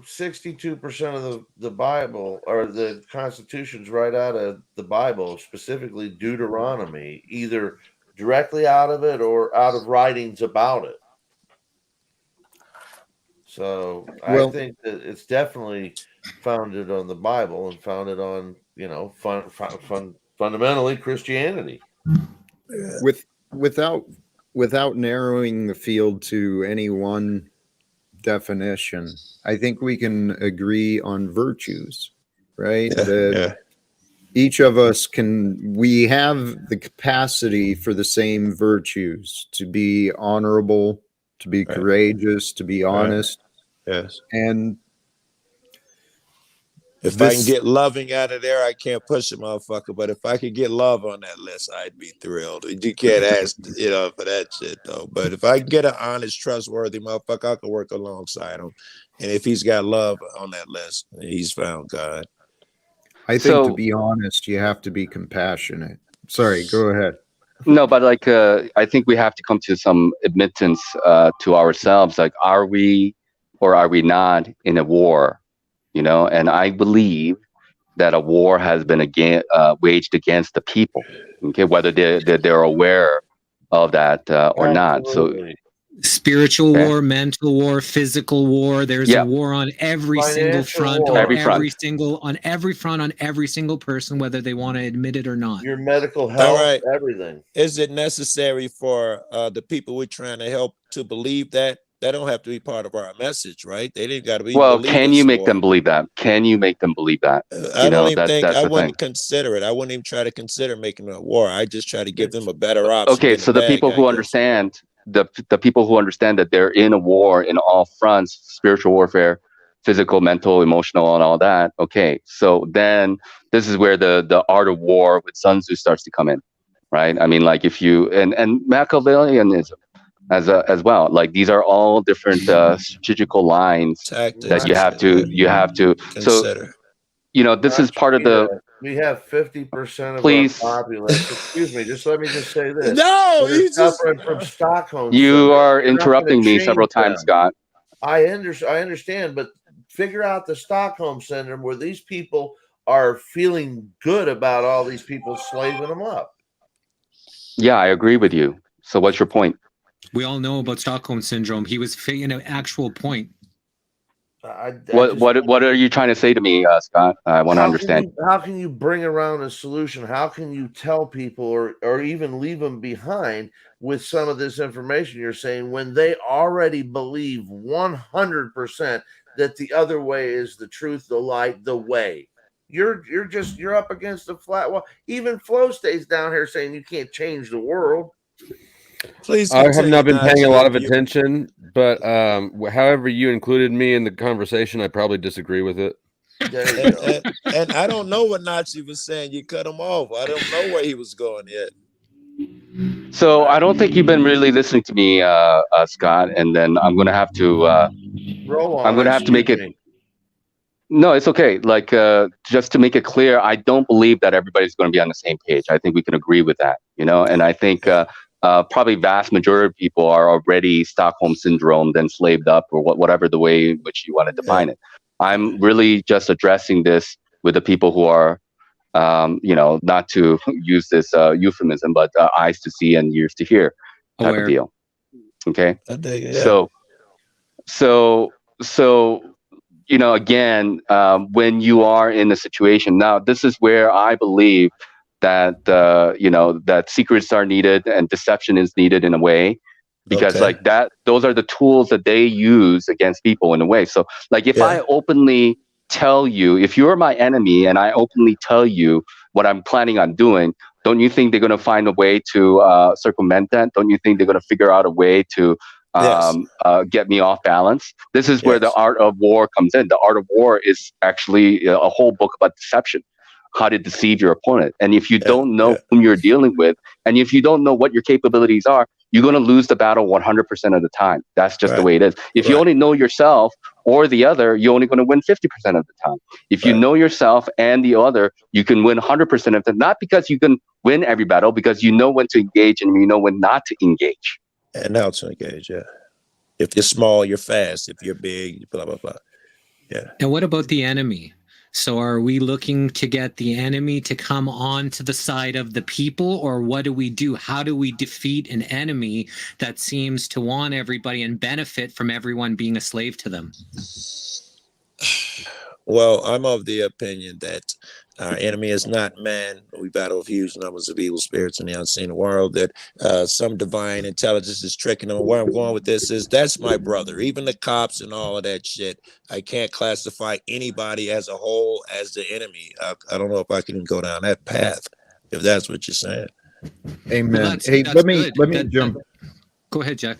62% of the Bible or the Constitution's right out of the Bible, specifically Deuteronomy, either directly out of it or out of writings about it. So I think that it's definitely founded on the Bible and founded on, fundamentally Christianity. Without narrowing the field to any one definition, I think we can agree on virtues, right? Each of us we have the capacity for the same virtues, to be honorable, to be courageous, to be honest. Yes. And if I can get loving out of there, I can't push a motherfucker. But if I could get love on that list, I'd be thrilled. You can't ask, for that shit though. But if I can get an honest, trustworthy motherfucker, I can work alongside him. And if he's got love on that list, he's found God. I think to be honest, you have to be compassionate. Sorry, go ahead. No, but I think we have to come to some admittance to ourselves. Like, are we or are we not in a war? And I believe that a war has been waged against the people. Okay, whether they're aware of that or not. So, spiritual war, mental war, physical war. There's a war on every single front, on every front, on every single person, whether they want to admit it or not. Your medical health, everything. Is it necessary for the people we're trying to help to believe that? That don't have to be part of our message, right? They didn't got to be. Well, can you make them believe that? Can you make them believe that? I don't even think I wouldn't consider it. I wouldn't even try to consider making it a war. I just try to give them a better option. Okay, so the people who understand the people who understand that they're in a war in all fronts, spiritual warfare, physical, mental, emotional, and all that. Okay, so then this is where the art of war with Sun Tzu starts to come in, right? I mean, like if you and Machiavellianism as well. Like these are all different strategical lines that you have to consider. So this is part of the. We have 50% of Please. our population. Excuse me, let me just say this. No, he's suffering from Stockholm. You are interrupting me several times, Scott. I understand, but figure out the Stockholm syndrome where these people are feeling good about all these people slaving them up. Yeah, I agree with you. So what's your point? We all know about Stockholm syndrome. He was an actual point. What are you trying to say to me, Scott? I want to understand. How can you bring around a solution? How can you tell people or even leave them behind with some of this information you're saying when they already believe 100% that the other way is the truth, the light, the way? You're up against a flat wall. Even Flo stays down here saying you can't change the world. Please. I have not been paying a lot of attention, but however you included me in the conversation, I probably disagree with it. And I don't know what Nachi was saying. You cut him off. I don't know where he was going yet. So I don't think you've been really listening to me, Scott. And then I'm going to have to. I'm going to have to make it. No, it's okay. Like just to make it clear, I don't believe that everybody's going to be on the same page. I think we can agree with that, and I think. Probably vast majority of people are already Stockholm syndrome, then slaved up, or whatever the way in which you want to define it. I'm really just addressing this with the people who are, not to use this euphemism, but eyes to see and ears to hear type of deal. Okay. So again, when you are in a situation now, this is where I believe that that secrets are needed and deception is needed in a way because like that, those are the tools that they use against people in a way. So like if I openly tell you, if you're my enemy and I openly tell you what I'm planning on doing, don't you think they're going to find a way to circumvent that? Don't you think they're going to figure out a way to get me off balance? This is where the art of war comes in. The art of war is actually a whole book about deception, how to deceive your opponent. And if you don't know whom you're dealing with, and if you don't know what your capabilities are, you're going to lose the battle 100% of the time. That's just the way it is. If you only know yourself or the other, you're only going to win 50% of the time. If you know yourself and the other, you can win 100% of the time. Not because you can win every battle, because you know when to engage and you know when not to engage. And how to engage, If you're small, you're fast. If you're big, blah, blah, blah. Yeah. And what about the enemy? So are we looking to get the enemy to come on to the side of the people, or what do we do? How do we defeat an enemy that seems to want everybody and benefit from everyone being a slave to them? Well, I'm of the opinion that our enemy is not man. We battle with huge numbers of evil spirits in the unseen world, that some divine intelligence is tricking them. Where I'm going with this is that's my brother. Even the cops and all of that shit, I can't classify anybody as a whole as the enemy. I don't know if I can go down that path, if that's what you're saying. Amen. Well, hey, that's let me jump. Go ahead, Jack.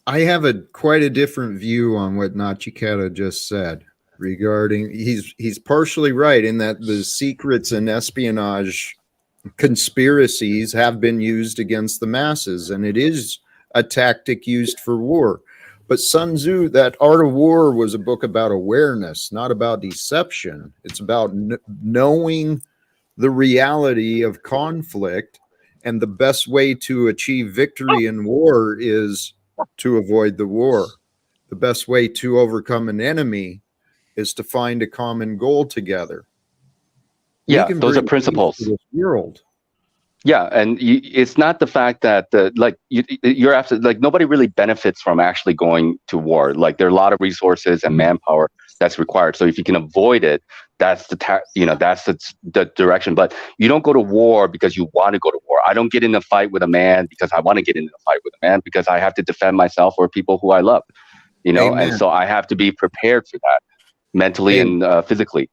I have quite a different view on what Nachiketa just said. Regarding, he's partially right in that the secrets and espionage conspiracies have been used against the masses, and it is a tactic used for war. But Sun Tzu, that Art of War was a book about awareness, not about deception. It's about knowing the reality of conflict, and the best way to achieve victory in war is to avoid the war. The best way to overcome an enemy is to find a common goal together. Yeah, those are principles. This world. Yeah, and it's not the fact that you're absolutely like nobody really benefits from actually going to war. Like there are a lot of resources and manpower that's required. So if you can avoid it, that's the direction. But you don't go to war because you want to go to war. I don't get in a fight with a man because I want to get in a fight with a man, because I have to defend myself or people who I love. Amen. And so I have to be prepared for that. Mentally and physically.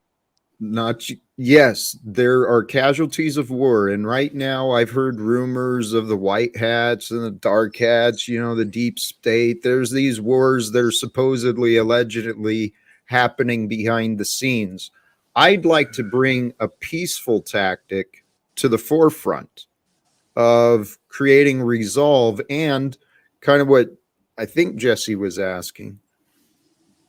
Yes, there are casualties of war, and right now I've heard rumors of the white hats and the dark hats, the deep state. There's these wars that are supposedly, allegedly happening behind the scenes. I'd like to bring a peaceful tactic to the forefront of creating resolve, and kind of what I think Jesse was asking,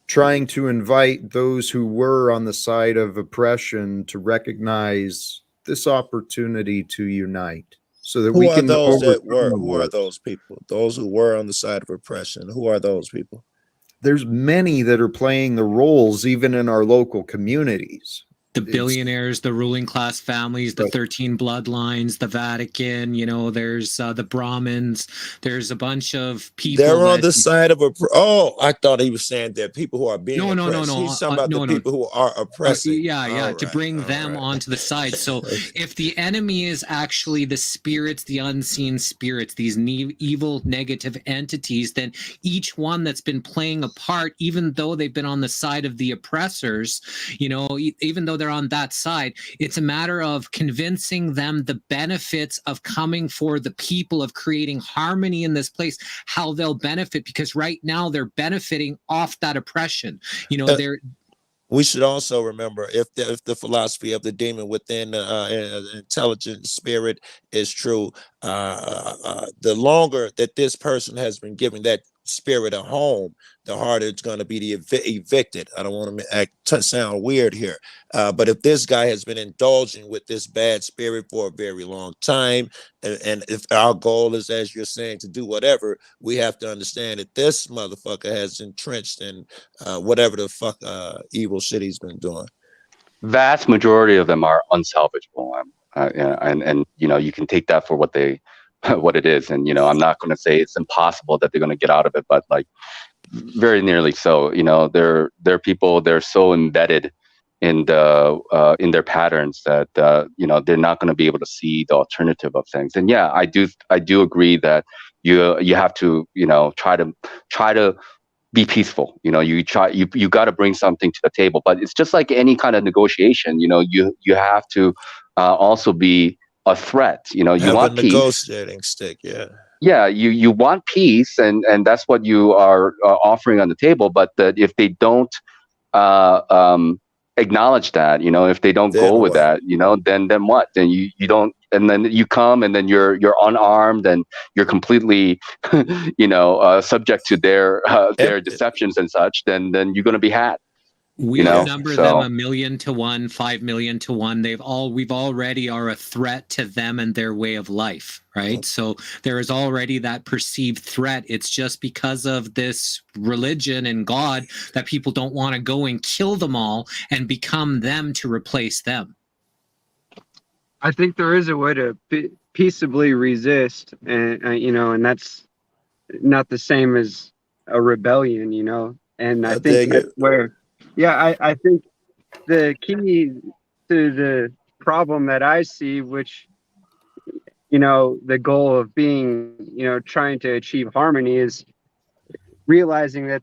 trying to invite those who were on the side of oppression to recognize this opportunity to unite, so that we can. Who are those people? Those who were on the side of oppression. Who are those people? There's many that are playing the roles, even in our local communities. The billionaires, the ruling class families, the 13 bloodlines, the Vatican, there's the Brahmins. There's a bunch of people. They're on the side of I thought he was saying that people who are being oppressed. No. He's talking about the people who are oppressing. To bring them onto the side. So if the enemy is actually the spirits, the unseen spirits, these evil negative entities, then each one that's been playing a part, even though they've been on the side of the oppressors, even though they're on that side, it's a matter of convincing them the benefits of coming for the people, of creating harmony in this place, how they'll benefit, because right now they're benefiting off that oppression. We should also remember, if the philosophy of the demon within intelligent spirit is true, the longer that this person has been giving that spirit a home, the harder it's going to be to evicted. I don't want to sound weird here, but if this guy has been indulging with this bad spirit for a very long time, and if our goal is, as you're saying, to do whatever, we have to understand that this motherfucker has entrenched in whatever the fuck evil shit he's been doing. Vast majority of them are unsalvageable, and you can take that for what it is, and I'm not going to say it's impossible that they're going to get out of it, but like very nearly so. They're people, they're so embedded in their patterns that they're not going to be able to see the alternative of things. And yeah, I do agree that you have to, you know, try to be peaceful. You know, you got to bring something to the table. But it's just like any kind of negotiation. You know, you have to also be a threat. You know, you Have a want peace. negotiating stick, yeah. Yeah, you want peace, and that's what you are offering on the table. But if they don't acknowledge that, you know, if they don't Then go with what? that, you know, then what? Then you don't, and then you come, and then you're unarmed, and you're completely, you know, subject to their deceptions and such. Then you're going to be had. We You know, outnumber them 1,000,000 to 1, 5,000,000 to 1. We've already are a threat to them and their way of life, right? So there is already that perceived threat. It's just because of this religion and God that people don't want to go and kill them all and become them to replace them. I think there is a way to peaceably resist, and you know, and that's not the same as a rebellion, you know. And I think that's where, yeah, I think the key to the problem that I see, which, you know, the goal of being, you know, trying to achieve harmony is realizing that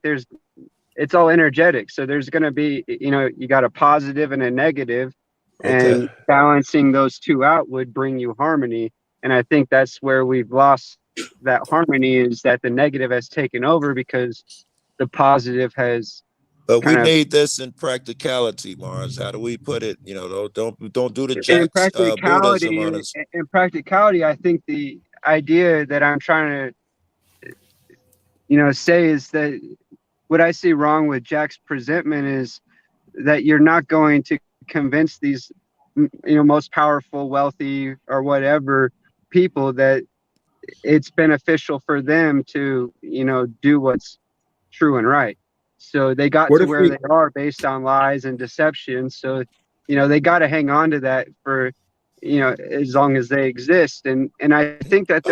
it's all energetic. So there's going to be, you know, you got a positive and a negative, and balancing those two out would bring you harmony. And I think that's where we've lost that harmony, is that the negative has taken over because the positive has. But we need this in practicality, Mars. How do we put it? You know, don't do the Jack's Buddhism on us. In practicality, I think the idea that I'm trying to, you know, say is that what I see wrong with Jack's presentment is that you're not going to convince these, you know, most powerful, wealthy, or whatever people that it's beneficial for them to, you know, do what's true and right. So they got to where they are based on lies and deception. So, you know, they got to hang on to that for, you know, as long as they exist. And I think that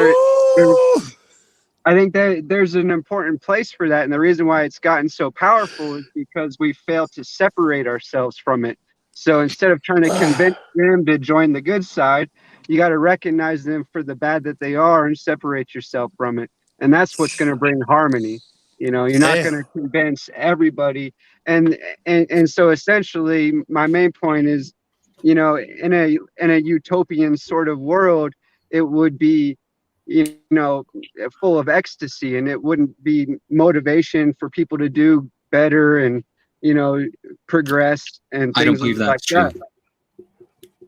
I think that there's an important place for that. And the reason why it's gotten so powerful is because we fail to separate ourselves from it. So instead of trying to convince them to join the good side, you got to recognize them for the bad that they are and separate yourself from it. And that's what's going to bring harmony. You know, you're not going to convince everybody. And so essentially my main point is, you know, in a utopian sort of world, it would be, you know, full of ecstasy, and it wouldn't be motivation for people to do better and, you know, progress and things I don't believe that's like true. that.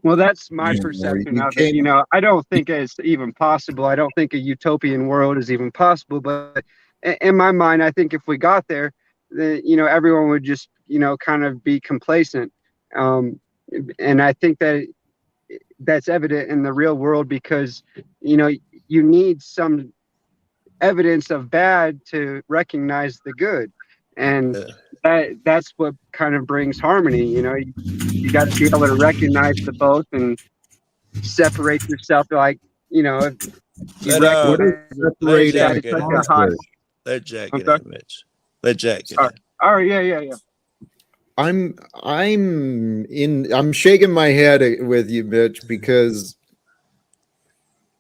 Well, that's my perception of it. You know, I don't think it's even possible. I don't think a utopian world is even possible. But in my mind, I think if we got there, then, you know, everyone would just, you know, kind of be complacent. And I think that that's evident in the real world because, you know, you need some evidence of bad to recognize the good. And that's what kind of brings harmony. You know, you got to be able to recognize the both and separate yourself. Like, you know, if you let Jack get in. Let Jack get in, Mitch. Let Jack get in. All right, yeah. I'm shaking my head with you, Mitch, because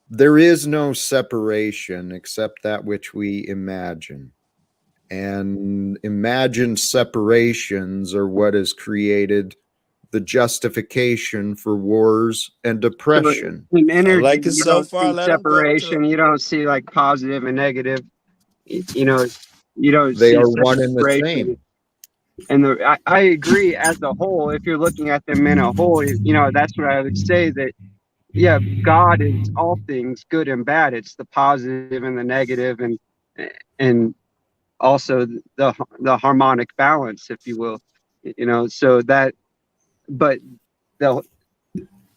there is no separation except that which we imagine. And imagined separations are what has created the justification for wars and depression. In energy, I like it you so don't far. see Let 'em go separation. You don't see like positive and negative. You know, you don't They see are one and the separation. same. And I agree as a whole. If you're looking at them in a whole, you know, that's what I would say, that yeah, God is all things, good and bad. It's the positive and the negative, and also the harmonic balance, if you will. You know, so that, but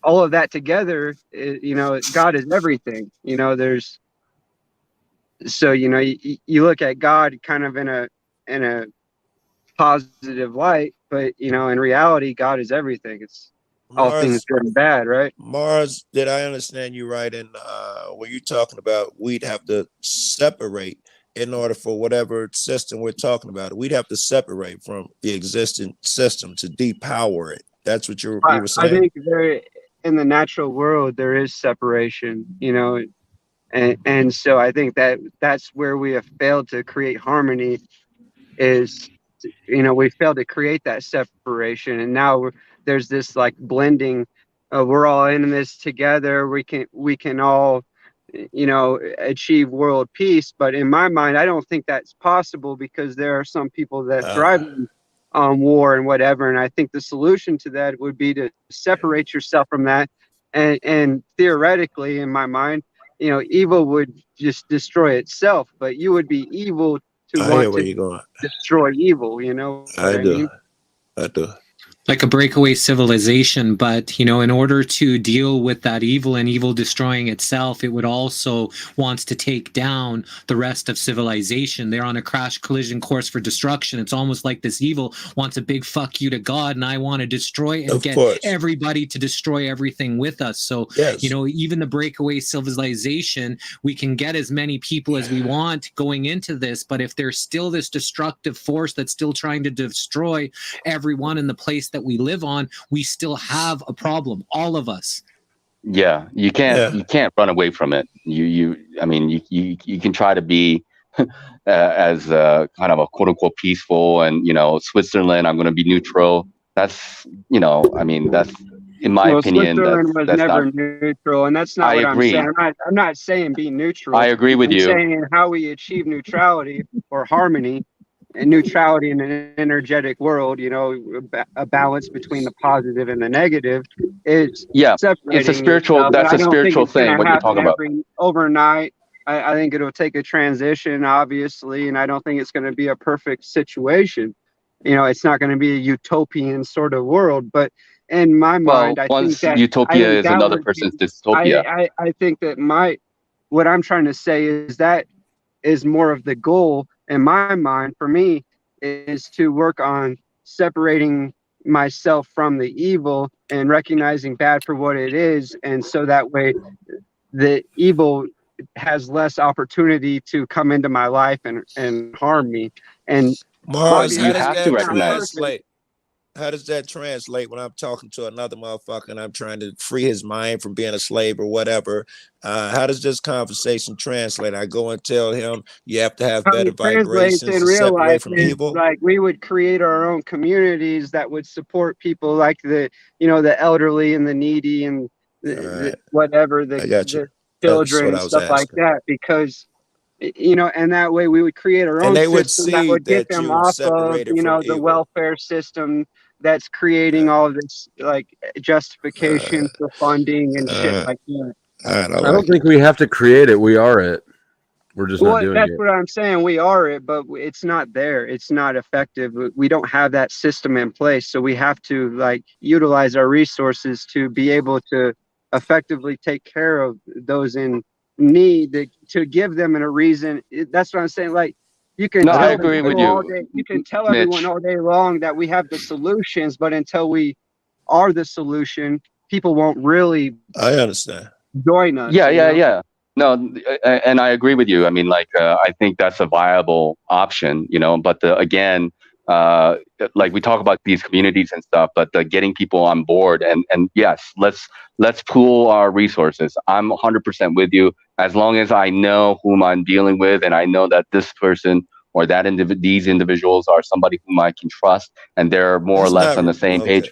all of that together, you know, God is everything. You know, so you know, you look at God kind of in a positive light, but you know, in reality, God is everything. It's all things good and bad, right? Mars, did I understand you right? And when you're talking about we'd have to separate in order for whatever system we're talking about, we'd have to separate from the existing system to depower it. That's what you were saying? I think in the natural world, there is separation, you know, And so I think that that's where we have failed to create harmony is, we failed to create that separation. And now there's this like blending. We're all in this together. We can all, achieve world peace. But in my mind, I don't think that's possible because there are some people that thrive on war and whatever. And I think the solution to that would be to separate yourself from that. And theoretically, in my mind, evil would just destroy itself, but you would be evil to want to destroy evil. You know what I mean? I do. Like a breakaway civilization, but in order to deal with that evil and evil destroying itself, it would also wants to take down the rest of civilization. They're on a crash collision course for destruction. It's almost like this evil wants a big fuck you to God, and I want to destroy and get everybody to destroy everything with us. So even the breakaway civilization, we can get as many people as we want going into this, but if there's still this destructive force that's still trying to destroy everyone in the place that we live on, we still have a problem, all of us. Yeah, you can't run away from it. You can try to be as kind of a quote unquote peaceful and Switzerland, I'm going to be neutral. That's that's in my opinion. Switzerland was never neutral, and that's not what I'm saying. I'm not saying be neutral. I agree with you. I'm saying how we achieve neutrality or harmony. And neutrality in an energetic world, a balance between the positive and the negative is it's a spiritual. That's a spiritual thing. What you're talking about overnight. I think it'll take a transition, obviously, and I don't think it's going to be a perfect situation. It's not going to be a utopian sort of world, but in my mind, I think that utopia is another person's dystopia. I think that what I'm trying to say is that is more of the goal. In my mind, for me, is to work on separating myself from the evil and recognizing bad for what it is. And so that way the evil has less opportunity to come into my life and harm me. And Mars, you have to recognize. How does that translate when I'm talking to another motherfucker and I'm trying to free his mind from being a slave or whatever? How does this conversation translate? I go and tell him you have to have better vibrations to separate from evil. Like we would create our own communities that would support people like the elderly and the needy and the children and stuff like that, because and that way we would create our own system that would get them off of the welfare system that's creating all of this like justification for funding and shit like that. I don't think we have to create it. We are it. We're just not doing that's it. What I'm saying. We are it, but it's not there. It's not effective. We don't have that system in place. So we have to like utilize our resources to be able to effectively take care of those in need, to give them a reason. That's what I'm saying. Like you can I agree with you. You can tell everyone all day long that we have the solutions, but until we are the solution, people won't really join us. Yeah. No, and I agree with you. I mean, I think that's a viable option, but again, like we talk about these communities and stuff, but getting people on board and yes, let's pool our resources. I'm 100% with you. As long as I know whom I'm dealing with, and I know that this person or that these individuals are somebody whom I can trust, and they're more or less on the same page.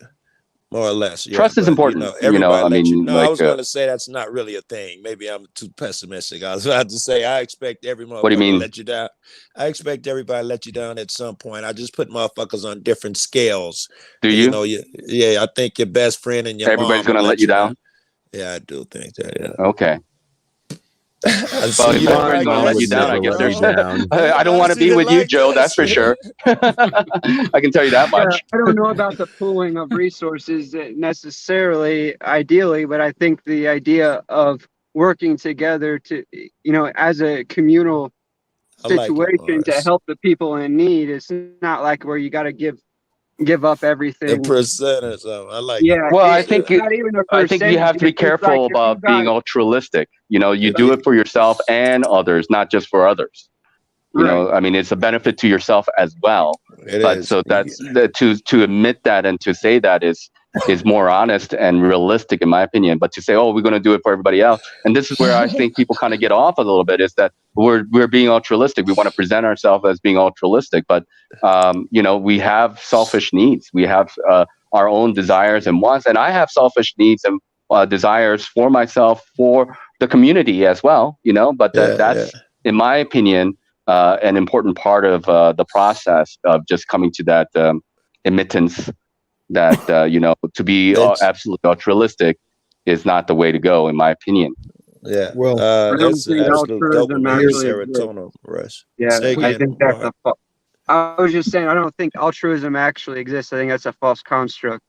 More or less. Yeah, trust is important. I was going to say that's not really a thing. Maybe I'm too pessimistic. I was about to say I expect every motherfucker to let you down. I expect everybody to let you down at some point. I just put motherfuckers on different scales. Do you? I think your best friend and your everybody's going to let you down. Yeah, I do think that. Yeah. Okay. Well, you don't let you down. I guess there's. I don't want to be with you, Joe. That's for sure. I can tell you that much. I don't know about the pooling of resources necessarily, ideally, but I think the idea of working together to, as a communal situation to help the people in need, it's not like where you got to give up everything. A percentage of I like. Yeah. Well, I think you have to be careful about being altruistic. You do it for yourself and others, not just for others. I mean, it's a benefit to yourself as well. So that's to admit that and to say that is is more honest and realistic, in my opinion. But to say, oh, we're going to do it for everybody else, and this is where I think people kind of get off a little bit, is that we're being altruistic. We want to present ourselves as being altruistic, but we have selfish needs. We have our own desires and wants, and I have selfish needs and desires for myself, for the community as well. But that's in my opinion an important part of the process of just coming to that admittance that to be absolutely altruistic is not the way to go, in my opinion. Yeah. Well, I don't that's think absolute altruism dopamine, actually serotonin rush. Yeah, Say I again, think that's Mark. I was just saying, I don't think altruism actually exists. I think that's a false construct.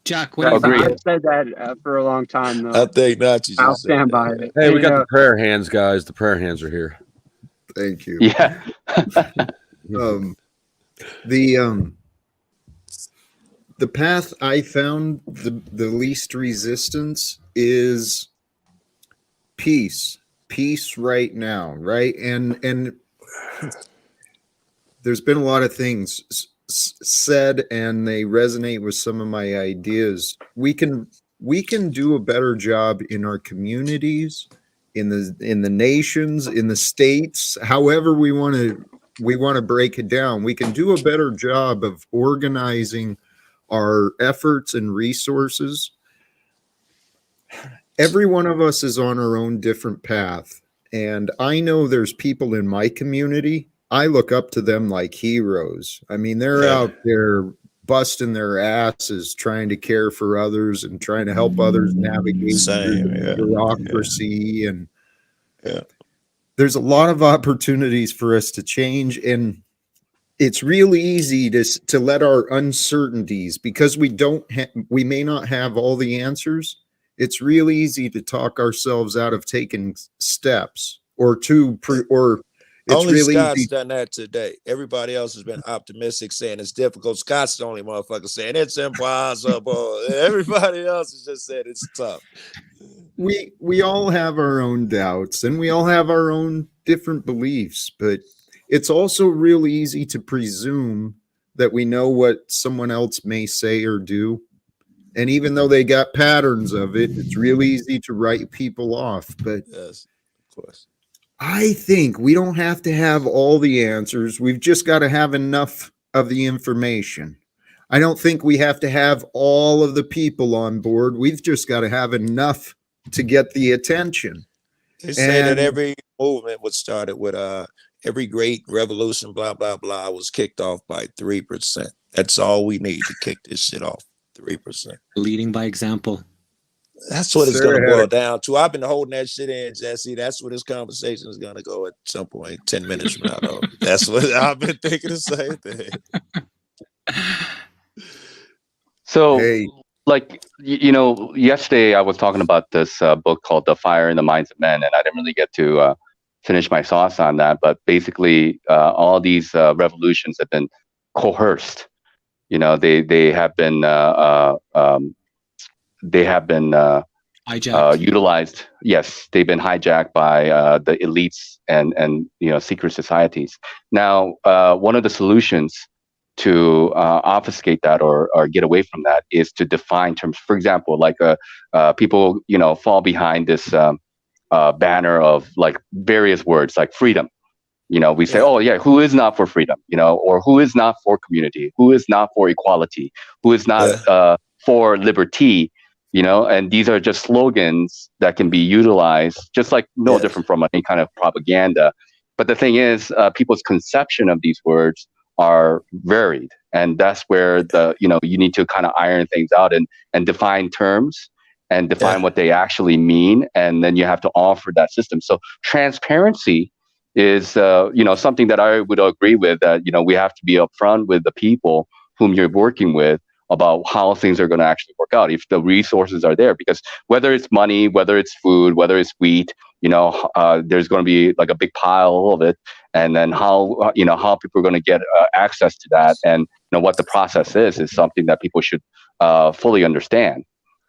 Jack, what do you Agreed. think? I've said that for a long time, though. I think Nachi I'll just said stand that, by yeah. it. Hey, we got And, the prayer hands, guys. The prayer hands are here. Thank you. Yeah. The path I found the least resistance is peace right now, right? And there's been a lot of things said, and they resonate with some of my ideas. We can do a better job in our communities, in the nations, in the states, however we want to break it down. We can do a better job of organizing our efforts and resources. Every one of us is on our own different path. And I know there's people in my community, I look up to them like heroes. I mean, they're out there busting their asses trying to care for others and trying to help others navigate bureaucracy. And there's a lot of opportunities for us to change. And it's really easy to let our uncertainties, because we may not have all the answers. It's really easy to talk ourselves out of taking steps it's only really Scott's easy. done that today. Everybody else has been optimistic, saying it's difficult. Scott's the only motherfucker saying it's impossible. Everybody else has just said it's tough. We all have our own doubts, and we all have our own different beliefs, but it's also really easy to presume that we know what someone else may say or do. And even though they got patterns of it, it's really easy to write people off. But yes, of course. I think we don't have to have all the answers. We've just got to have enough of the information. I don't think we have to have all of the people on board. We've just got to have enough to get the attention. They say that every movement was started with every great revolution, blah, blah, blah, was kicked off by 3%. That's all we need to kick this shit off. 3%. Leading by example. That's what it's going to boil down to. I've been holding that shit in, Jesse. That's where this conversation is going to go at some point, 10 minutes from now, though. That's what I've been thinking the same thing. So, yesterday I was talking about this book called The Fire in the Minds of Men, and I didn't really get to finish my thoughts on that. But basically, all these revolutions have been coerced. They have been hijacked. Utilized. Yes, they've been hijacked by the elites and secret societies. Now, one of the solutions to obfuscate that or get away from that is to define terms. For example, like people fall behind this banner of like various words like freedom. We say, oh yeah, who is not for freedom? Or who is not for community? Who is not for equality? Who is not for liberty? And these are just slogans that can be utilized, just like no different from any kind of propaganda. But the thing is, people's conception of these words are varied, and that's where you need to kind of iron things out and define terms and define what they actually mean, and then you have to offer that system. So transparency is something that I would agree with, that we have to be upfront with the people whom you're working with about how things are going to actually work out if the resources are there, because whether it's money, whether it's food, whether it's wheat, there's going to be like a big pile of it, and then how people are going to get access to that, and what the process is something that people should fully understand.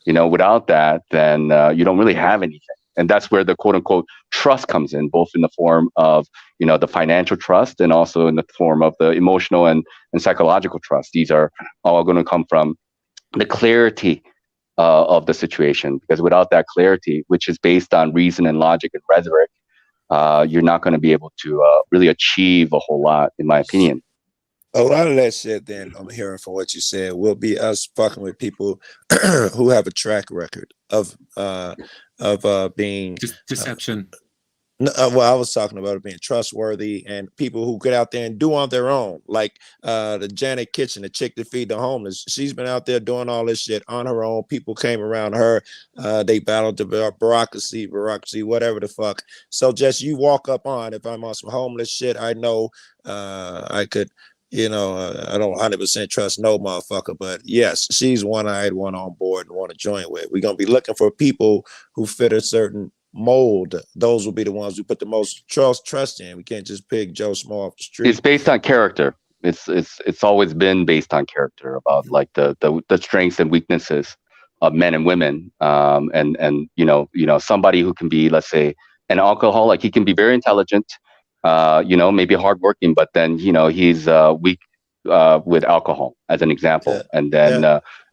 Without that, then you don't really have anything. And that's where the quote unquote trust comes in, both in the form of, the financial trust and also in the form of the emotional and psychological trust. These are all going to come from the clarity of the situation, because without that clarity, which is based on reason and logic and rhetoric, you're not going to be able to really achieve a whole lot, in my opinion. A lot of that shit, then, I'm hearing from what you said, will be us fucking with people who have a track record of being deception. Well, I was talking about it being trustworthy and people who get out there and do on their own, like the Janet Kitchen, the chick that feed the homeless. She's been out there doing all this shit on her own. People came around her. They battled the bureaucracy, whatever the fuck. So just you walk up on, if I'm on some homeless shit, I know I could, I don't 100% trust no motherfucker, but yes, she's one I had one on board and want to join with. We're going to be looking for people who fit a certain mold. Those will be the ones we put the most trust in. We can't just pick Joe Small off the street. It's based on character. It's always been based on character, about like the strengths and weaknesses of men and women. And somebody who can be, let's say, an alcoholic, he can be very intelligent, maybe hardworking, but then he's weak with alcohol, as an example. Yeah. And then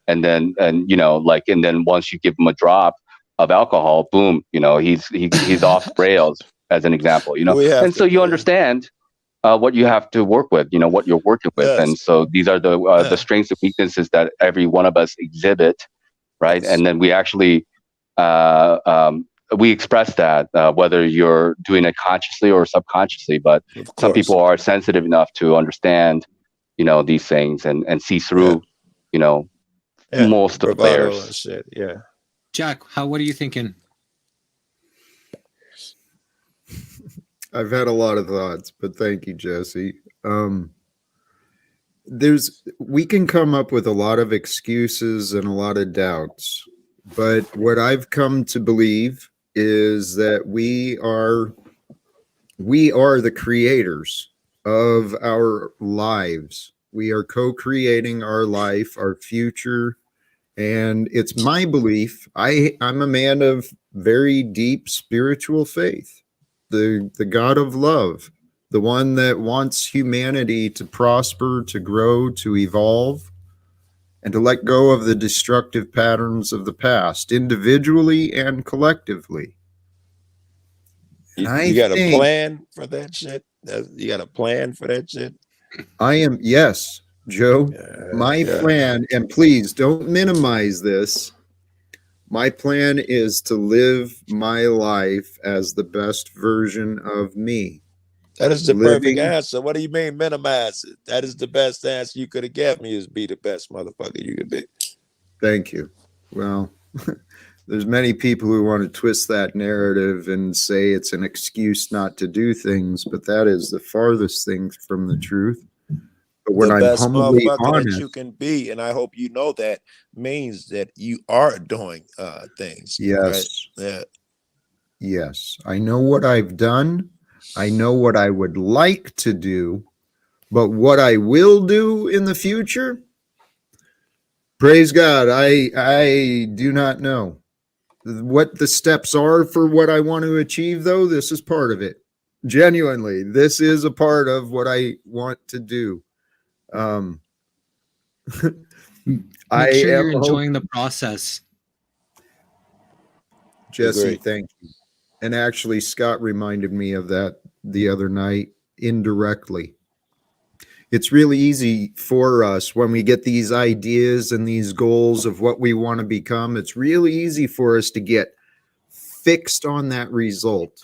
and then once you give him a drop of alcohol, boom, he's off rails, as an example, and so you understand what you have to work with, what you're working with. Yes. And so these are the strengths and weaknesses that every one of us exhibit, right? Yes. And then we actually we express that, whether you're doing it consciously or subconsciously, but some people are sensitive enough to understand these things and see through most of the players. And shit. Yeah. Jack, what are you thinking? I've had a lot of thoughts, but thank you, Jesse. We can come up with a lot of excuses and a lot of doubts, but what I've come to believe is that we are the creators of our lives. We are co-creating our life, our future. And it's my belief, I'm a man of very deep spiritual faith, the God of love, the one that wants humanity to prosper, to grow, to evolve, and to let go of the destructive patterns of the past, individually and collectively. You got a plan for that shit? You got a plan for that shit? Yes. Joe, my plan, and please don't minimize this. My plan is to live my life as the best version of me. That is the perfect answer. What do you mean minimize it? That is the best answer you could have given me, is be the best motherfucker you could be. Thank you. Well, there's many people who want to twist that narrative and say it's an excuse not to do things, but that is the farthest thing from the truth. But when the I'm best humbly motherfucker honest, that you can be, and I hope you know that means that you are doing things. yes, right? Yeah. Yes, I know what I've done. I know what I would like to do, but what I will do in the future, praise God, I do not know. What the steps are for what I want to achieve, though, this is part of it. Genuinely, this is a part of what I want to do. Make sure you're enjoying the process. Jesse, thank you. And actually, Scott reminded me of that the other night indirectly. It's really easy for us when we get these ideas and these goals of what we want to become. It's really easy for us to get fixed on that result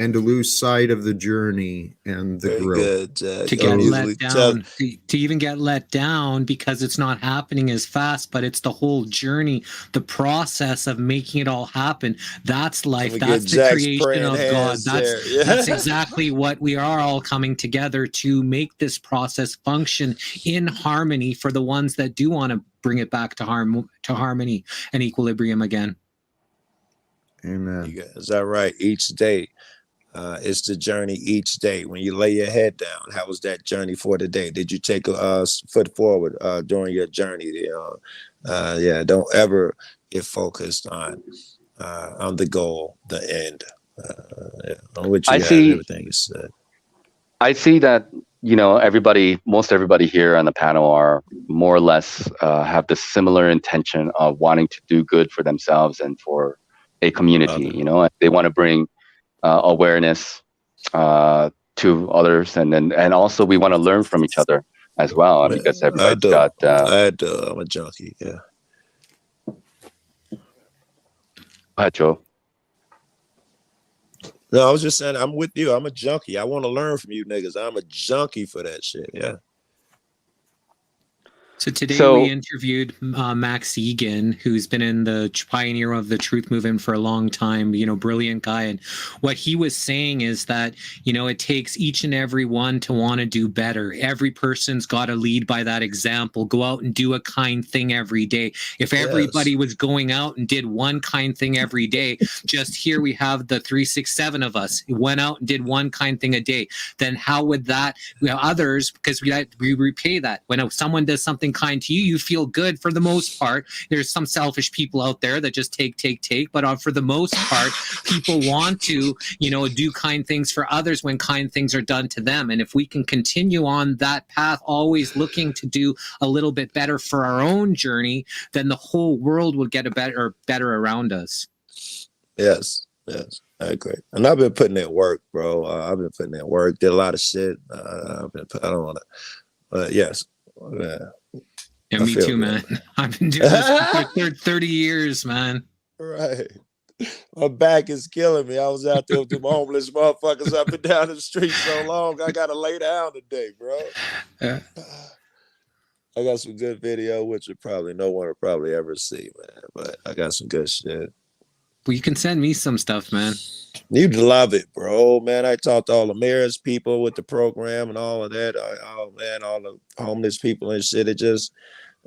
and to lose sight of the journey and the growth. Good, to get let down, to even get let down because it's not happening as fast, but it's the whole journey, the process of making it all happen. That's life. That's the creation of God. That's exactly what we are all coming together to make this process function in harmony for the ones that do want to bring it back to harmony and equilibrium again. Amen. Is that right? Each day. It's the journey each day. When you lay your head down, how was that journey for the day? Did you take a foot forward during your journey? Don't ever get focused on on the goal, the end. On which I you got see. everything you said. I see that, most everybody here on the panel are more or less have the similar intention of wanting to do good for themselves and for a community. Okay. They want to bring awareness to others, and also we want to learn from each other as well, because everybody's got. I'm a junkie. Yeah. Go ahead, Joe. No, I was just saying, I'm with you. I'm a junkie. I want to learn from you niggas. I'm a junkie for that shit. Yeah. So today we interviewed Max Egan, who's been in the pioneer of the truth movement for a long time, brilliant guy. And what he was saying is that, it takes each and every one to want to do better. Every person's got to lead by that example. Go out and do a kind thing every day. If everybody was going out and did one kind thing every day, just here we have the 367 of us who went out and did one kind thing a day, then how would that, others, because we repay that. When someone does something kind to you, you feel good for the most part. There's some selfish people out there that just take, but for the most part, people want to, do kind things for others when kind things are done to them. And if we can continue on that path, always looking to do a little bit better for our own journey, then the whole world will get better around us. Yes, I agree. And I've been putting in work, bro. I've been putting in work. Did a lot of shit. I don't want to, but yes. Yeah, me too, man. I've been doing this for 30 years, man. Right. My back is killing me. I was out there with them homeless motherfuckers up and down the street so long. I got to lay down today, bro. I got some good video, which no one will probably ever see, man. But I got some good shit. Well, you can send me some stuff, man. You'd love it, bro. Man, I talked to all the mayor's people with the program and all of that. Oh, man, all the homeless people and shit. It just,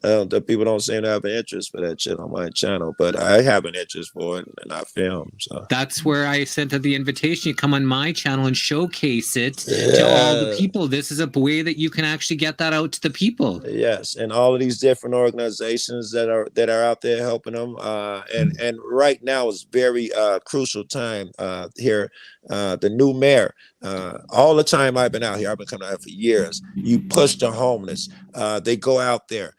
the people don't seem to have an interest for that shit on my channel, but I have an interest for it, and I film. So that's where I sent the invitation. You come on my channel and showcase it to all the people. This is a way that you can actually get that out to the people. Yes, and all of these different organizations that are out there helping them. And right now is very crucial time here. The new mayor. All the time I've been out here, I've been coming out here for years. You push the homeless. They go out there.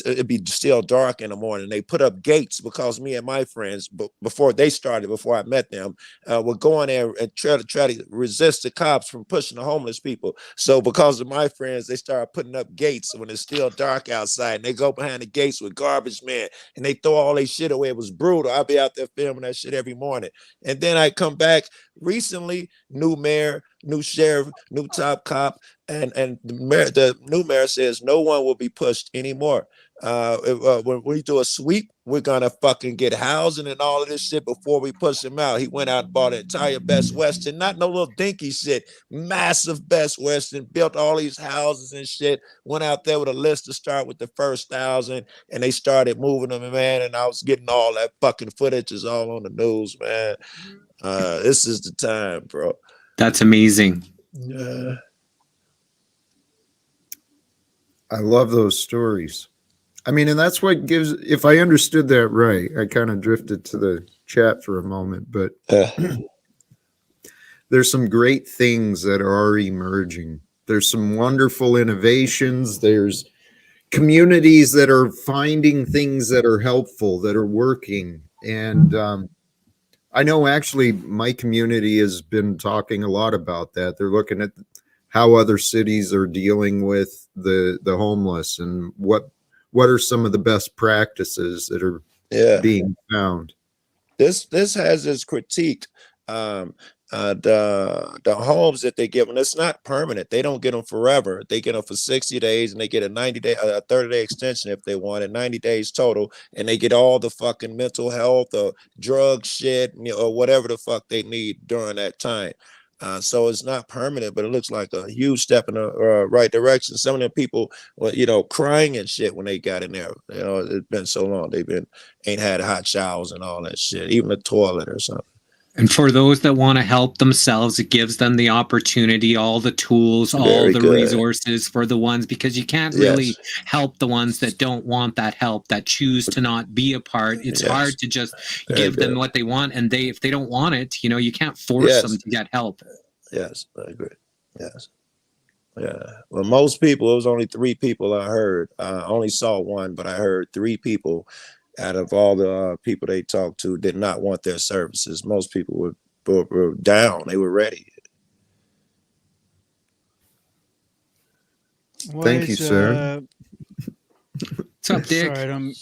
It'd be still dark in the morning. They put up gates because me and my friends, before I met them, would go in there and try to resist the cops from pushing the homeless people. So because of my friends, they started putting up gates when it's still dark outside, and they go behind the gates with garbage men and they throw all their shit away. It was brutal. I'll be out there filming that shit every morning. And then I come back recently, new mayor, new sheriff, new top cop, and the new mayor says no one will be pushed anymore. When we do a sweep, we're gonna fucking get housing and all of this shit before we push him out. He went out and bought an entire Best Western, not no little dinky shit, massive Best Western, built all these houses and shit. Went out there with a list to start with the first 1,000, and they started moving them, man. And I was getting all that fucking footage is all on the news, man. This is the time, bro. That's amazing. Yeah. I love those stories. I mean, and that's what gives, if I understood that right, I kind of drifted to the chat for a moment, but there's some great things that are emerging. There's some wonderful innovations. There's communities that are finding things that are helpful, that are working. And I know actually my community has been talking a lot about that. They're looking at how other cities are dealing with the homeless and what are some of the best practices that are being found. This has its critique. The homes that they give them, it's not permanent. They don't get them forever. They get them for 60 days and they get a 30-day extension if they want it, 90 days total, and they get all the fucking mental health or drug shit, or whatever the fuck they need during that time. So it's not permanent, but it looks like a huge step in the right direction. Some of them people were, crying and shit when they got in there. It's been so long. Ain't had hot showers and all that shit, even a toilet or something. And for those that want to help themselves, it gives them the opportunity, all the tools, all Very the good. resources for the ones, because you can't really Yes. help the ones that don't want that help, that choose to not be a part. It's Yes. hard to just Very give them good. what they want, and if they don't want it, you can't force them Yes. to get help. Yes, I agree. Yes. Yeah. Well, most people, it was only 3 people I heard. I only saw one, but I heard 3 people out of all the people they talked to did not want their services. Most people were down. They were ready. Thank you, sir. What's up, Dick? Sorry, I don't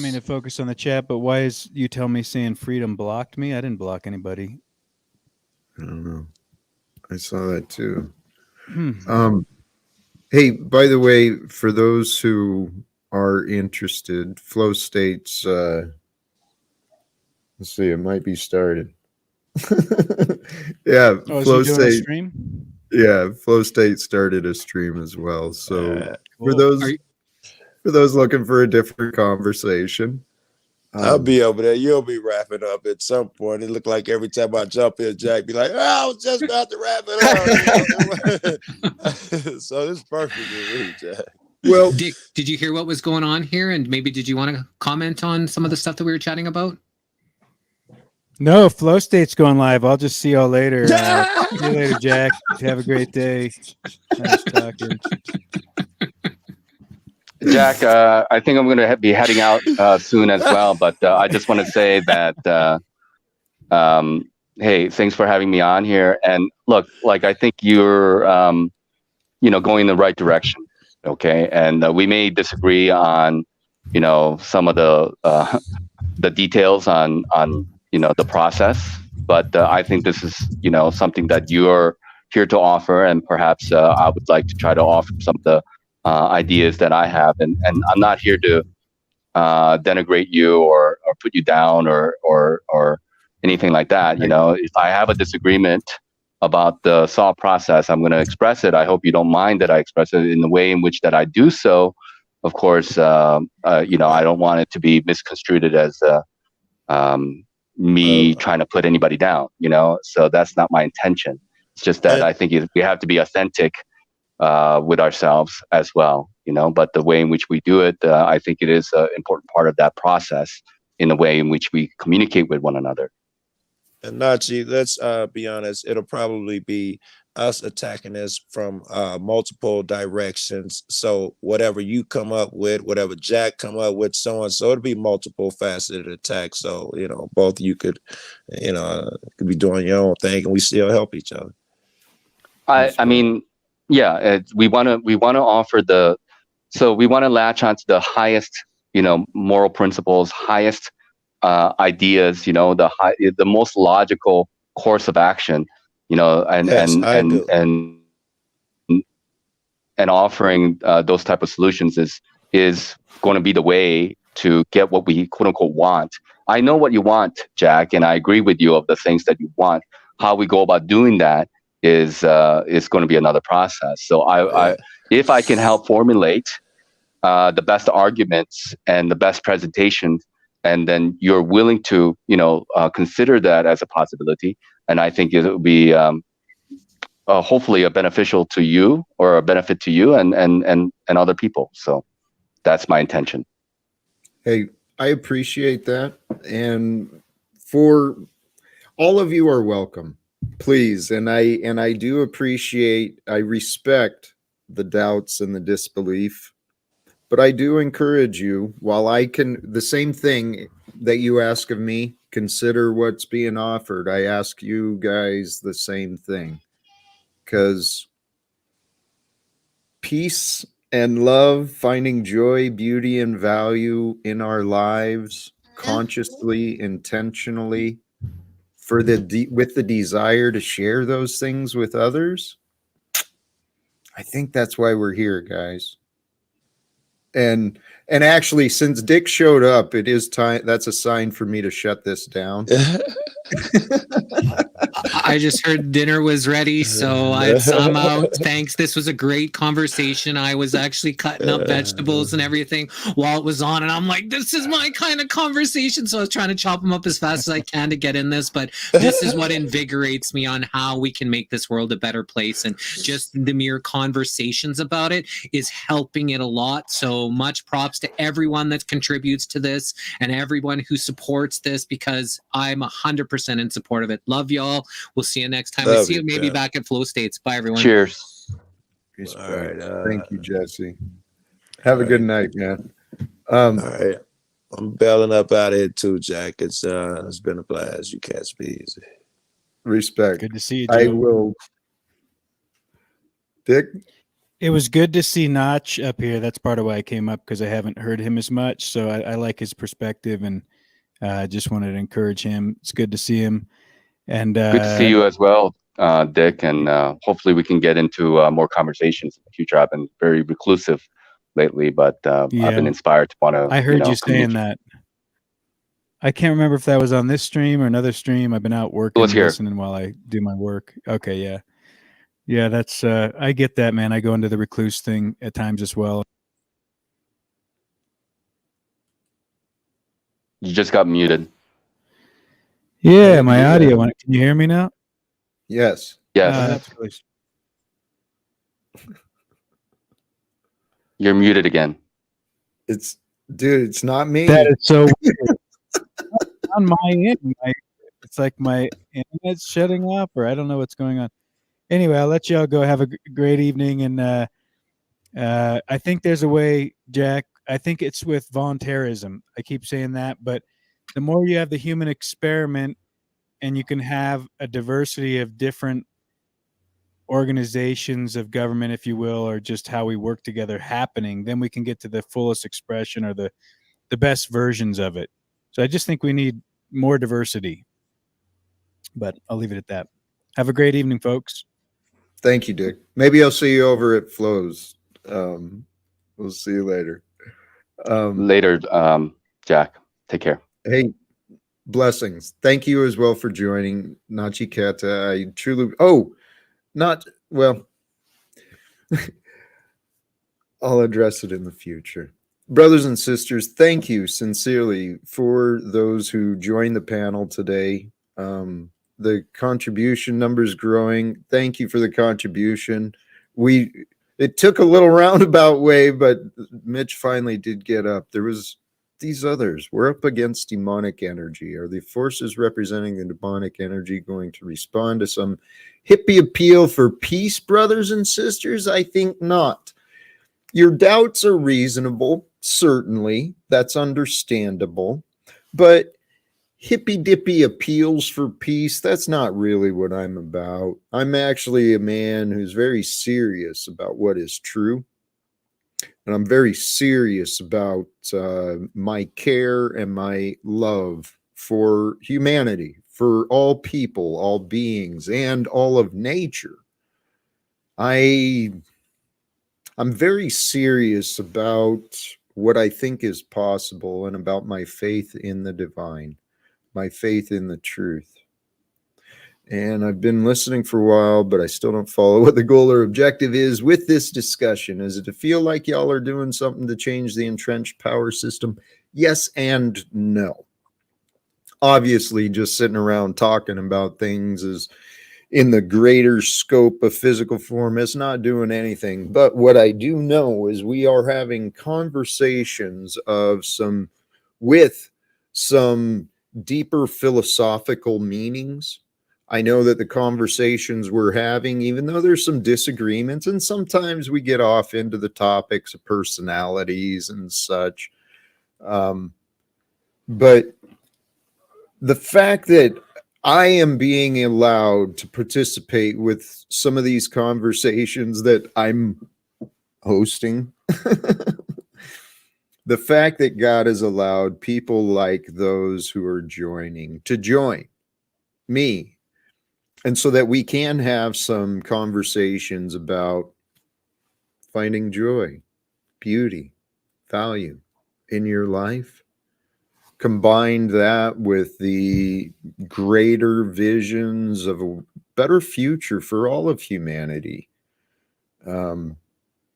mean to focus on the chat, but why is you tell me saying freedom blocked me? I didn't block anybody. I don't know. I saw that too. Hmm. Hey, by the way, for those who are interested, Flow State's let's see, it might be started. Yeah, Oh, is Flow he doing a State. stream? Yeah, Flow State started a stream as well. So for Cool. those looking for a different conversation, I'll be over there. You'll be wrapping up at some point. It looked like every time I jump in, Jack be like, I was just about to wrap it up. So it's perfect for me, Jack. Well, Dick, did you hear what was going on here? And maybe did you want to comment on some of the stuff that we were chatting about? No, Flow State's going live. I'll just see y'all later. See you later, Jack. Have a great day. Nice talking. Jack, I think I'm going to be heading out soon as well, but I just want to say that, hey, thanks for having me on here. And look, like, I think you're, going in the right direction. Okay. And we may disagree on, some of the details on the process, but I think this is, something that you're here to offer. And perhaps I would like to try to offer some of the ideas that I have, and I'm not here to denigrate you or put you down or anything like that. If I have a disagreement about the SAW process, I'm going to express it. I hope you don't mind that I express it in the way in which that I do so. Of course, I don't want it to be misconstrued as me trying to put anybody down. So that's not my intention. It's just that I think we have to be authentic with ourselves as well, but the way in which we do it, I think it is an important part of that process in the way in which we communicate with one another. And Nachi, let's be honest, it'll probably be us attacking this from multiple directions. So whatever you come up with, whatever Jack come up with, so on. So it'll be multiple faceted attacks. So, both of you could be doing your own thing and we still help each other. I mean, yeah, we want to offer we want to latch onto the highest, moral principles, highest ideas, the most logical course of action, and offering those type of solutions is going to be the way to get what we quote unquote want. I know what you want, Jack, and I agree with you of the things that you want. How we go about doing that is going to be another process. So if I can help formulate the best arguments and the best presentation, and then you're willing to consider that as a possibility, and I think it will be hopefully a beneficial to you or a benefit to you and other people. So that's my intention. Hey, I appreciate that, and for all of you are welcome. Please, and I do appreciate, I respect the doubts and the disbelief, but I do encourage you, while I can, the same thing that you ask of me, consider what's being offered. I ask you guys the same thing, because peace and love, finding joy, beauty, and value in our lives, consciously, intentionally, with the desire to share those things with others. I think that's why we're here, guys. And actually, since Dick showed up, it is time. That's a sign for me to shut this down. I just heard dinner was ready, so I'm out. Thanks. This was a great conversation. I was actually cutting up vegetables and everything while it was on, and I'm like, this is my kind of conversation. So I was trying to chop them up as fast as I can to get in this, but this is what invigorates me on how we can make this world a better place. And just the mere conversations about it is helping it a lot. So much props to everyone that contributes to this and everyone who supports this, because I'm 100% in support of it. Love y'all. We'll see you next time. We'll see you maybe back at Flow States. Bye, everyone. Cheers. Respect. Thank you, Jesse. Have a good night, man. All right. I'm bailing up out of here too, Jack. It's been a blast. You cats be easy. Respect. Good to see you, Joe. I will. Dick? It was good to see Notch up here. That's part of why I came up, because I haven't heard him as much. So I like his perspective, and I just wanted to encourage him. It's good to see him. And good to see you as well, Dick. And hopefully we can get into more conversations in the future. I've been very reclusive lately, but I've been inspired to want to. I heard you saying that. I can't remember if that was on this stream or another stream. I've been out working, listening while I do my work. Okay, yeah. Yeah, that's I get that, man. I go into the recluse thing at times as well. You just got muted. Yeah, my audio. Can you hear me now? Yes. Yes. You're muted again. It's not me. That is so weird. On my end, it's like my internet's shutting off, or I don't know what's going on. Anyway, I'll let y'all go. Have a great evening, and I think there's a way, Jack. I think it's with voluntarism. I keep saying that, but the more you have the human experiment, and you can have a diversity of different organizations of government, if you will, or just how we work together happening, then we can get to the fullest expression or the best versions of it. So I just think we need more diversity. But I'll leave it at that. Have a great evening, folks. Thank you, Dick. Maybe I'll see you over at Flo's. We'll see you later. Later, Jack. Take care. Hey, blessings. Thank you as well for joining, Nachiketa. I truly. I'll address it in the future. Brothers and sisters, thank you sincerely for those who joined the panel today. The contribution numbers growing. Thank you for the contribution. It took a little roundabout way, but Mitch finally did get up. There was these others. We're up against demonic energy. Are the forces representing the demonic energy going to respond to some hippie appeal for peace, brothers and sisters? I think not. Your doubts are reasonable, certainly. That's understandable. But hippy-dippy appeals for peace, that's not really what I'm about. I'm actually a man who's very serious about what is true. And I'm very serious about my care and my love for humanity, for all people, all beings, and all of nature. I'm very serious about what I think is possible and about my faith in the divine, my faith in the truth. And I've been listening for a while, but I still don't follow what the goal or objective is with this discussion. Is it to feel like y'all are doing something to change the entrenched power system? Yes and no. Obviously, just sitting around talking about things is in the greater scope of physical form. It's not doing anything. But what I do know is we are having conversations with some deeper philosophical meanings. I know that the conversations we're having, even though there's some disagreements, and sometimes we get off into the topics of personalities and such. But the fact that I am being allowed to participate with some of these conversations that I'm hosting, the fact that God has allowed people like those who are joining to join me, and so that we can have some conversations about finding joy, beauty, value in your life, combine that with the greater visions of a better future for all of humanity.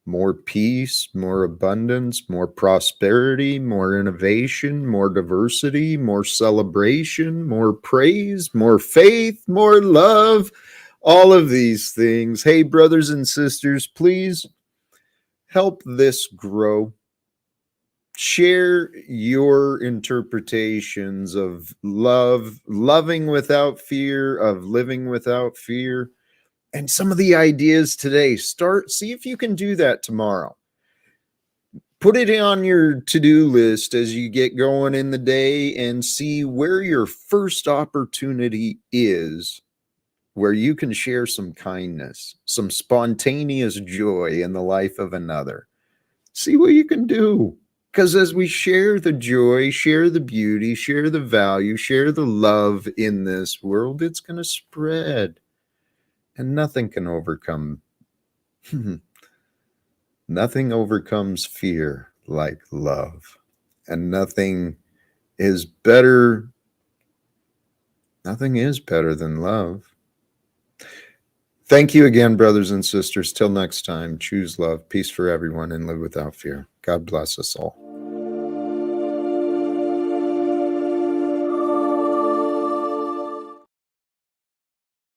More peace, more abundance, more prosperity, more innovation, more diversity, more celebration, more praise, more faith, more love, all of these things. Hey, brothers and sisters, please help this grow. Share your interpretations of love, loving without fear, of living without fear, and some of the ideas today. See if you can do that tomorrow. Put it on your to-do list as you get going in the day and see where your first opportunity is, where you can share some kindness, some spontaneous joy in the life of another. See what you can do. Because as we share the joy, share the beauty, share the value, share the love in this world, it's going to spread. And nothing can overcome. Nothing overcomes fear like love. And nothing is better than love. Thank you again, brothers and sisters. Till next time, choose love, peace for everyone, and live without fear. God bless us all.